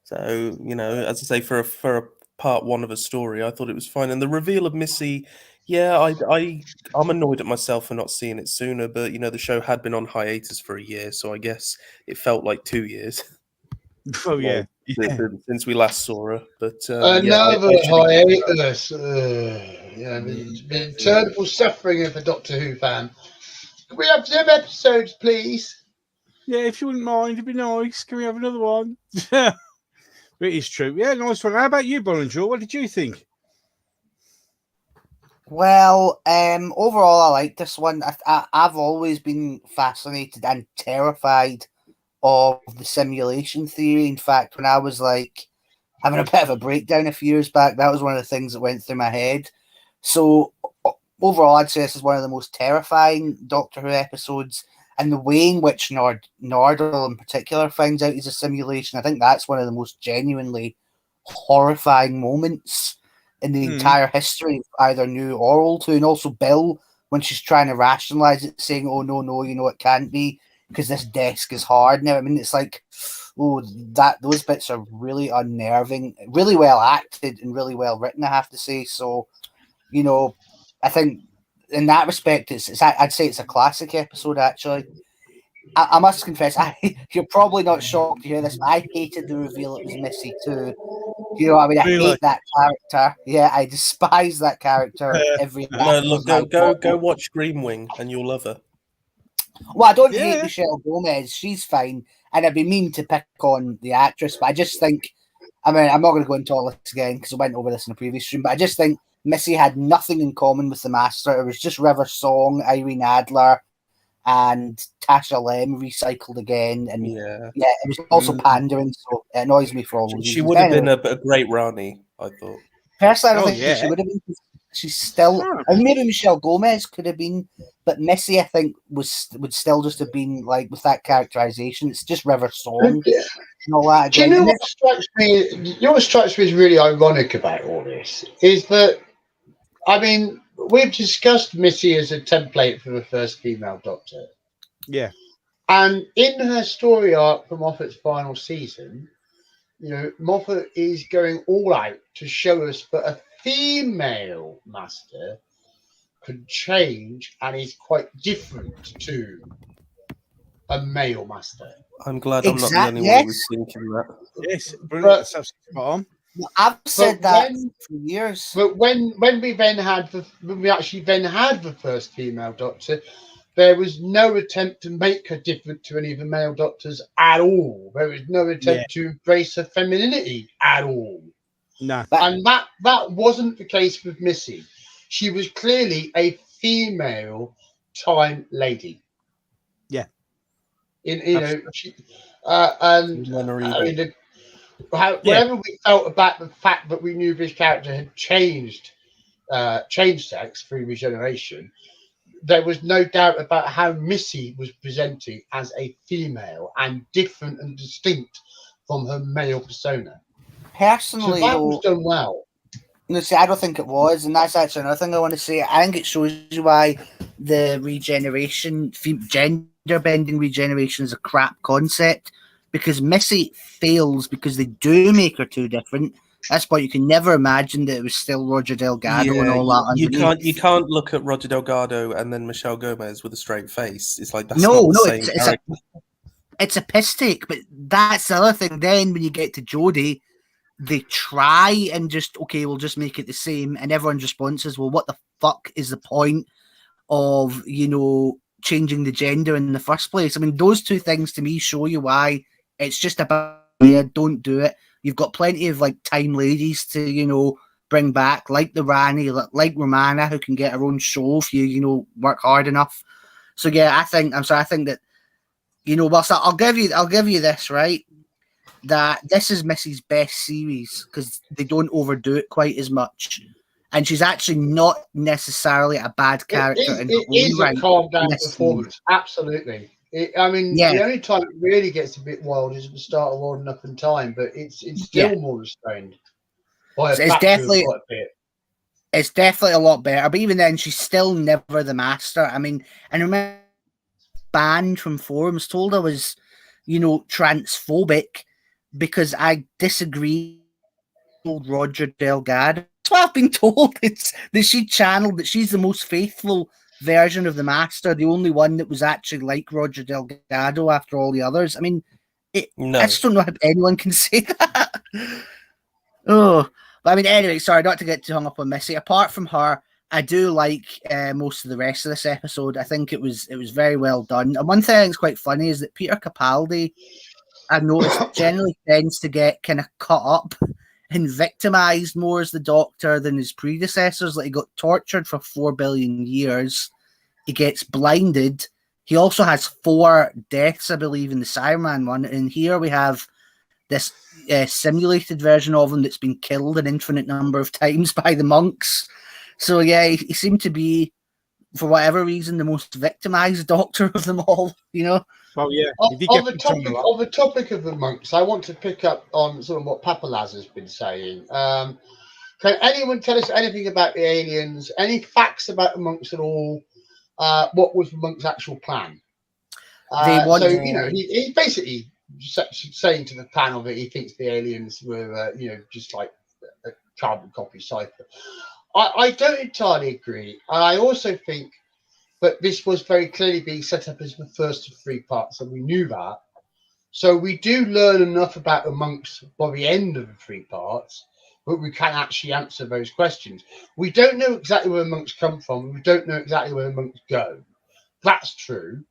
So, you know, as I say, for a part one of a story, I thought it was fine. And the reveal of Missy, I'm annoyed at myself for not seeing it sooner. But, you know, the show had been on hiatus for a year, so I guess it felt like 2 years. Oh, yeah. Since we last saw her. But another hiatus. The terrible suffering of a Doctor Who fan. Can we have 2 episodes, please? Yeah, if you wouldn't mind, it'd be nice. Can we have another one? It is true. Yeah, nice one. How about you, Bollinger? What did you think? Well, overall, I like this one. I've always been fascinated and terrified of the simulation theory. In fact, when I was like having a bit of a breakdown a few years back, that was one of the things that went through my head. So overall, I'd say this is one of the most terrifying Doctor Who episodes, and the way in which Nardole in particular finds out he's a simulation, I think that's one of the most genuinely horrifying moments in the entire history of either New or Old Who. And also Bill, when she's trying to rationalize it, saying, oh, no, you know, it can't be because this desk is hard. Now, I mean, it's like, those bits are really unnerving, really well acted and really well written, I have to say. So, you know, I think in that respect, I'd say it's a classic episode, actually. I must confess, you're probably not shocked to hear this, but I hated the reveal it was Missy too. You know what I mean? I hate that character. Yeah, I despise that character. Go watch Green Wing and you'll love her. Well, I don't hate Michelle Gomez. She's fine. And I'd be mean to pick on the actress, but I just think, I mean, I'm not going to go into all this again because I went over this in a previous stream, but I just think Missy had nothing in common with the Master. It was just River Song, Irene Adler, and Tasha Lem recycled again, and Yeah, it was also pandering, so it annoys me for all those she reasons. would have Anyway, been a great Rani, I thought. personally, I don't Oh, think yeah. she would have been. She's still, Oh. and maybe Michelle Gomez could have been, but Missy, I think, would still just have been like with that characterization. It's just River Song and all that. Do you Again. know And what strikes me? You know what strikes me as really ironic about all this is that, I mean, we've discussed Missy as a template for the first female Doctor, Yeah. and in her story arc for Moffat's final season, you know, Moffat is going all out to show us that a female Master could change and is quite different to a male Master. I'm glad I'm not the only Exactly, one who was thinking that. Yes, brilliant. But- That's absolutely spot on. I've said But that when- for years. But when we then had when we actually then had the first female Doctor, there was no attempt to make her different to any of the male Doctors at all. There was no attempt to embrace her femininity at all. No. And that wasn't the case with Missy. She was clearly a female time lady. Yeah. Whatever we felt about the fact that we knew this character had changed sex through regeneration, there was no doubt about how Missy was presenting as a female and different and distinct from her male persona. So Personally, that though, was done well. no, see, I don't think it was, and that's actually another thing I want to say. I think it shows you why the regeneration, gender bending regeneration, is a crap concept, because Missy fails because they do make her too different. That's why you can never imagine that it was still Roger Delgado and all that. You underneath. can't look at Roger Delgado and then Michelle Gomez with a straight face. It's like that's No, not no, the same character. it's a piss take, but that's the other thing. Then when you get to Jodie, they try and just, okay, we'll just make it the same, and everyone's response is, well, what the fuck is the point of, you know, changing the gender in the first place? I mean, those two things to me show you why it's just about, yeah, don't do it. You've got plenty of like time ladies to, you know, bring back, like the Rani, like Romana, who can get her own show if you know, work hard enough. So yeah, I think that, you know, whilst I'll give you this, right, that this is Missy's best series because they don't overdo it quite as much, and she's actually not necessarily a bad character. It is a calm down performance, absolutely. The only time it really gets a bit wild is at the start of Wild Enough in Time, but it's still more restrained. It's definitely a lot better, but even then, she's still never the Master. I mean, and remember, banned from forums, told I was, you know, transphobic because I disagree with Roger Delgado. That's what I've been told. It's that she channeled that she's the most faithful version of the Master, the only one that was actually like Roger Delgado after all the others. I mean, I just don't know how anyone can say that. Oh, but I mean, anyway, sorry, not to get too hung up on Missy. Apart from her, I do like most of the rest of this episode. I think it was very well done. And one thing I think is quite funny is that Peter Capaldi, I've noticed, generally tends to get kind of cut up and victimized more as the Doctor than his predecessors. Like, he got tortured for 4 billion years. He gets blinded. He also has 4 deaths, I believe, in the Cyberman one. And here we have this simulated version of him that's been killed an infinite number of times by the monks. So yeah, he seemed to be, for whatever reason, the most victimized Doctor of them all, you know? Well, yeah. On the topic of the monks, I want to pick up on sort of what Papa Laz has been saying. Can anyone tell us anything about the aliens? Any facts about the monks at all? What was the monks' actual plan? He basically saying to the panel that he thinks the aliens were, just like a carbon copy cipher. I don't entirely agree. I also think that this was very clearly being set up as the first of 3 parts, and we knew that. So we do learn enough about the monks by the end of the 3 parts, but we can actually answer those questions. We don't know exactly where the monks come from. We don't know exactly where the monks go. That's true.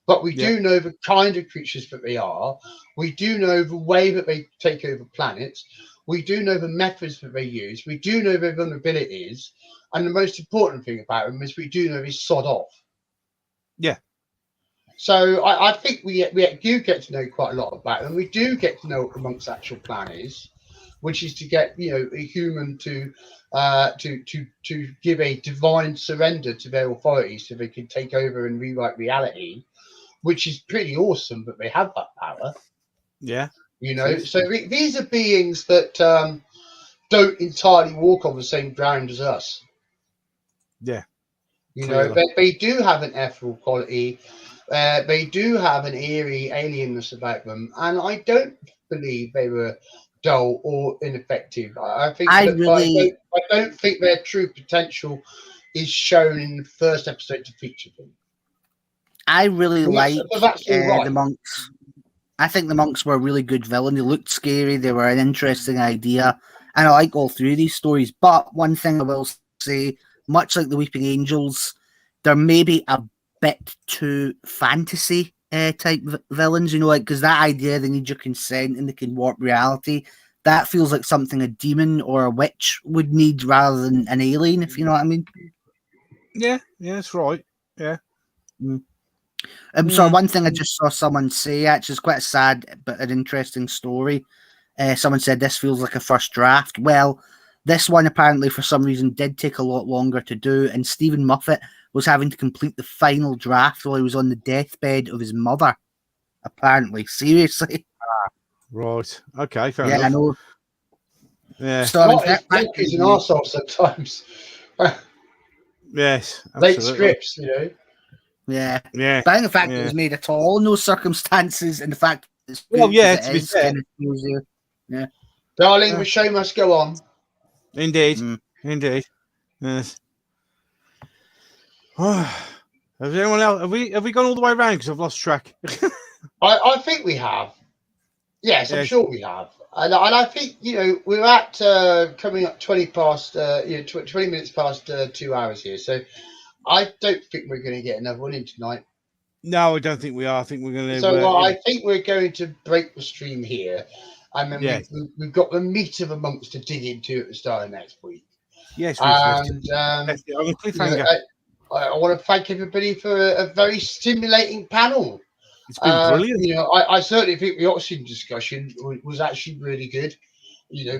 But we do know the kind of creatures that they are. We do know the way that they take over planets. We do know the methods that they use. We do know their vulnerabilities. And the most important thing about them is we do know they sod off. Yeah. So I think we do get to know quite a lot about them. We do get to know what the monk's actual plan is, which is to get a human to give a divine surrender to their authority, so they can take over and rewrite reality, which is pretty awesome. But they have that power. Yeah. So these are beings that don't entirely walk on the same ground as us. Yeah. They do have an ethereal quality. They do have an eerie alienness about them, and I don't believe they were dull or ineffective. I don't think their true potential is shown in the first episode to feature them. I really like right. the monks. I think the monks were a really good villain. They looked scary. They were an interesting idea. And I like all three of these stories. But one thing I will say, much like the Weeping Angels, they're maybe a bit too fantasy type villains, because that idea they need your consent and they can warp reality, that feels like something a demon or a witch would need rather than an alien, if you know what I mean. Yeah, that's right. Yeah. So one thing I just saw someone say, actually, is quite a sad but an interesting story. Someone said this feels like a first draft. Well, this one apparently for some reason did take a lot longer to do, and Stephen Moffat was having to complete the final draft while he was on the deathbed of his mother. Apparently, seriously. Right. Okay. Fair enough. I know. Yeah. So he's an arsehole sometimes. Yes. Late scripts, Yeah. Yeah. But I think the fact that it was made at all in those circumstances, and the fact that it's yeah. Darling, the show must go on. Indeed. Indeed. Yes. Has anyone else? Have we gone all the way around? Because I've lost track. I think we have. Yes, I'm sure we have. And I think, we're at coming up 20 minutes past 2 hours here. So I don't think we're going to get another one in tonight. No, I don't think we are. I think we're going to. So I think we're going to break the stream here. And then we've got the meat of amongst to dig into at the start of next week. Yes. And I want to thank everybody for a very stimulating panel. It's been brilliant. I certainly think the oxygen discussion was actually really good.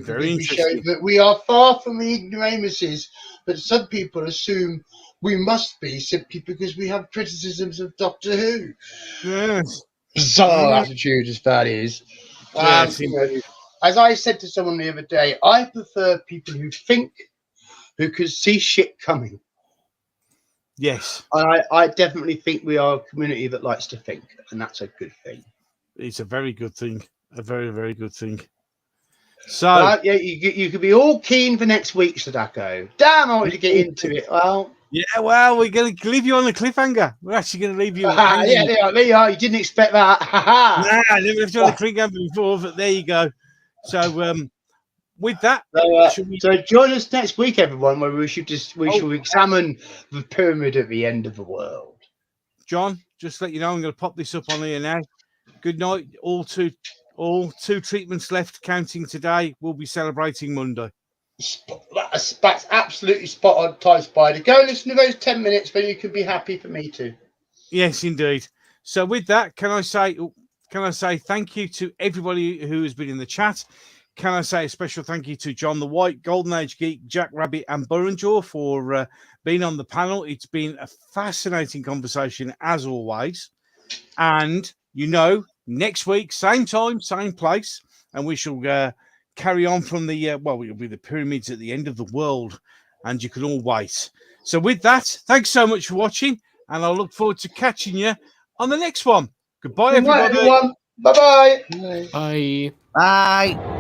Very we showed that we are far from the ignoramuses that some people assume we must be simply because we have criticisms of Doctor Who. Yes. So attitude as that is. As I said to someone the other day, I prefer people who think, who can see shit coming. Yes. And I definitely think we are a community that likes to think, and that's a good thing. It's a very good thing. A very, very good thing. So, you could be all keen for next week, Sadako. Damn, I wanted to get into it. Well, we're going to leave you on a cliffhanger. We're actually going to leave you. There you are. You didn't expect that. I never left you on a cliffhanger before, but there you go. So, with that, so join us next week, everyone, where we shall examine the pyramid at the end of the world. John, just let you know, I'm going to pop this up on here now. Good night, all two treatments left, counting today. We'll be celebrating Monday. That's absolutely spot on, Time Spider. Go listen to those 10 minutes, but you can be happy for me too. Yes, indeed. So with that, can I say thank you to everybody who has been in the chat? Can I say a special thank you to John the White, Golden Age Geek, Jack Rabbit, and Burrenjaw for being on the panel. It's been a fascinating conversation as always. And next week, same time, same place, and we shall carry on from the it'll be the pyramids at the end of the world, and you can all wait. So with that, thanks so much for watching, and I'll look forward to catching you on the next one. Goodbye, everybody. Everyone. Bye-bye. Bye. Bye.